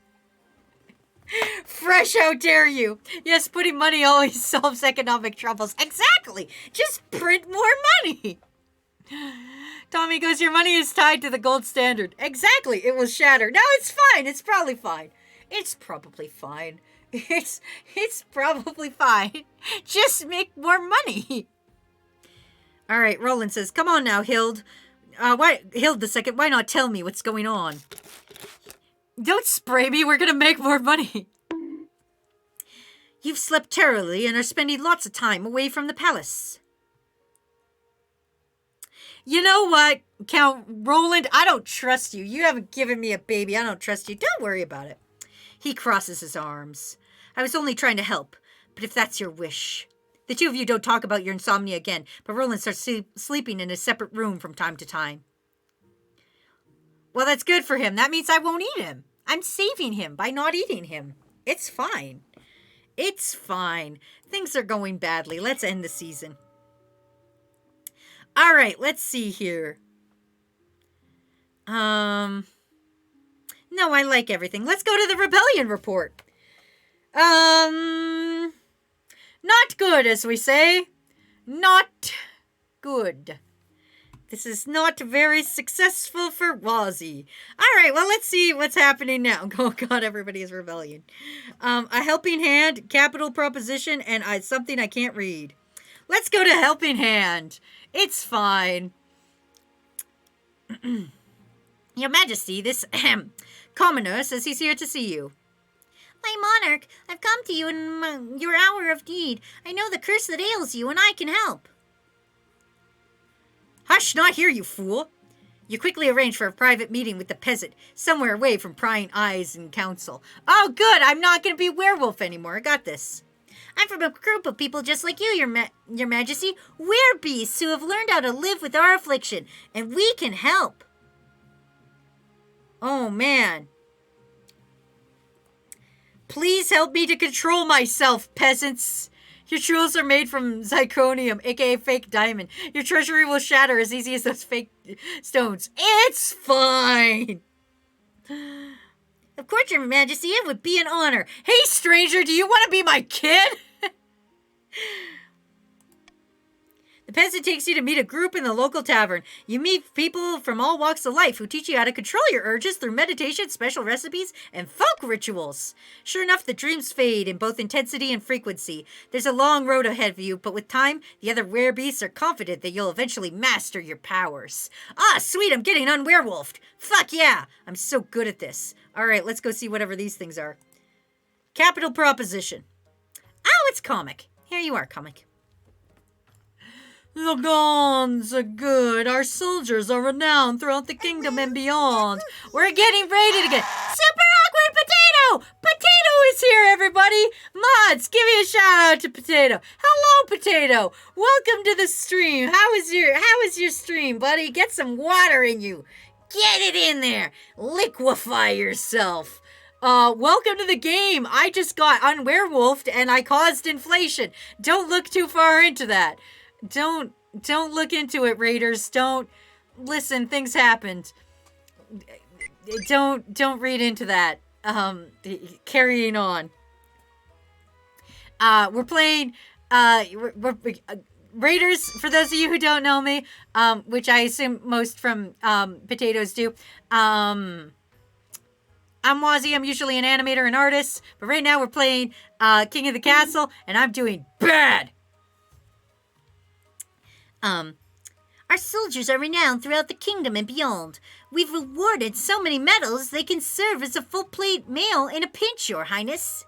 S2: Fresh, how dare you? Yes, putting money always solves economic troubles. Exactly. Just print more money. Tommy goes, your money is tied to the gold standard. Exactly, it will shatter. No, it's fine. It's probably fine. It's probably fine. It's probably fine. Just make more money. All right, Roland says, come on now, Hild. Hild the second, why not tell me what's going on? Don't spray me. We're going to make more money. You've slept terribly and are spending lots of time away from the palace. You know what, Count Roland? I don't trust you. You haven't given me a baby. I don't trust you. Don't worry about it. He crosses his arms. I was only trying to help, but if that's your wish. The two of you don't talk about your insomnia again, but Roland starts sleeping in a separate room from time to time. Well, that's good for him. That means I won't eat him. I'm saving him by not eating him. It's fine. It's fine. Things are going badly. Let's end the season. All right, let's see here. No, I like everything. Let's go to the rebellion report. Not good, as we say. Not good. This is not very successful for Wazzy. All right, well, let's see what's happening now. Oh, God, everybody is rebellion. A helping hand, capital proposition, and something I can't read. Let's go to helping hand. It's fine. Your Majesty, this commoner says he's here to see you.
S4: My monarch, I've come to you in your hour of need. I know the curse that ails you, and I can help.
S2: Hush, not here, you fool. You quickly arrange for a private meeting with the peasant, somewhere away from prying eyes and council. Oh, good, I'm not going to be a werewolf anymore. I got this.
S4: I'm from a group of people just like you, Your Majesty. We're beasts who have learned how to live with our affliction, and we can help.
S2: Oh, man. Please help me to control myself, peasants. Your jewels are made from zirconium, aka fake diamond. Your treasury will shatter as easy as those fake stones. It's fine.
S4: Of course, Your Majesty, it would be an honor.
S2: Hey, stranger, do you want to be my kid?
S4: The
S2: peasant takes you to meet a group in the local tavern. You meet people from all walks of life who teach you how to control your urges through meditation, special recipes, and folk rituals. Sure enough, the dreams fade in both intensity and frequency. There's a long road ahead of you, but with time, the other werebeasts are confident that you'll eventually master your powers. Ah, sweet, I'm getting unwerewolfed. Fuck yeah, I'm so good at this. All right, let's go see whatever these things are. Capital proposition. Oh, it's comic. Here you are, comic.
S3: The gods are good. Our soldiers are renowned throughout the kingdom and beyond.
S2: We're getting raided again.
S3: Super awkward Potato! Potato is here, everybody! Mods, give me a shout out to Potato. Hello, Potato. Welcome to the stream. How was your stream, buddy? Get some water in you. Get it in there. Liquefy yourself. Welcome to the game. I just got unwerewolfed and I caused inflation. Don't look too far into that. Don't look into it, Raiders. Don't listen. Things happened. Don't read into that. Carrying on. We're playing. We're Raiders. For those of you who don't know me, which I assume most from Potatoes do. I'm Wazzy. I'm usually an animator and artist, but right now we're playing King of the Castle, and I'm doing bad.
S4: Our soldiers are renowned throughout the kingdom and beyond. We've rewarded so many medals they can serve as a full-plate meal in a pinch, Your Highness.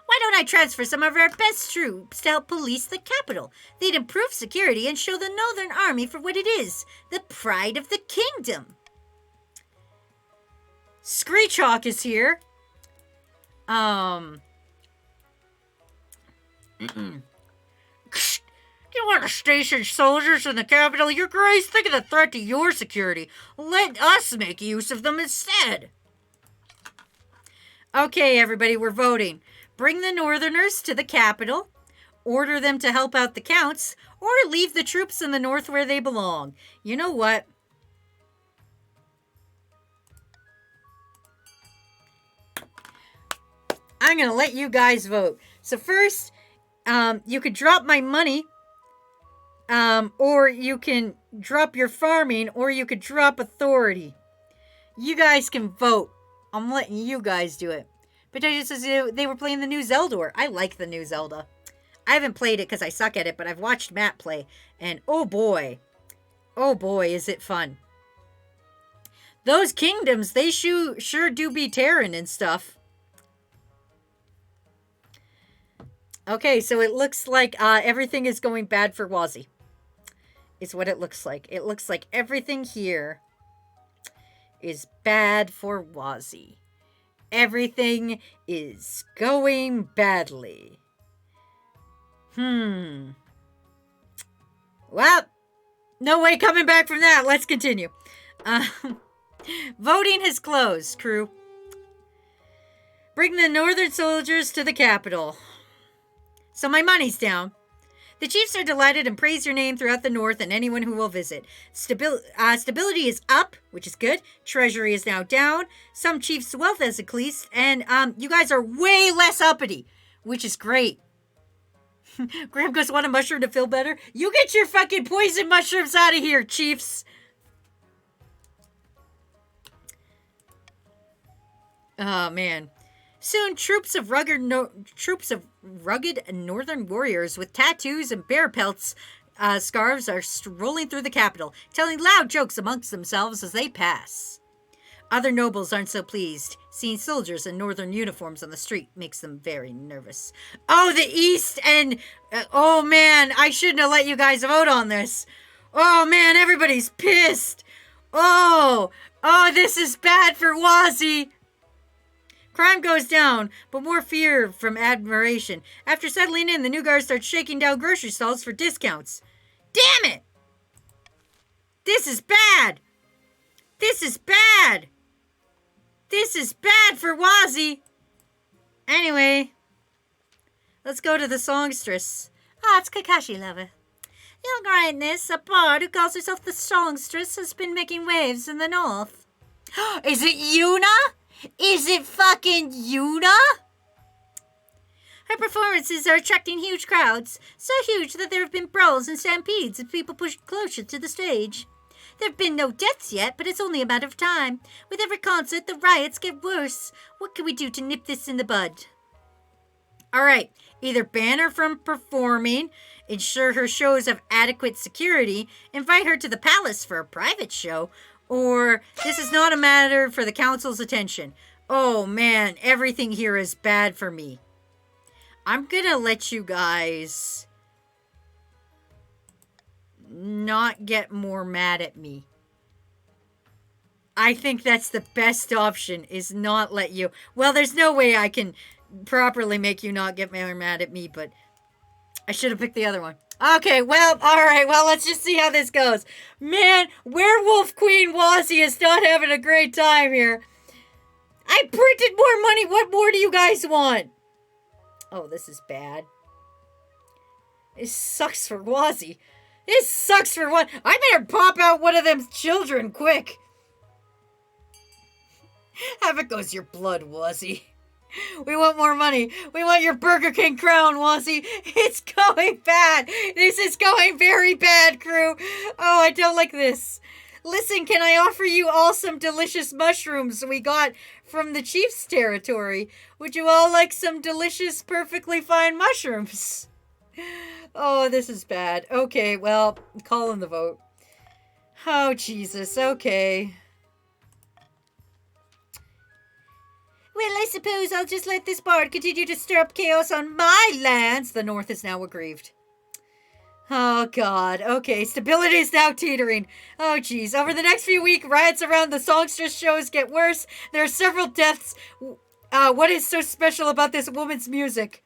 S4: Why don't I transfer some of our best troops to help police the capital? They'd improve security and show the Northern Army for what it is, the pride of the kingdom.
S2: Screechhawk is here.
S3: You want to station soldiers in the capital? Your Grace, think of the threat to your security. Let us make use of them instead.
S2: Okay, everybody, we're voting. Bring the Northerners to the capital, order them to help out the counts, or leave the troops in the north where they belong. You know what? I'm going to let you guys vote. So first, you could drop my money, or you can drop your farming, or you could drop authority. You guys can vote. I'm letting you guys do it. Potato says they were playing the new Zelda. I like the new Zelda. I haven't played it because I suck at it, but I've watched Matt play. And oh boy, is it fun. Those kingdoms, they sure do be tearing and stuff. Okay, so it looks like everything is going bad for Wazzy. Is what it looks like. It looks like everything here is bad for Wazzy. Everything is going badly. Well, no way coming back from that. Let's continue. Voting has closed, crew. Bring the northern soldiers to the capital. So my money's down. The chiefs are delighted and praise your name throughout the north and anyone who will visit. Stability is up, which is good. Treasury is now down. Some chiefs' wealth has increased. And you guys are way less uppity, which is great. Graham goes, want a mushroom to feel better? You get your fucking poison mushrooms out of here, chiefs. Oh, man. Soon, troops of rugged northern warriors with tattoos and bear pelts scarves are strolling through the capital, telling loud jokes amongst themselves as they pass. Other nobles aren't so pleased. Seeing soldiers in northern uniforms on the street makes them very nervous. Oh, the East and... oh, man, I shouldn't have let you guys vote on this. Oh, man, everybody's pissed. Oh, this is bad for Wazzy. Crime goes down, but more fear from admiration. After settling in, the new guard starts shaking down grocery stalls for discounts. Damn it! This is bad! This is bad! This is bad for Wazzy! Anyway, let's go to the songstress.
S4: It's Kakashi Lover. Your Greatness, a bard who calls herself the songstress, has been making waves in the north.
S2: Is it Yuna? Is it fucking Yuna?
S4: Her performances are attracting huge crowds, so huge that there have been brawls and stampedes as people push closer to the stage. There have been no deaths yet, but it's only a matter of time. With every concert, the riots get worse. What can we do to nip this in the bud?
S2: All right, either ban her from performing, ensure her shows have adequate security, invite her to the palace for a private show, or this is not a matter for the council's attention. Oh man, everything here is bad for me. I'm gonna let you guys not get more mad at me. I think that's the best option, is not let you. Well, there's no way I can properly make you not get more mad at me, but I should have picked the other one. Okay, well, alright, well, let's just see how this goes. Man, Werewolf Queen Wazzy is not having a great time here. I printed more money. What more do you guys want? Oh, this is bad. It sucks for Wazzy. It sucks for one. I better pop out one of them children quick. Have it goes your blood, Wazzy. We want more money. We want your Burger King crown, Wazzy. It's going bad. This is going very bad, crew. Oh, I don't like this. Listen, can I offer you all some delicious mushrooms we got from the chief's territory? Would you all like some delicious, perfectly fine mushrooms? Oh, this is bad. Okay, well, call in the vote. Oh, Jesus. Okay.
S4: Well, I suppose I'll just let this bard continue to stir up chaos on my lands.
S2: The North is now aggrieved. Oh, God. Okay, stability is now teetering. Oh, jeez. Over the next few weeks, riots around the songstress shows get worse. There are several deaths. What is so special about this woman's music?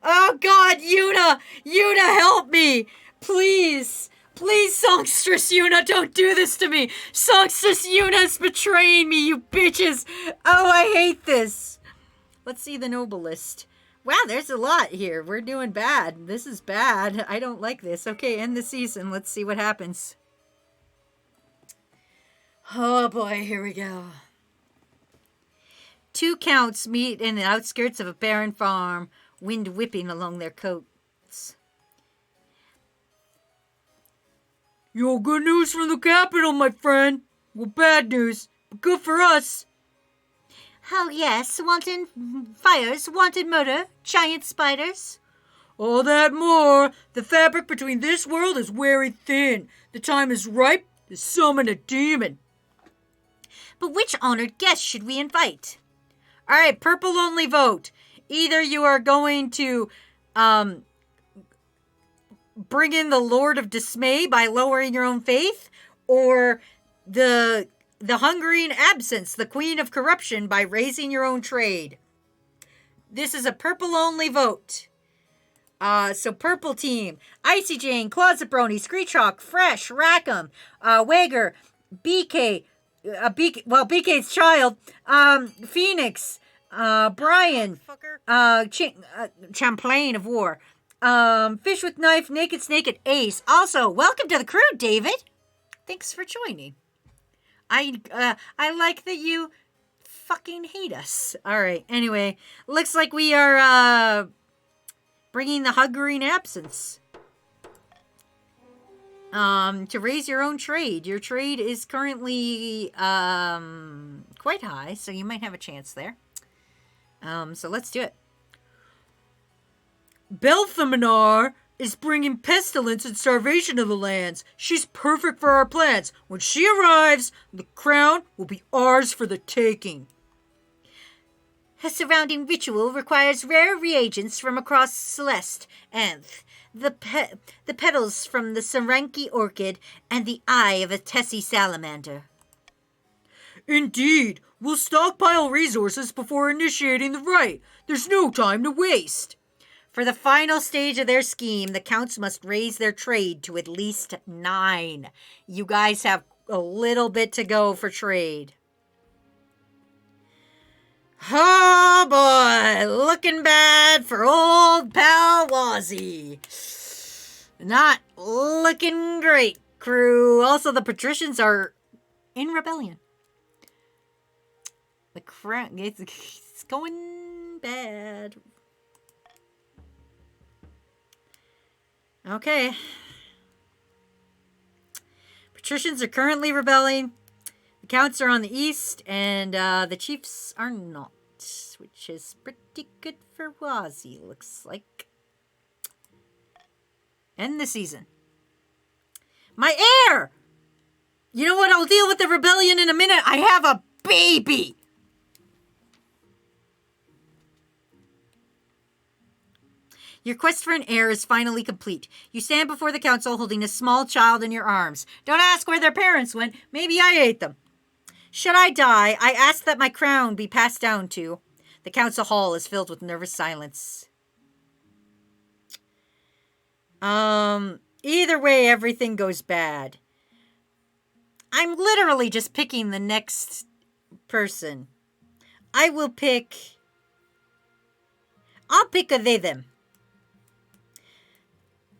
S2: Oh, God, Yuna! Yuna, help me! Please! Please, Songstress Yuna, don't do this to me! Songstress Yuna's betraying me, you bitches! Oh, I hate this! Let's see the noble list. Wow, there's a lot here. We're doing bad. This is bad. I don't like this. Okay, end the season. Let's see what happens. Oh, boy, here we go. 2 counts meet in the outskirts of a barren farm, wind whipping along their coats. Yo, good news from the capital, my friend. Well, bad news, but good for us.
S4: Oh, yes. Wanted fires, wanted murder, giant spiders.
S2: All that more. The fabric between this world is wearing thin. The time is ripe to summon a demon.
S4: But which honored guest should we invite?
S2: All right, purple only vote. Either you are going to bring in the Lord of Dismay by lowering your own faith, or the Hungering Absence, the Queen of Corruption, by raising your own trade. This is a purple only vote. So purple team: Icy Jane, Closet Brony, Screechhawk, Fresh, Rackham, Wager, BK, BK's child, Phoenix, Brian, Champlain of War, Fish with Knife, Naked Snake, and Ace. Also, welcome to the crew, David. Thanks for joining. I like that you fucking hate us. All right. Anyway, looks like we are bringing the Hungering Absence. To raise your own trade. Your trade is currently quite high, so you might have a chance there. So let's do it. Belthaminar is bringing pestilence and starvation to the lands. She's perfect for our plans. When she arrives, the crown will be ours for the taking.
S4: Her surrounding ritual requires rare reagents from across Celeste, Anth, the petals from the Saranki orchid, and the eye of a Tessie salamander.
S2: Indeed, we'll stockpile resources before initiating the rite. There's no time to waste. For the final stage of their scheme, the counts must raise their trade to at least 9. You guys have a little bit to go for trade. Oh boy, looking bad for old pal Wazzy. Not looking great, crew. Also, the patricians are in rebellion. The crown, it's going bad.
S3: Okay. Patricians are currently rebelling. The counts are on the east, and the chiefs are not, which is pretty good for Wazzy, looks like. End the season. My heir! You know what? I'll deal with the rebellion in a minute. I have a baby! Your quest for an heir is finally complete. You stand before the council holding a small child in your arms. Don't ask where their parents went. Maybe I ate them. Should I die, I ask that my crown be passed down to. The council hall is filled with nervous silence. Either way, everything goes bad. I'm literally just picking the next person. I'll pick a they, them.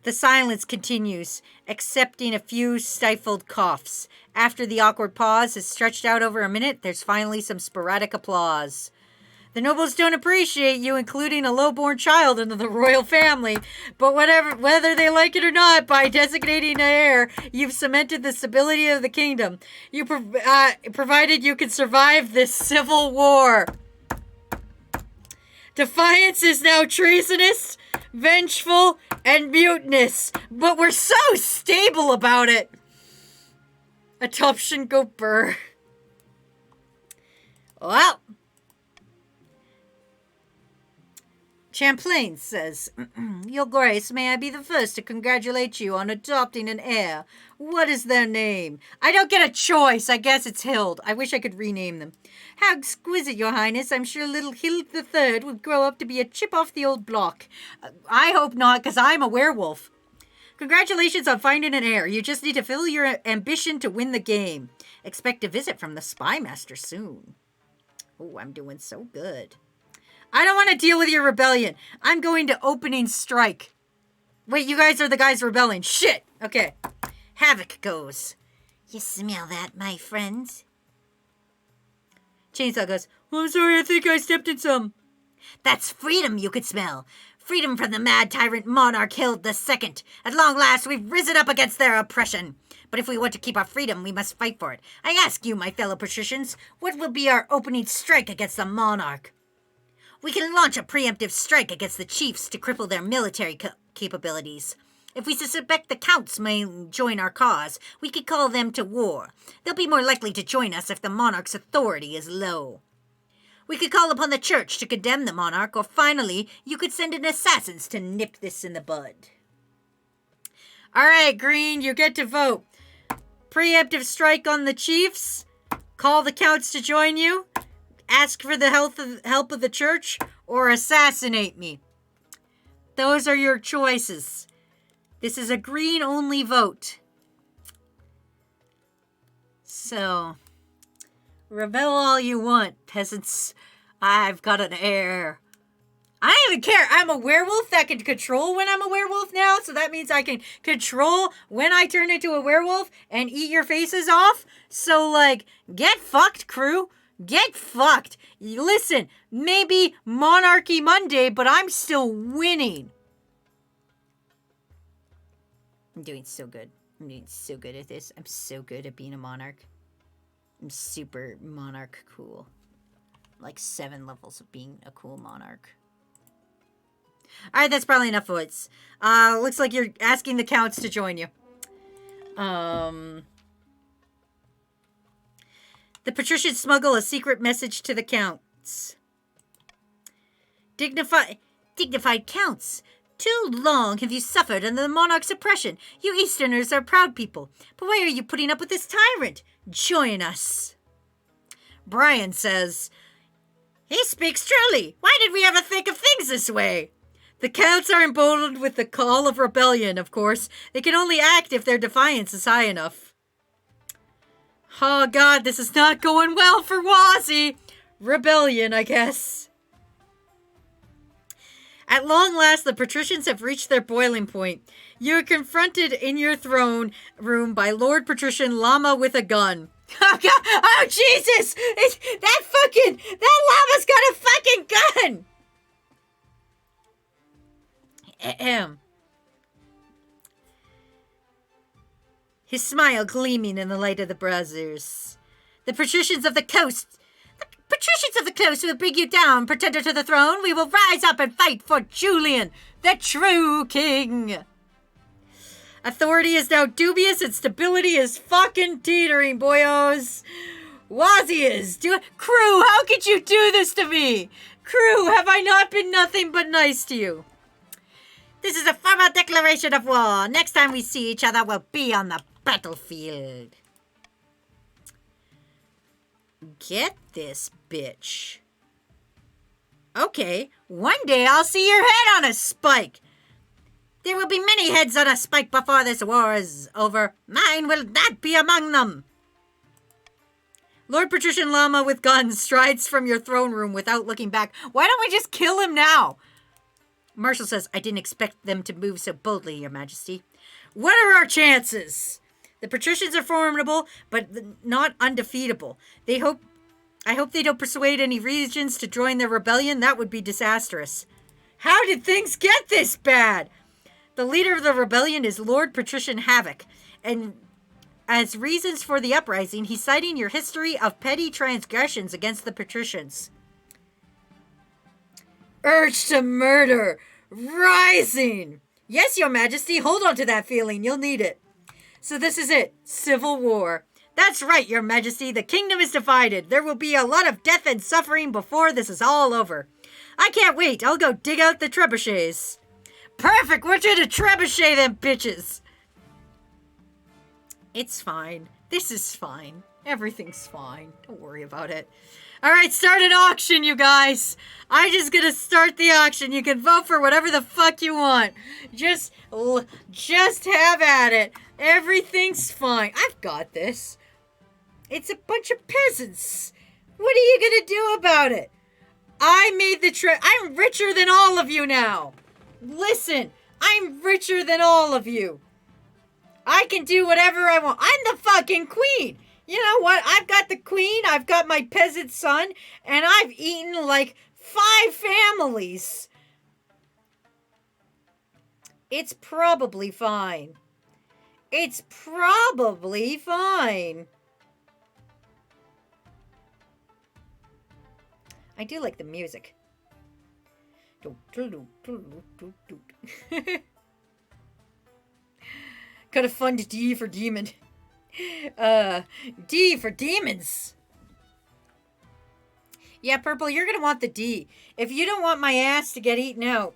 S3: The silence continues, excepting a few stifled coughs. After the awkward pause has stretched out over a minute, there's finally some sporadic applause. The nobles don't appreciate you including a low-born child into the royal family, but whether they like it or not, by designating an heir, you've cemented the stability of the kingdom. You provided you can survive this civil war. Defiance is now treasonous, vengeful, and mutinous, but we're so stable about it. Adoption go burr. Well, Champlain says, Your Grace, may I be the first to congratulate you on adopting an heir. What is their name? I don't get a choice. I guess it's Hild. I wish I could rename them. How exquisite, Your Highness. I'm sure little Hild III will grow up to be a chip off the old block. I hope not, because I'm a werewolf. Congratulations on finding an heir. You just need to fill your ambition to win the game. Expect a visit from the spy master soon. Oh, I'm doing so good. I don't want to deal with your rebellion. I'm going to opening strike. Wait, you guys are the guys rebelling. Shit. Okay. Havoc goes.
S4: You smell that, my friends?
S3: Chainsaw goes, I'm sorry, I think I stepped in some.
S4: That's freedom you could smell. Freedom from the mad tyrant monarch Hild II. At long last, we've risen up against their oppression. But if we want to keep our freedom, we must fight for it. I ask you, my fellow patricians, what will be our opening strike against the monarch? We can launch a preemptive strike against the chiefs to cripple their military capabilities. If we suspect the counts may join our cause, we could call them to war. They'll be more likely to join us if the monarch's authority is low. We could call upon the church to condemn the monarch, or finally, you could send in assassins to nip this in the bud. All right, Green, you get to vote. Preemptive strike on the chiefs, call the counts to join you, ask for the help of the church, or assassinate me. Those are your choices. This is a green-only vote. So, rebel all you want, peasants. I've got an heir. I don't even care. I'm a werewolf that can control when I'm a werewolf now, so that means I can control when I turn into a werewolf and eat your faces off. So, like, get fucked, crew. Get fucked. Listen, maybe Monarchy Monday, but I'm still winning. I'm doing so good. I'm doing so good at this. I'm so good at being a monarch. I'm super monarch cool. Like 7 levels of being a cool monarch. Alright, that's probably enough votes. Looks like you're asking the counts to join you. The patricians smuggle a secret message to the counts. Dignified counts. Too long have you suffered under the monarch's oppression. You Easterners are proud people. But why are you putting up with this tyrant? Join us. Brian says, He speaks truly. Why did we ever think of things this way? The counts are emboldened with the call of rebellion, of course. They can only act if their defiance is high enough. Oh god, this is not going well for Wazzy. Rebellion, I guess. At long last, the patricians have reached their boiling point. You are confronted in your throne room by Lord Patrician Llama with a gun. Oh god! Oh Jesus! That llama's got a fucking gun! Ahem.
S3: his smile gleaming in the light of the braziers. The patricians of the coast will bring you down, pretender to the throne. We will rise up and fight for Julian, the true king. Authority is now dubious and stability is fucking teetering, boyos. Wazias, Crew, how could you do this to me? Crew, have I not been nothing but nice to you? This is a formal declaration of war. Next time we see each other, we'll be on the battlefield. Get this, bitch. Okay, one day I'll see your head on a spike. There will be many heads on a spike before this war is over. Mine will not be among them. Lord Patrician Llama with guns strides from your throne room without looking back. Why don't we just kill him now? Marshal says, I didn't expect them to move so boldly, Your Majesty. What are our chances? The patricians are formidable, but not undefeatable. I hope they don't persuade any regions to join their rebellion. That would be disastrous. How did things get this bad? The leader of the rebellion is Lord Patrician Havoc, and as reasons for the uprising, he's citing your history of petty transgressions against the patricians. Urge to murder, rising. Yes, Your Majesty, hold on to that feeling. You'll need it. So this is it, civil war. That's right, Your Majesty. The kingdom is divided. There will be a lot of death and suffering before this is all over. I can't wait. I'll go dig out the trebuchets. Perfect. We're trying to trebuchet them bitches. It's fine. This is fine. Everything's fine. Don't worry about it. All right, start an auction, you guys. I'm just gonna start the auction. You can vote for whatever the fuck you want. Just have at it. Everything's fine. I've got this. It's a bunch of peasants. What are you gonna do about it? I made the I'm richer than all of you now. Listen, I'm richer than all of you. I can do whatever I want. I'm the fucking queen. You know what? I've got the queen, I've got my peasant son, and I've eaten like 5 families. It's probably fine. It's probably fine. I do like the music. Kind of fun to D for demon. D for demons. Yeah, Purple, you're gonna want the D. If you don't want my ass to get eaten out,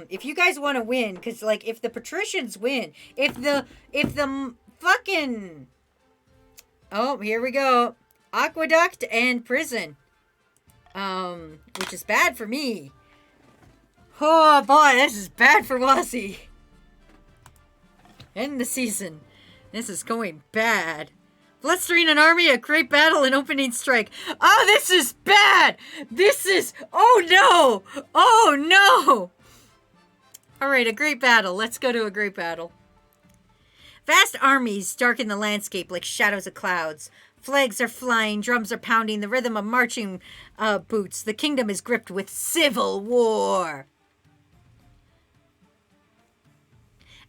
S3: if you guys want to win, because like if the patricians win, if the fucking, oh, here we go, aqueduct and prison, which is bad for me. Oh boy, this is bad for Wazzy. End the season. This is going bad. Blustering an army, a great battle, and opening strike. Oh, this is bad! This is... Oh, no! Oh, no! Alright, a great battle. Let's go to a great battle. Vast armies darken the landscape like shadows of clouds. Flags are flying, drums are pounding, the rhythm of marching boots. The kingdom is gripped with civil war.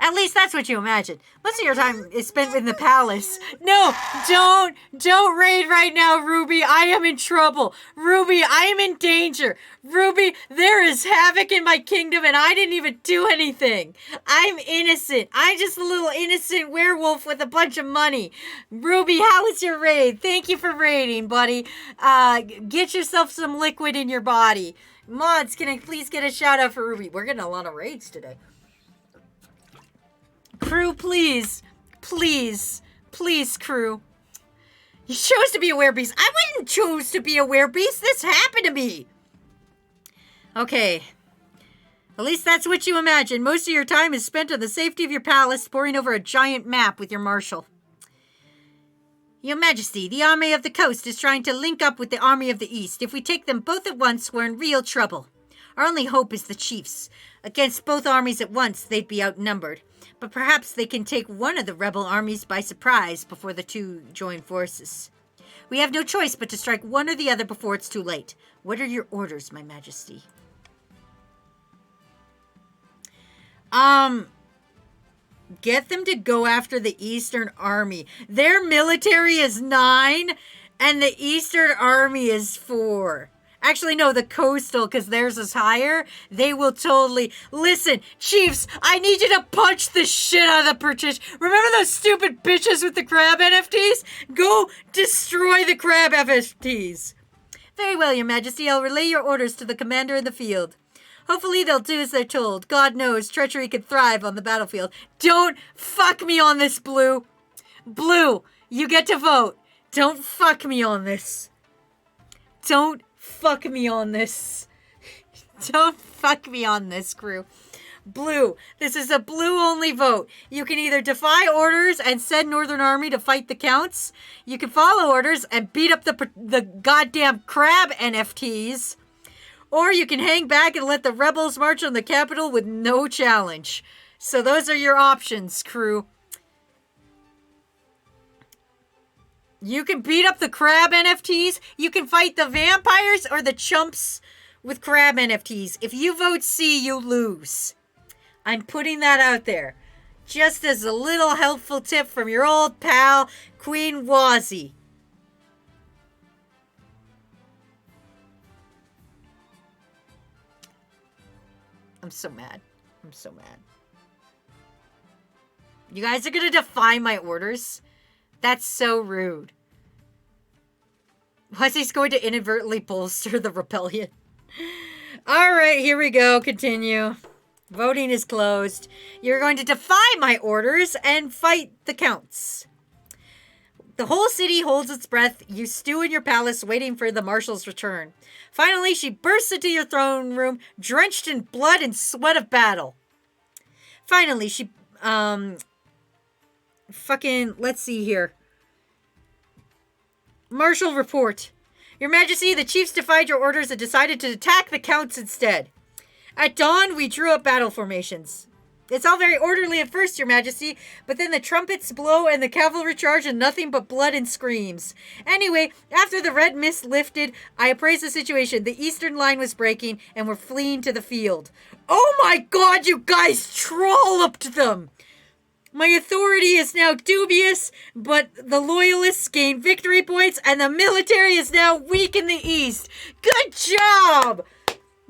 S3: At least that's what you imagine. Most of your time is spent in the palace. No, don't raid right now, Ruby. I am in trouble. Ruby, I am in danger. Ruby, there is havoc in my kingdom and I didn't even do anything. I'm innocent. I'm just a little innocent werewolf with a bunch of money. Ruby, how was your raid? Thank you for raiding, buddy. Get yourself some liquid in your body. Mods, can I please get a shout out for Ruby? We're getting a lot of raids today. Crew, please. Please. Please, crew. You chose to be a werebeast. I wouldn't choose to be a werebeast. This happened to me. Okay. At least that's what you imagine. Most of your time is spent in the safety of your palace, poring over a giant map with your marshal. Your Majesty, the army of the coast is trying to link up with the army of the east. If we take them both at once, we're in real trouble. Our only hope is the chiefs. Against both armies at once, they'd be outnumbered. But perhaps they can take one of the rebel armies by surprise before the two join forces. We have no choice but to strike one or the other before it's too late. What are your orders, my Majesty? Get them to go after the Eastern Army. Their military is 9, and the Eastern Army is 4. Actually, no, the coastal, because theirs is higher. They will totally... Listen, Chiefs, I need you to punch the shit out of the British. Remember those stupid bitches with the crab NFTs? Go destroy the crab NFTs. Very well, Your Majesty. I'll relay your orders to the commander in the field. Hopefully they'll do as they're told. God knows, treachery can thrive on the battlefield. Don't fuck me on this, Blue. Blue, you get to vote. Don't fuck me on this. Don't fuck me on this. Don't fuck me on this, crew. Blue, this is a blue-only vote. You can either defy orders and send Northern Army to fight the Counts. You can follow orders and beat up the goddamn crab NFTs. Or you can hang back and let the rebels march on the capital with no challenge. So those are your options, crew. You can beat up the crab NFTs. You can fight the vampires or the chumps with crab NFTs. If you vote C, you lose. I'm putting that out there. Just as a little helpful tip from your old pal, Queen Wazzy. I'm so mad. I'm so mad. You guys are going to defy my orders? That's so rude. Wazzy's going to inadvertently bolster the rebellion. All right, here we go. Continue. Voting is closed. You're going to defy my orders and fight the Counts. The whole city holds its breath. You stew in your palace waiting for the marshal's return. Finally, she bursts into your throne room, drenched in blood and sweat of battle. Finally, she, let's see here. Marshal report. Your Majesty, the chiefs defied your orders and decided to attack the Counts instead. At dawn, we drew up battle formations. It's all very orderly at first, Your Majesty, but then the trumpets blow and the cavalry charge and nothing but blood and screams. Anyway, after the red mist lifted, I appraised the situation. The eastern line was breaking and we're fleeing to the field. Oh my god, you guys trolloped them! My authority is now dubious, but the loyalists gain victory points and the military is now weak in the east. Good job!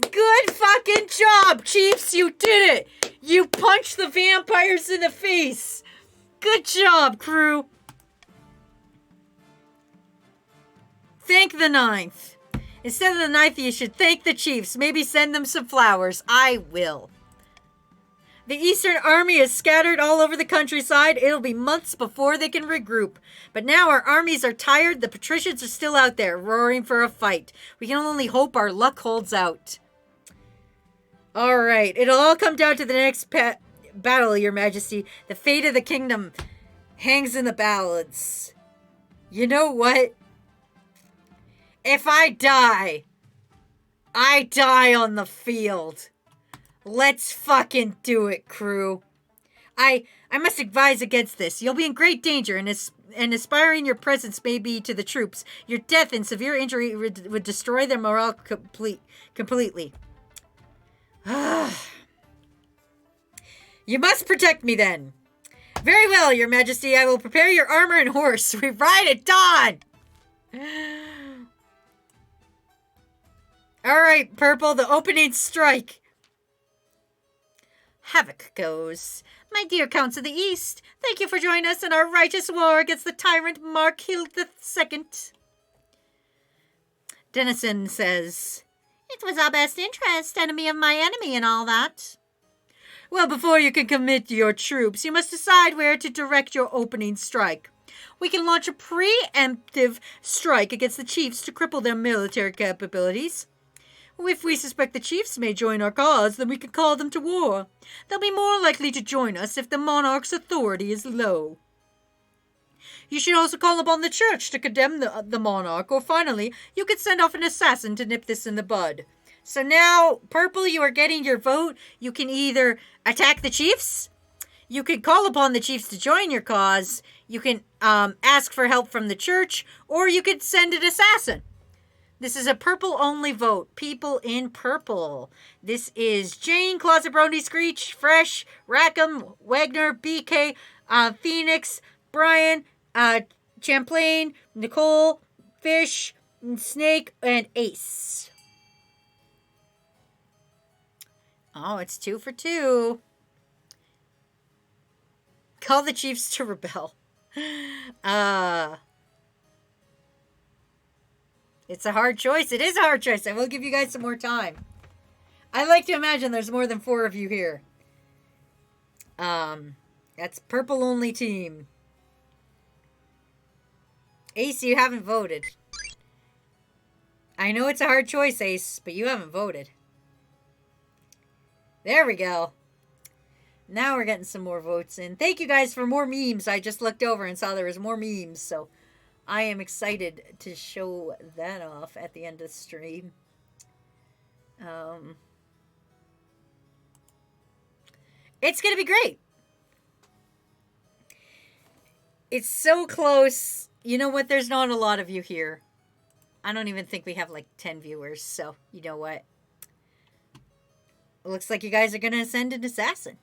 S3: Good fucking job, Chiefs! You did it! You punched the vampires in the face! Good job, crew! Thank the 9th. Instead of the 9th, you should thank the Chiefs. Maybe send them some flowers. I will. The Eastern Army is scattered all over the countryside. It'll be months before they can regroup. But now our armies are tired. The patricians are still out there, roaring for a fight. We can only hope our luck holds out. All right. It'll all come down to the next battle, Your Majesty. The fate of the kingdom hangs in the balance. You know what? If I die on the field. Let's fucking do it, crew. I must advise against this. You'll be in great danger, and aspiring your presence may be to the troops. Your death and severe injury would destroy their morale completely. You must protect me, then. Very well, Your Majesty. I will prepare your armor and horse. We ride at dawn. All right, Purple, the opening strike. Havoc goes. My dear Counts of the East, thank you for joining us in our righteous war against the tyrant Markhild II. Dennison says,
S4: It was our best interest, enemy of my enemy and all that.
S3: Well, before you can commit your troops, you must decide where to direct your opening strike. We can launch a preemptive strike against the chiefs to cripple their military capabilities. If we suspect the chiefs may join our cause, then we can call them to war. They'll be more likely to join us if the monarch's authority is low. You should also call upon the church to condemn the monarch, or finally, you could send off an assassin to nip this in the bud. So now, Purple, you are getting your vote. You can either attack the chiefs, you can call upon the chiefs to join your cause, you can ask for help from the church, or you could send an assassin.
S2: This is a purple only vote. People in purple. This is Jane, Closet Brony, Screech, Fresh, Rackham, Wagner, BK, Phoenix, Brian, Champlain, Nicole, Fish, Snake, and Ace. Oh, it's 2 for 2. Call the Chiefs to rebel. It's a hard choice. It is a hard choice. I will give you guys some more time. I like to imagine there's more than 4 of you here. That's purple only team. Ace, you haven't voted. I know it's a hard choice, Ace, but you haven't voted. There we go. Now we're getting some more votes in. Thank you guys for more memes. I just looked over and saw there was more memes, so I am excited to show that off at the end of the stream. It's going to be great. It's so close. You know what? There's not a lot of you here. I don't even think we have like 10 viewers, so you know what? It looks like you guys are going to send an assassin.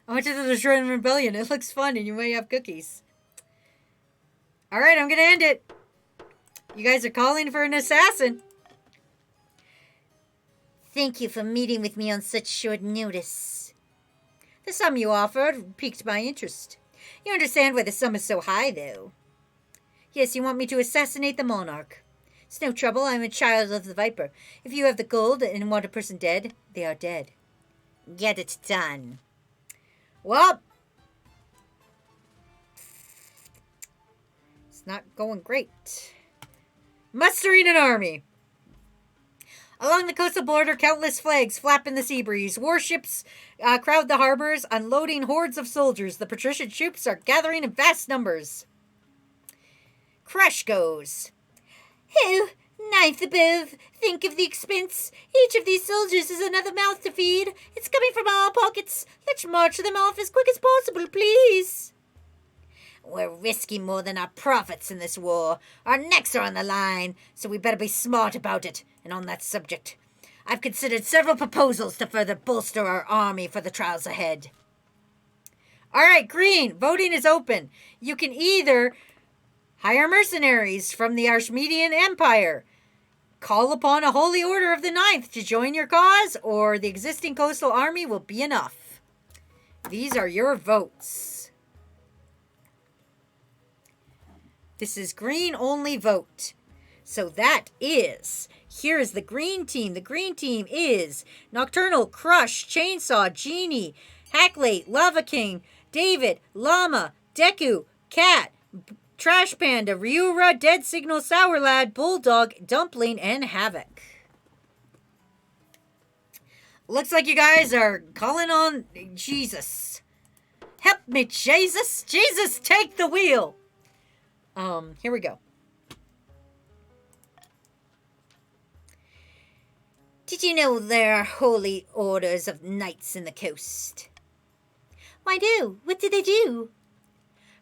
S2: I went to the Destroying Rebellion. It looks fun and you might have cookies. Alright, I'm going to end it. You guys are calling for an assassin.
S4: Thank you for meeting with me on such short notice.
S2: The sum you offered piqued my interest. You understand why the sum is so high, though. Yes, you want me to assassinate the monarch. It's no trouble. I'm a child of the Viper. If you have the gold and want a person dead, they are dead.
S4: Get it done.
S2: Well, it's not going great. Mustering an army. Along the coastal border, countless flags flap in the sea breeze. Warships crowd the harbors, unloading hordes of soldiers. The patrician troops are gathering in vast numbers. Crush goes.
S4: Oh, ninth above. Think of the expense. Each of these soldiers is another mouth to feed. It's coming from our pockets. Let's march them off as quick as possible, please. We're risking more than our profits in this war. Our necks are on the line, so we better be smart about it. And on that subject, I've considered several proposals to further bolster our army for the trials ahead.
S2: All right, Green, voting is open. You can either hire mercenaries from the Archimedean Empire, call upon a holy order of the Ninth to join your cause, or the existing coastal army will be enough. These are your votes. This is green only vote. So that is, here is the green team. The green team is Nocturnal, Crush, Chainsaw, Genie, Hacklate, Lava King, David, Llama, Deku, Cat, Trash Panda, Ryura, Dead Signal, Sour Lad, Bulldog, Dumpling, and Havoc. Looks like you guys are calling on Jesus. Help me, Jesus. Jesus, take the wheel. Here we go.
S4: Did you know there are holy orders of knights in the coast? Why do? What do they do?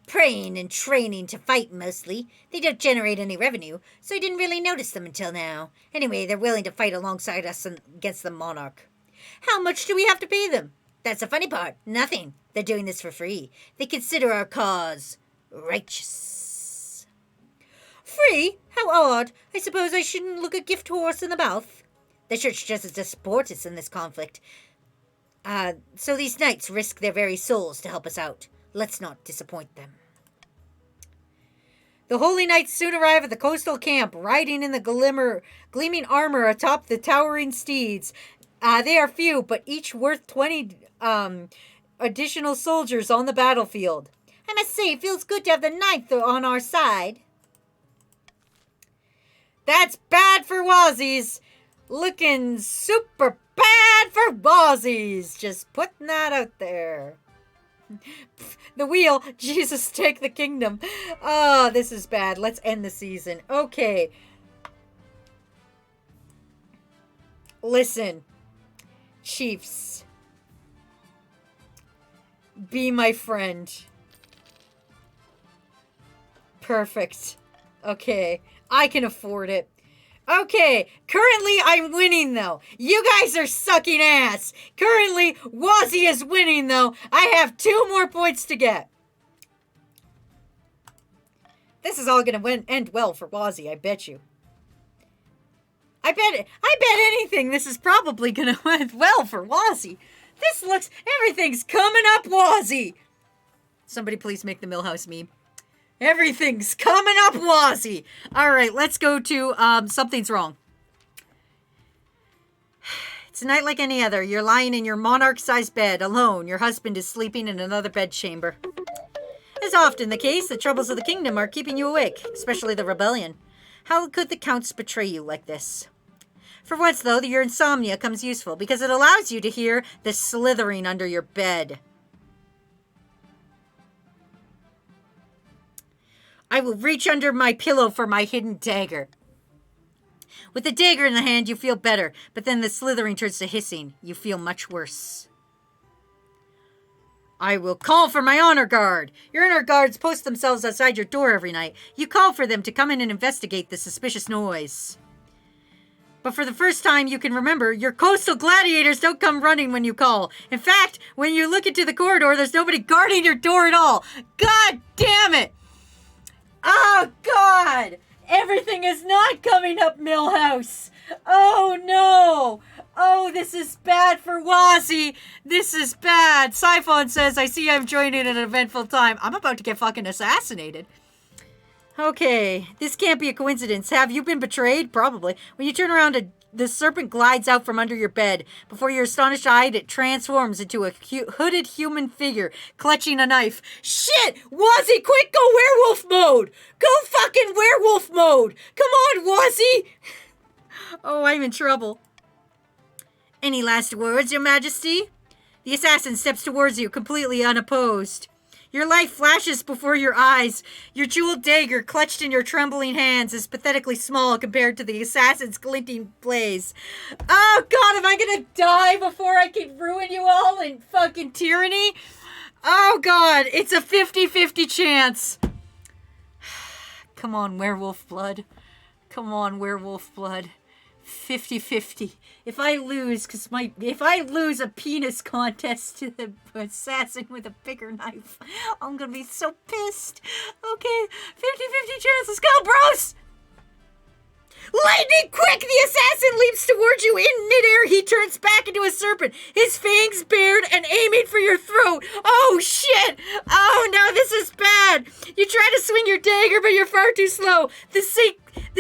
S4: Praying and training to fight mostly. They don't generate any revenue, so I didn't really notice them until now. Anyway, they're willing to fight alongside us against the monarch. How much do we have to pay them? That's the funny part. Nothing. They're doing this for free. They consider our cause righteous.
S2: Free? How odd. I suppose I shouldn't look a gift horse in the mouth.
S4: The church doesn't support us in this conflict. So these knights risk their very souls to help us out. Let's not disappoint them.
S2: The holy knights soon arrive at the coastal camp, riding in the gleaming armor atop the towering steeds. They are few, but each worth 20 additional soldiers on the battlefield.
S4: I must say, it feels good to have the ninth on our side.
S2: That's bad for Wazzies. Looking super bad for Wazzies. Just putting that out there. The wheel. Jesus, take the kingdom. Oh, this is bad. Let's end the season. Okay. Listen, Chiefs. Be my friend. Perfect.
S3: Okay, I can afford it. Okay, currently I'm winning though. You guys are sucking ass. Currently, Wazzy is winning though. I have 2 more points to get. This is all gonna end well for Wazzy, I bet you. I bet anything this is probably gonna end well for Wazzy. Everything's coming up, Wazzy. Somebody please make the Millhouse meme. Everything's coming up, Wazzy. All right, let's go to Something's Wrong. It's a night like any other. You're lying in your monarch-sized bed, alone. Your husband is sleeping in another bedchamber. As often the case, the troubles of the kingdom are keeping you awake, especially the rebellion. How could the counts betray you like this? For once, though, your insomnia comes useful, because it allows you to hear the slithering under your bed. I will reach under my pillow for my hidden dagger. With the dagger in the hand, you feel better, but then the slithering turns to hissing. You feel much worse. I will call for my honor guard. Your honor guards post themselves outside your door every night. You call for them to come in and investigate the suspicious noise. But for the first time you can remember, your coastal gladiators don't come running when you call. In fact, when you look into the corridor, there's nobody guarding your door at all. God damn it! Oh, God! Everything is not coming up, Millhouse! Oh, no! Oh, this is bad for Wazzy! This is bad! Siphon says, I see I'm joining an eventful time. I'm about to get fucking assassinated. Okay, this can't be a coincidence. Have you been betrayed? Probably. When you turn around, the serpent glides out from under your bed. Before your astonished eye, it transforms into a hooded human figure, clutching a knife. Shit! Wazzy, quick, go werewolf mode! Go fucking werewolf mode! Come on, Wazzy! Oh, I'm in trouble. Any last words, Your Majesty? The assassin steps towards you, completely unopposed. Your life flashes before your eyes. Your jeweled dagger, clutched in your trembling hands, is pathetically small compared to the assassin's glinting blaze. Oh, God, am I gonna die before I can ruin you all in fucking tyranny? Oh, God, it's a 50-50 chance. Come on, werewolf blood. Come on, werewolf blood. 50-50. If I lose a penis contest to the assassin with a bigger knife, I'm gonna be so pissed. Okay, 50-50 chance. Let's go, bros! Lightning quick! The assassin leaps towards you. In midair, he turns back into a serpent, his fangs bared and aiming for your throat. Oh, shit! Oh, no, this is bad! You try to swing your dagger, but you're far too slow. The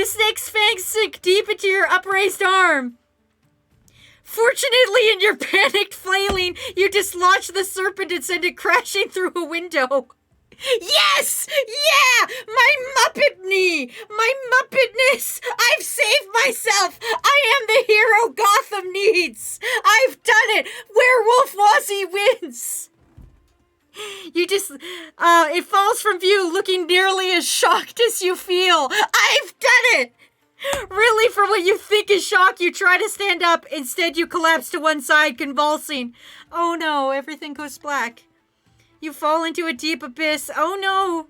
S3: snake's fangs sink deep into your upraised arm. Fortunately, in your panicked flailing, you dislodge the serpent and send it crashing through a window. Yes! Yeah! My Muppet knee! My Muppetness! I've saved myself! I am the hero Gotham needs! I've done it! Werewolf Wazzy wins! It falls from view, looking nearly as shocked as you feel. I've done it! Really, for what you think is shock, you try to stand up. Instead, you collapse to one side, convulsing. Oh no, everything goes black. You fall into a deep abyss. Oh no!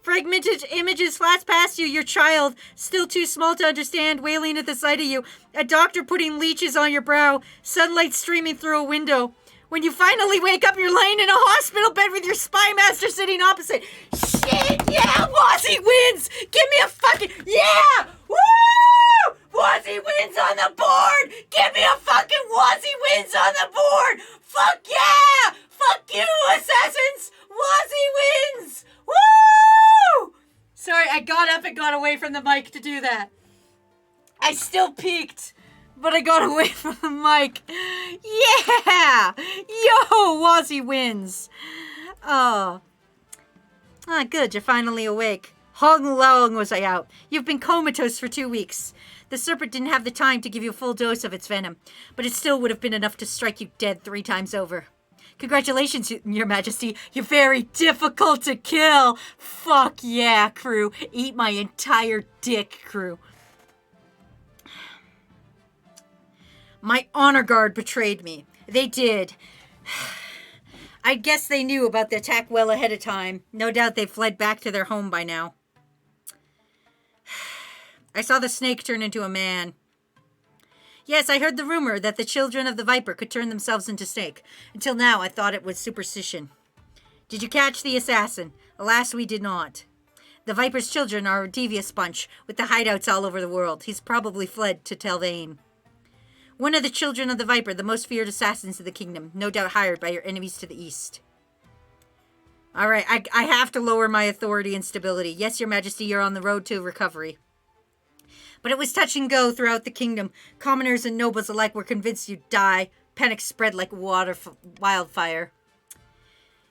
S3: Fragmented images flash past you. Your child, still too small to understand, wailing at the sight of you. A doctor putting leeches on your brow. Sunlight streaming through a window. When you finally wake up, you're laying in a hospital bed with your spy master sitting opposite. Shit! Yeah! Wazzy wins! Give me a fucking... Yeah! Woo! Wazzy wins on the board! Give me a fucking Wazzy wins on the board! Fuck yeah! Fuck you, assassins! Wazzy wins! Woo! Sorry, I got up and got away from the mic to do that. I still peeked, but I got away from the mic. Yeah! Yo, Wazzy wins. Oh. Ah, good, you're finally awake. How long was I out? You've been comatose for 2 weeks. The serpent didn't have the time to give you a full dose of its venom, but it still would have been enough to strike you dead 3 times over. Congratulations, Your Majesty. You're very difficult to kill. Fuck yeah, crew. Eat my entire dick, crew. My honor guard betrayed me. They did. I guess they knew about the attack well ahead of time. No doubt they fled back to their home by now. I saw the snake turn into a man. Yes, I heard the rumor that the children of the viper could turn themselves into snake. Until now, I thought it was superstition. Did you catch the assassin? Alas, we did not. The viper's children are a devious bunch, with the hideouts all over the world. He's probably fled to Telvain. One of the children of the viper, the most feared assassins of the kingdom, no doubt hired by your enemies to the east. All right, I have to lower my authority and stability. Yes, your majesty, you're on the road to recovery. But it was touch and go throughout the kingdom. Commoners and nobles alike were convinced you'd die. Panic spread like wildfire.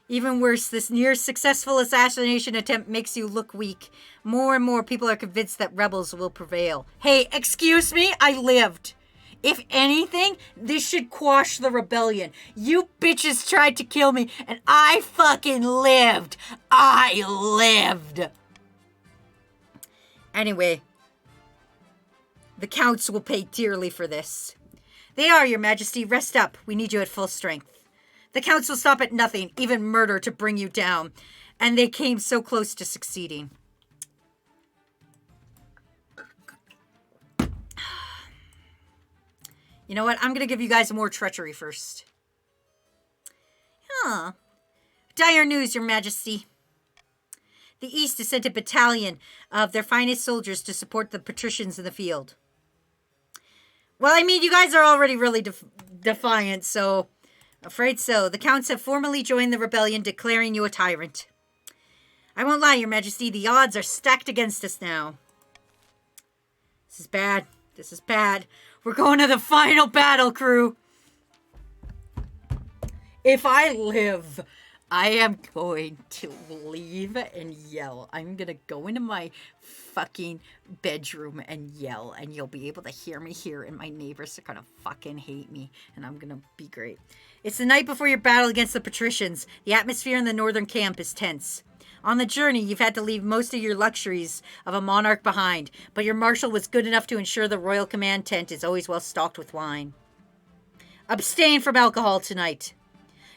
S3: Even worse, this near-successful assassination attempt makes you look weak. More and more people are convinced that rebels will prevail. Hey, excuse me, I lived. If anything, this should quash the rebellion. You bitches tried to kill me, and I fucking lived. I lived. Anyway, the counts will pay dearly for this. They are, your majesty. Rest up. We need you at full strength. The counts will stop at nothing, even murder, to bring you down. And they came so close to succeeding. You know what? I'm going to give you guys more treachery first. Huh. Dire news, your majesty. The East has sent a battalion of their finest soldiers to support the patricians in the field. Well, I mean, you guys are already really defiant, so... Afraid so. The counts have formally joined the rebellion, declaring you a tyrant. I won't lie, your majesty. The odds are stacked against us now. This is bad. This is bad. We're going to the final battle, crew. If I live, I am going to leave and yell. I'm going to go into my fucking bedroom and yell, and you'll be able to hear me here, and my neighbors are going to fucking hate me, and I'm going to be great. It's the night before your battle against the patricians. The atmosphere in the northern camp is tense. On the journey, you've had to leave most of your luxuries of a monarch behind, but your marshal was good enough to ensure the royal command tent is always well stocked with wine. Abstain from alcohol tonight.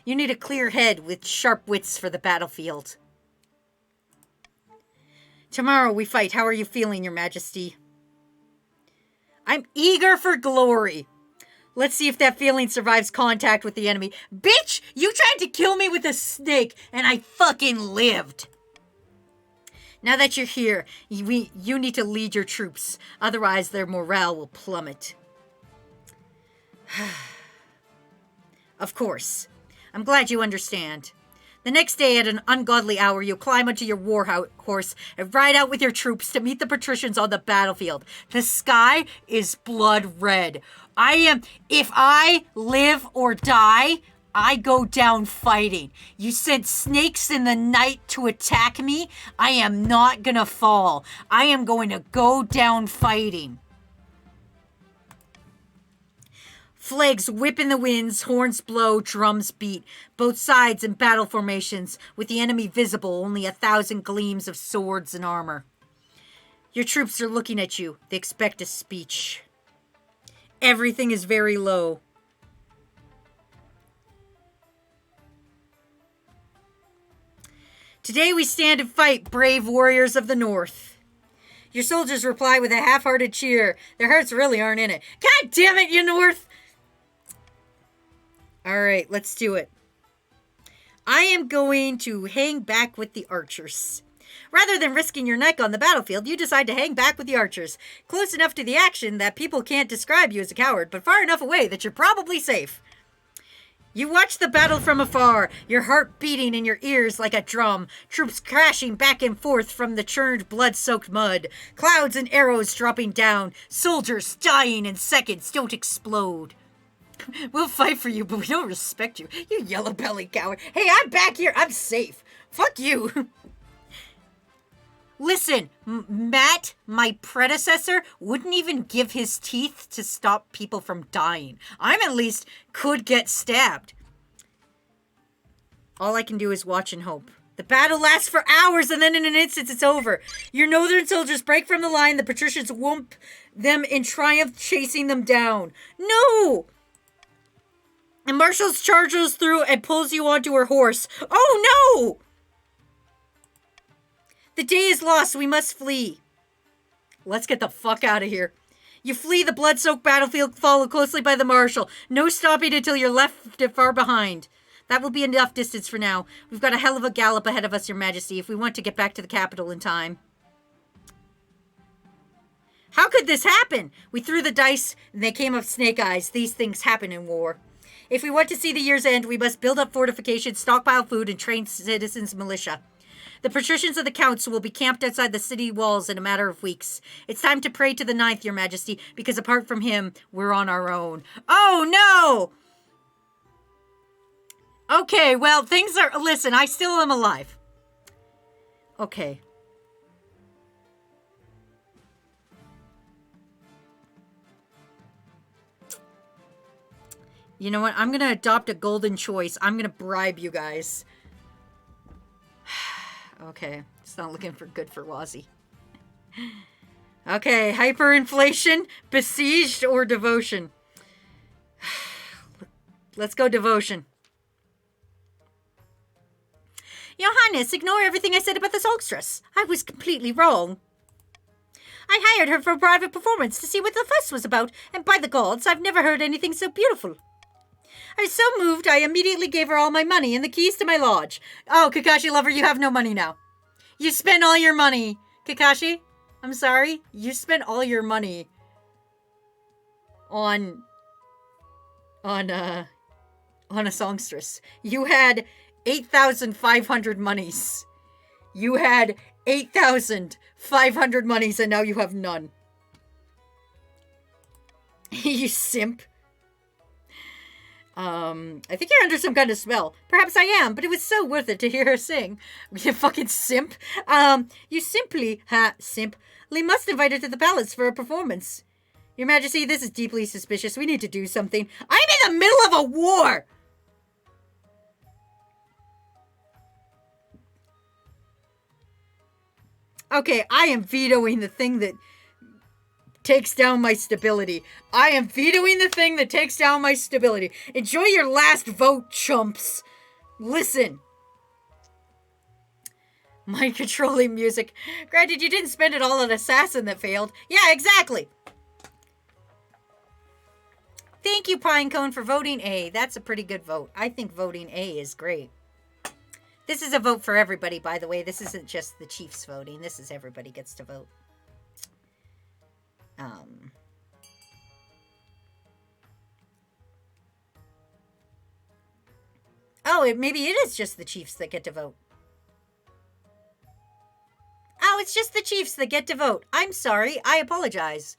S3: You need a clear head with sharp wits for the battlefield. Tomorrow we fight. How are you feeling, your majesty? I'm eager for glory. Let's see if that feeling survives contact with the enemy. Bitch, you tried to kill me with a snake, and I fucking lived. Now that you're here, you need to lead your troops. Otherwise, their morale will plummet. Of course. I'm glad you understand. The next day at an ungodly hour, you'll climb onto your war horse and ride out with your troops to meet the patricians on the battlefield. The sky is blood red. If I live or die, I go down fighting. You sent snakes in the night to attack me. I am not gonna fall. I am going to go down fighting. Flags whip in the winds, horns blow, drums beat. Both sides in battle formations, with the enemy visible, only 1,000 gleams of swords and armor. Your troops are looking at you. They expect a speech. Everything is very low. Today we stand and fight, brave warriors of the North. Your soldiers reply with a half-hearted cheer. Their hearts really aren't in it. God damn it, you North! Alright, let's do it. I am going to hang back with the archers. Rather than risking your neck on the battlefield, you decide to hang back with the archers. Close enough to the action that people can't describe you as a coward, but far enough away that you're probably safe. You watch the battle from afar, your heart beating in your ears like a drum, troops crashing back and forth from the churned, blood-soaked mud, clouds and arrows dropping down, soldiers dying in seconds. Don't explode. We'll fight for you, but we don't respect you. You yellow-bellied coward. Hey, I'm back here. I'm safe. Fuck you. Listen, Matt, my predecessor, wouldn't even give his teeth to stop people from dying. I'm at least could get stabbed. All I can do is watch and hope. The battle lasts for hours, and then in an instant it's over. Your northern soldiers break from the line. The patricians whoop them in triumph, chasing them down. No! And Marshall charges through and pulls you onto her horse. Oh, no! The day is lost. We must flee. Let's get the fuck out of here. You flee the blood-soaked battlefield, followed closely by the marshal. No stopping until you're left far behind. That will be enough distance for now. We've got a hell of a gallop ahead of us, Your Majesty, if we want to get back to the capital in time. How could this happen? We threw the dice, and they came up snake eyes. These things happen in war. If we want to see the year's end, we must build up fortifications, stockpile food, and train citizens' militia. The patricians of the council will be camped outside the city walls in a matter of weeks. It's time to pray to the ninth, Your Majesty, because apart from him, we're on our own. Oh, no! Okay, well, things are... Listen, I still am alive. Okay. You know what? I'm going to adopt a golden choice. I'm going to bribe you guys. Okay. It's not looking good for Wazzy. Okay. Hyperinflation, besieged, or devotion? Let's go devotion. Your Highness, ignore everything I said about the songstress. I was completely wrong. I hired her for a private performance to see what the fuss was about, and by the gods, I've never heard anything so beautiful. I was so moved, I immediately gave her all my money and the keys to my lodge. Oh, Kakashi lover, you have no money now. You spent all your money. Kakashi, I'm sorry. You spent all your money on a songstress. You had 8,500 monies. You had 8,500 monies and now you have none. You simp. I think you're under some kind of spell. Perhaps I am, but it was so worth it to hear her sing. You fucking simp. You simply must invite her to the palace for a performance. Your Majesty, this is deeply suspicious. We need to do something. I'm in the middle of a war! Okay, I am vetoing the thing that takes down my stability. I am vetoing the thing that takes down my stability. Enjoy your last vote, chumps. Listen. Mind controlling music. Granted, you didn't spend it all on Assassin that failed. Yeah, exactly. Thank you, Pinecone, for voting A. That's a pretty good vote. I think voting A is great. This is a vote for everybody, by the way. This isn't just the Chiefs voting. This is everybody gets to vote. Oh, maybe it is just the Chiefs that get to vote. Oh, it's just the Chiefs that get to vote. I'm sorry. I apologize.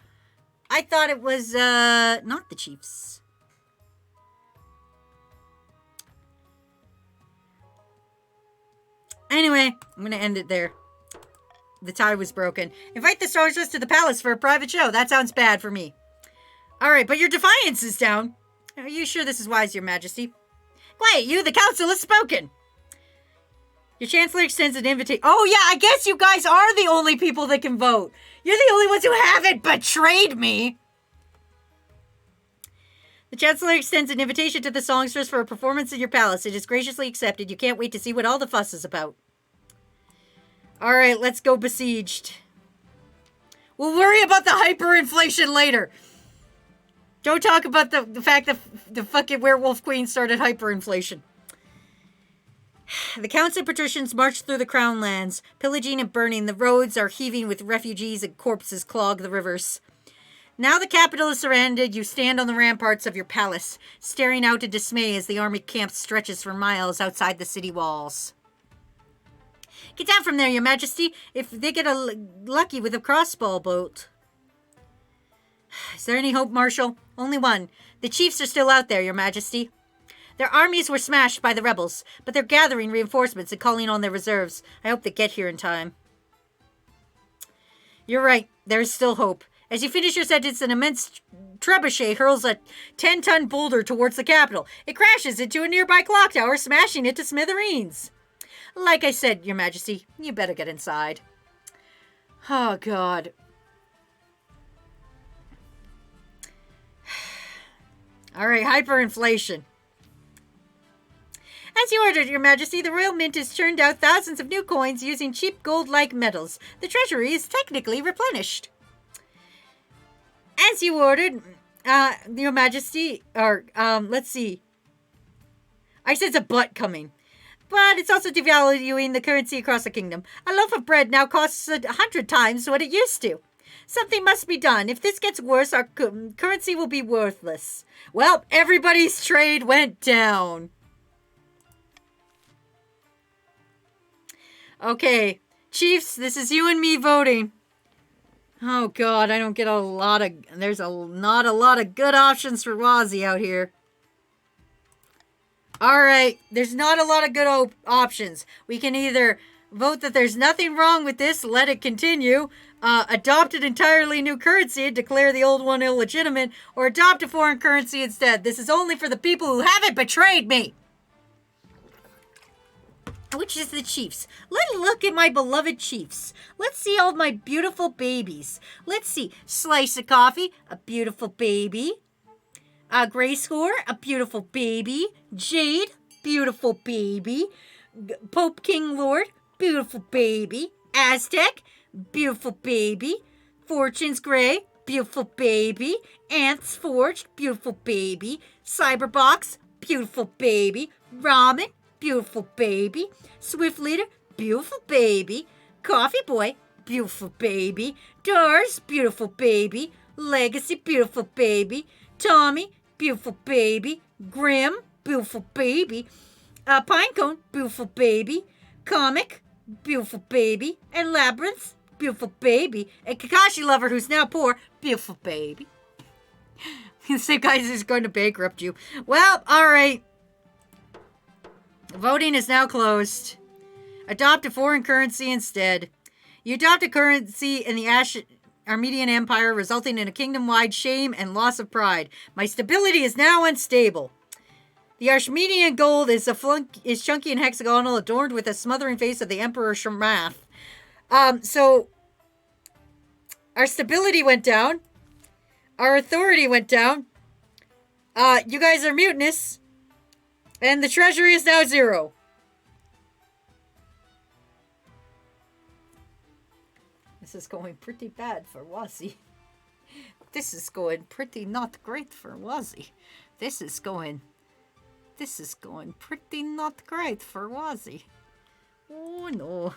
S3: I thought it was, not the Chiefs. Anyway, I'm going to end it there. The tie was broken. Invite the songstress to the palace for a private show. That sounds bad for me. All right, but your defiance is down. Are you sure this is wise, Your Majesty? Quiet, you. The council has spoken. Your chancellor extends an invitation. Oh, yeah, I guess you guys are the only people that can vote. You're the only ones who haven't betrayed me. The chancellor extends an invitation to the songstress for a performance in your palace. It is graciously accepted. You can't wait to see what all the fuss is about. All right, let's go besieged. We'll worry about the hyperinflation later. Don't talk about the fact that the fucking werewolf queen started hyperinflation. The counts and patricians march through the crown lands, pillaging and burning. The roads are heaving with refugees and corpses clog the rivers. Now the capital is surrounded. You stand on the ramparts of your palace, staring out in dismay as the army camp stretches for miles outside the city walls. Get down from there, Your Majesty, if they get lucky with a crossbow bolt. Is there any hope, Marshal? Only one. The chiefs are still out there, Your Majesty. Their armies were smashed by the rebels, but they're gathering reinforcements and calling on their reserves. I hope they get here in time. You're right. There is still hope. As you finish your sentence, an immense trebuchet hurls a 10-ton boulder towards the capital. It crashes into a nearby clock tower, smashing it to smithereens. Like I said, Your Majesty, you better get inside. Oh, God. All right, hyperinflation. As you ordered, Your Majesty, the Royal Mint has churned out thousands of new coins using cheap gold-like metals. The treasury is technically replenished. As you ordered, Your Majesty, or, let's see. I sense a but coming. But it's also devaluing the currency across the kingdom. A loaf of bread now costs 100 times what it used to. Something must be done. If this gets worse, our currency will be worthless. Well, everybody's trade went down. Okay, Chiefs, this is you and me voting. Oh, God, I don't get there's not a lot of good options for Wazzy out here. All right, there's not a lot of good options. We can either vote that there's nothing wrong with this, let it continue, adopt an entirely new currency and declare the old one illegitimate, or adopt a foreign currency instead. This is only for the people who haven't betrayed me. Which is the Chiefs. Let's look at my beloved Chiefs. Let's see all my beautiful babies. Let's see. Slice of Coffee, a beautiful baby. Gray Score, a beautiful baby. Jade, beautiful baby. Pope King Lord, beautiful baby. Aztec, beautiful baby. Fortune's Gray, beautiful baby. Ants Forged, beautiful baby. Cyberbox, beautiful baby. Ramen, beautiful baby. Swift Leader, beautiful baby. Coffee Boy, beautiful baby. Dars, beautiful baby. Legacy, beautiful baby. Tommy, beautiful baby. Grim, beautiful baby. Pinecone, beautiful baby. Comic, beautiful baby. And Labyrinth, beautiful baby. And Kakashi Lover, who's now poor, beautiful baby. The same guy who's going to bankrupt you. Well, alright. Voting is now closed. Adopt a foreign currency instead. You adopt a currency in the Armenian Empire, resulting in a kingdom-wide shame and loss of pride. My stability is now unstable. The Armenian gold is chunky and hexagonal, adorned with a smothering face of the Emperor Shamath. So our stability went down. Our authority went down. You guys are mutinous. And the treasury is now 0. This is going pretty bad for Wazzy. This is going pretty not great for Wazzy. This is going pretty not great for Wazzy. Oh no.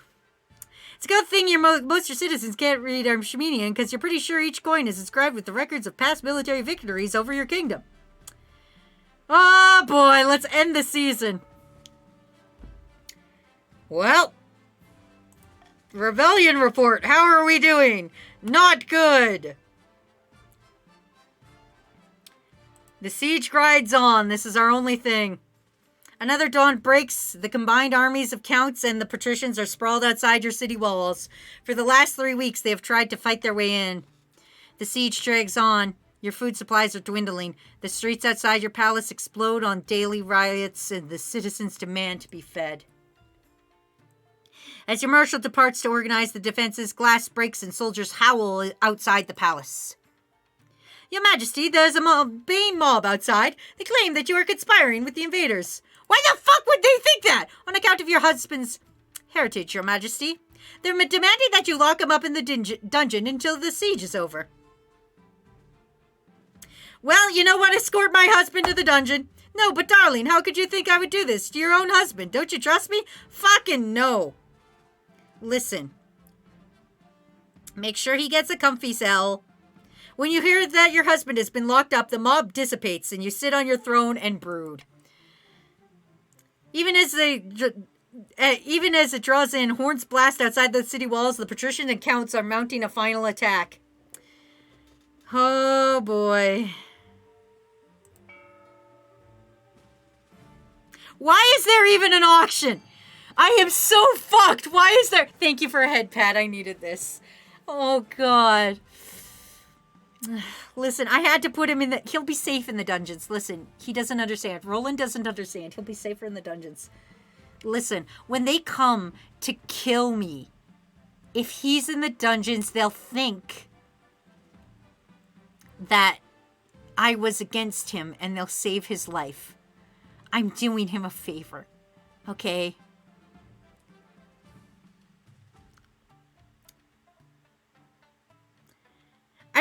S3: It's a good thing most your citizens can't read Armenian, because you're pretty sure each coin is inscribed with the records of past military victories over your kingdom. Oh boy, let's end the season. Well, Rebellion report. How are we doing? Not good. The siege rides on. This is our only thing. Another dawn breaks. The combined armies of counts and the patricians are sprawled outside your city walls. For the last 3 weeks, they have tried to fight their way in. The siege drags on. Your food supplies are dwindling. The streets outside your palace explode on daily riots, and the citizens demand to be fed. As your marshal departs to organize the defenses, glass breaks and soldiers howl outside the palace. Your Majesty, there's a Bane mob outside. They claim that you are conspiring with the invaders. Why the fuck would they think that? On account of your husband's heritage, Your Majesty. They're demanding that you lock him up in the dungeon until the siege is over. Well, you know what? Escort my husband to the dungeon. No, but darling, how could you think I would do this to your own husband? Don't you trust me? Fucking no. Listen. Make sure he gets a comfy cell. When you hear that your husband has been locked up, the mob dissipates and you sit on your throne and brood. Even as it draws in, horns blast outside the city walls, the patricians and counts are mounting a final attack. Oh boy. Why is there even an auction? I am so fucked. Why is there... Thank you for a head pat. I needed this. Oh, God. Listen, I had to put him in the... He'll be safe in the dungeons. Listen, he doesn't understand. Roland doesn't understand. He'll be safer in the dungeons. Listen, when they come to kill me, if he's in the dungeons, they'll think that I was against him and they'll save his life. I'm doing him a favor. Okay?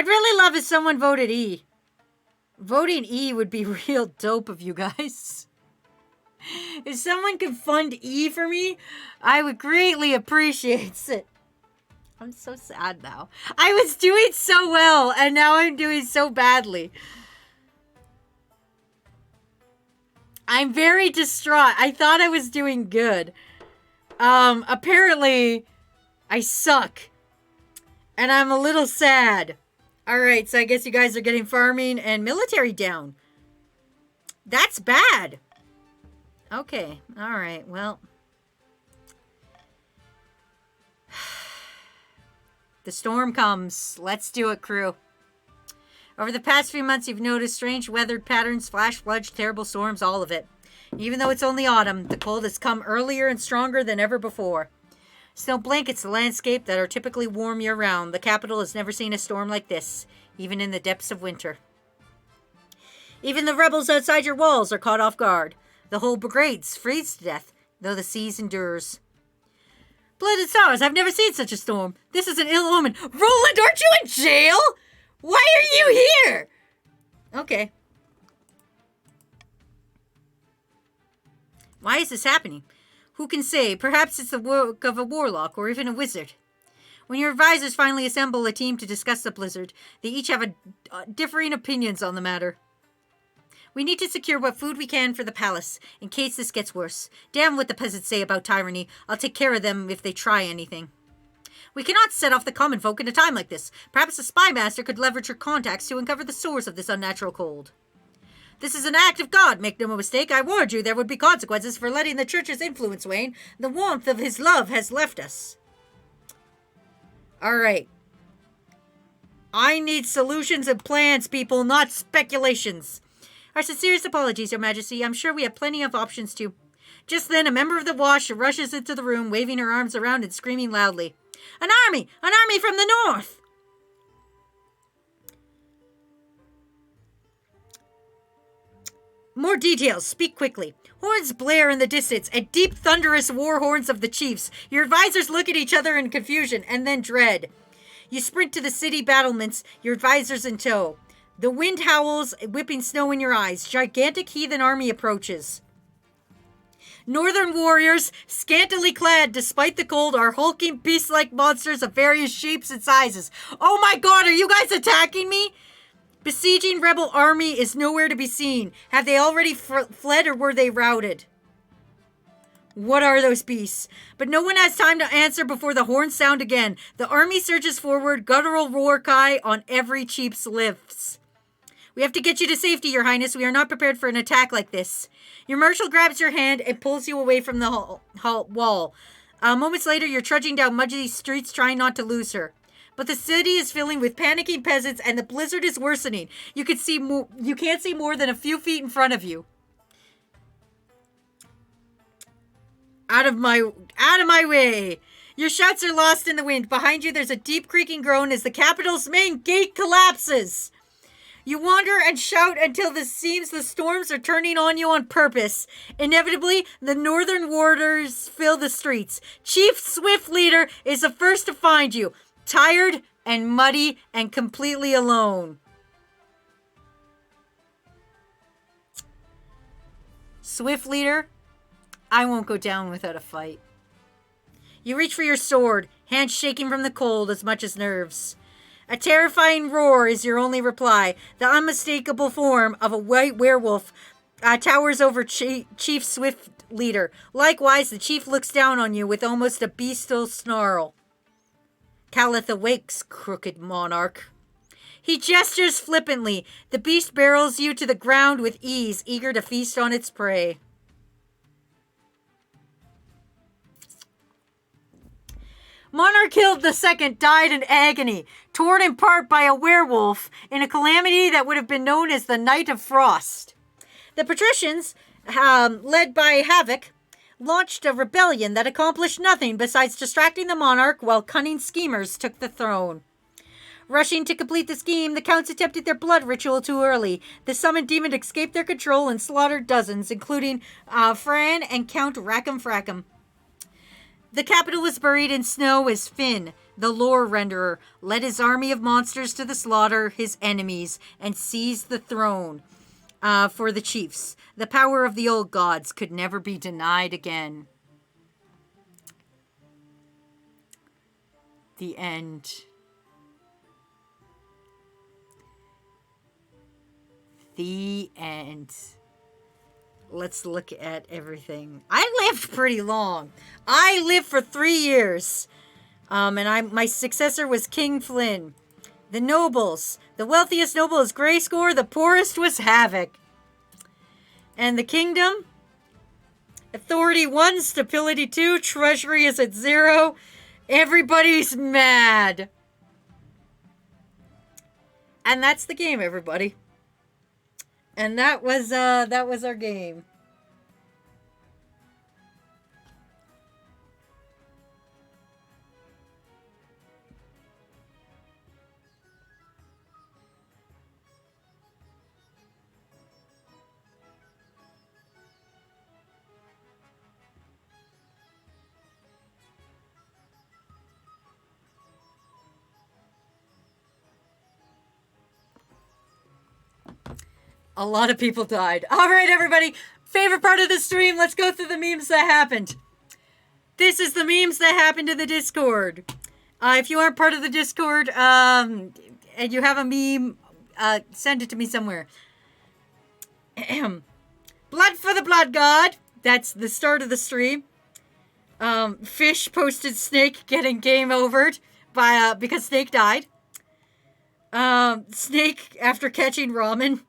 S3: I'd really love if someone voted E. Voting E would be real dope of you guys. If someone could fund E for me, I would greatly appreciate it. I'm so sad now. I was doing so well, and now I'm doing so badly. I'm very distraught. I thought I was doing good. Apparently, I suck. And I'm a little sad. Alright, so I guess you guys are getting farming and military down. That's bad. Okay, alright, well. The storm comes. Let's do it, crew. Over the past few months, you've noticed strange weather patterns, flash floods, terrible storms, all of it. Even though it's only autumn, the cold has come earlier and stronger than ever before. Snow blankets the landscape that are typically warm year-round. The capital has never seen a storm like this, even in the depths of winter. Even the rebels outside your walls are caught off guard. The whole brigades freeze to death, though the siege endures. Blooded stars, I've never seen such a storm. This is an ill omen. Roland, aren't you in jail? Why are you here? Okay. Why is this happening? Who can say? Perhaps it's the work of a warlock or even a wizard. When your advisors finally assemble a team to discuss the blizzard, they each have differing opinions on the matter. We need to secure what food we can for the palace, in case this gets worse. Damn what the peasants say about tyranny. I'll take care of them if they try anything. We cannot set off the common folk in a time like this. Perhaps the spy master could leverage her contacts to uncover the source of this unnatural cold. This is an act of God, make no mistake. I warned you there would be consequences for letting the church's influence wane. The warmth of his love has left us. Alright. I need solutions and plans, people, not speculations. Our sincerest apologies, Your Majesty. I'm sure we have plenty of options too. Just then, a member of the Wash rushes into the room, waving her arms around and screaming loudly. An army! An army from the north! More details. Speak quickly. Horns blare in the distance, and deep thunderous war horns of the chiefs. Your advisors look at each other in confusion, and then dread. You sprint to the city battlements, your advisors in tow. The wind howls, whipping snow in your eyes. Gigantic heathen army approaches. Northern warriors, scantily clad despite the cold, are hulking beast-like monsters of various shapes and sizes. Oh my god, are you guys attacking me? Besieging rebel army is nowhere to be seen. Have they already fled or were they routed? What are those beasts? But no one has time to answer before the horns sound again. The army surges forward, guttural roar cry on every chief's lips. We have to get you to safety, Your Highness. We are not prepared for an attack like this. Your marshal grabs your hand and pulls you away from the wall. Moments later, you're trudging down muddy streets trying not to lose her. But the city is filling with panicking peasants and the blizzard is worsening. You can't see more than a few feet in front of you. Out of my way. Your shouts are lost in the wind. Behind you, there's a deep creaking groan as the capital's main gate collapses. You wander and shout until it seems the storms are turning on you on purpose. Inevitably, the northern warders fill the streets. Chief Swift Leader is the first to find you, tired and muddy and completely alone. Swift Leader, I won't go down without a fight. You reach for your sword, hands shaking from the cold as much as nerves. A terrifying roar is your only reply. The unmistakable form of a white werewolf towers over Chief Swift Leader. Likewise, the chief looks down on you with almost a bestial snarl. Calith awakes, crooked monarch. He gestures flippantly. The beast barrels you to the ground with ease, eager to feast on its prey. Monarch Hild II died in agony, torn in part by a werewolf in a calamity that would have been known as the Night of Frost. The patricians, led by Havoc, launched a rebellion that accomplished nothing besides distracting the monarch while cunning schemers took the throne. Rushing to complete the scheme, the counts attempted their blood ritual too early. The summoned demon escaped their control and slaughtered dozens, including Fran and Count Rackham Frackham. The capital was buried in snow as Finn, the lore renderer, led his army of monsters to the slaughter his enemies and seized the throne for the chiefs. The power of the old gods could never be denied again. The end. The end. Let's look at everything. I lived pretty long. I lived for 3 years. And my successor was King Flynn. The nobles. The wealthiest noble is Grayscore. The poorest was Havoc. And the kingdom. Authority 1, stability 2, treasury is at 0. Everybody's mad. And that's the game, everybody. And that was our game. A lot of people died. All right, everybody. Favorite part of the stream. Let's go through the memes that happened. This is the memes that happened to the Discord. If you aren't part of the Discord, and you have a meme, send it to me somewhere. Blood for the Blood God. That's the start of the stream. Fish posted Snake getting game overed by because Snake died. Snake after catching ramen.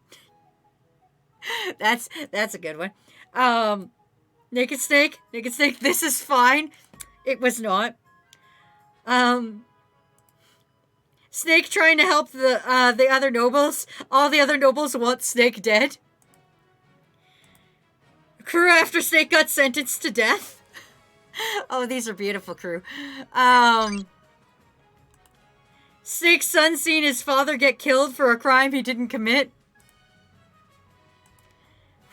S3: That's a good one. Naked Snake, this is fine. It was not. Snake trying to help the other nobles. All the other nobles want Snake dead. Crew after Snake got sentenced to death. Oh, these are beautiful, crew. Snake's son seen his father get killed for a crime he didn't commit.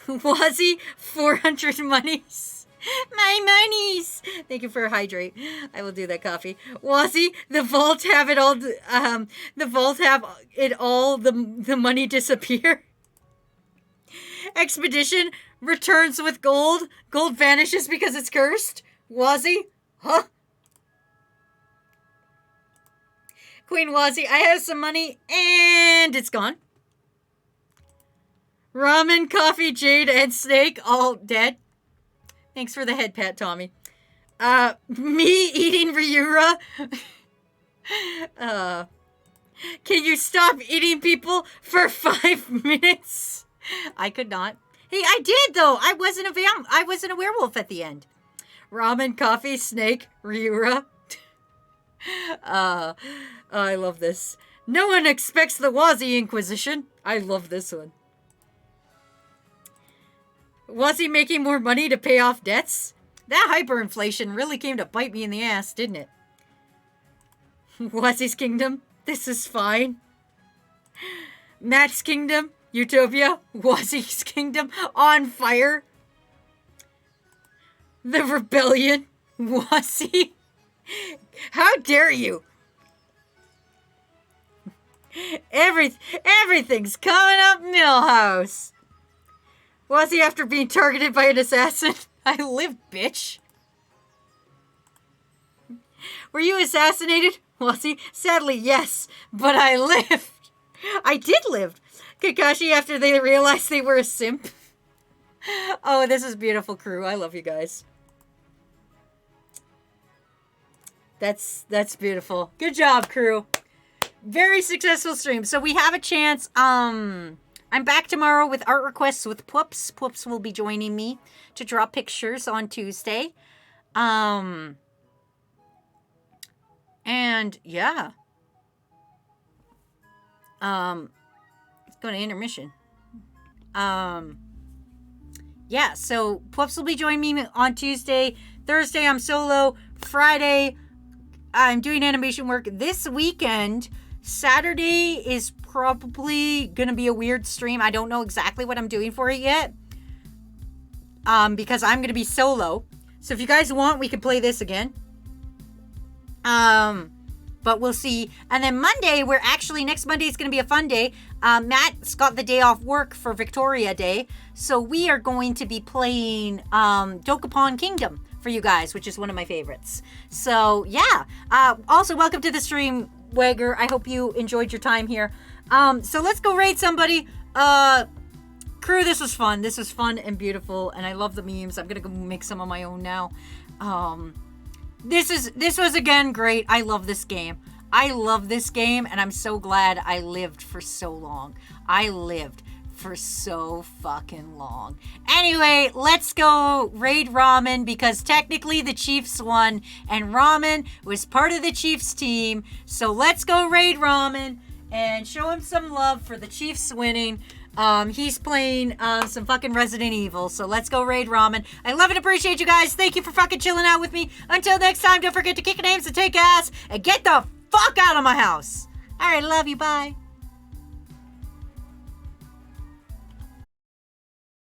S3: Wazzy, 400 monies. My monies. Thank you for hydrate. I will do that coffee. Wazzy, the vault have it all. The vault have it all. The money disappear. Expedition returns with gold. Gold vanishes because it's cursed. Wazzy, huh? Queen Wazzy, I have some money and it's gone. Ramen, coffee, Jade, and Snake all dead. Thanks for the head pat, Tommy. Me eating Ryura. Can you stop eating people for 5 minutes? I could not. Hey, I did though. I wasn't a werewolf at the end. Ramen, coffee, Snake, Ryura. I love this. No one expects the Wazzy Inquisition. I love this one. Was he making more money to pay off debts? That hyperinflation really came to bite me in the ass, didn't it? Wazzy's Kingdom, this is fine. Matt's Kingdom, Utopia, Wazzy's Kingdom, on fire. The Rebellion, Wazzy. How dare you? Everything's coming up Millhouse. Was he after being targeted by an assassin? I live, bitch. Were you assassinated? Was he? Sadly, yes. But I lived. I did live. Kakashi after they realized they were a simp. Oh, this is beautiful, crew. I love you guys. That's beautiful. Good job, crew. Very successful stream. So we have a chance. I'm back tomorrow with art requests with Poops. Poops will be joining me to draw pictures on Tuesday. And yeah. Let's go to intermission. Yeah, so Poops will be joining me on Tuesday. Thursday, I'm solo. Friday, I'm doing animation work. This weekend, Saturday is probably gonna be a weird stream. I don't know exactly what I'm doing for it yet. Because I'm gonna be solo. So if you guys want, we can play this again. but we'll see. And then Monday, next Monday is going to be a fun day. Matt's got the day off work for Victoria Day. So we are going to be playing Dokapon Kingdom for you guys, which is one of my favorites. So yeah. Also, welcome to the stream, Wagger. I hope you enjoyed your time here. So let's go raid somebody. Crew, this was fun. This was fun and beautiful, and I love the memes. I'm gonna go make some of my own now. This was again great. I love this game. I love this game, and I'm so glad I lived for so long. I lived for so fucking long. Anyway, let's go raid Ramen, because technically the Chiefs won, and Ramen was part of the Chiefs team. So let's go raid Ramen and show him some love for the Chiefs winning. He's playing some fucking Resident Evil, so let's go raid Ramen. I love and appreciate you guys. Thank you for fucking chilling out with me. Until next time, don't forget to kick names and take ass and get the fuck out of my house. All right, love you. Bye.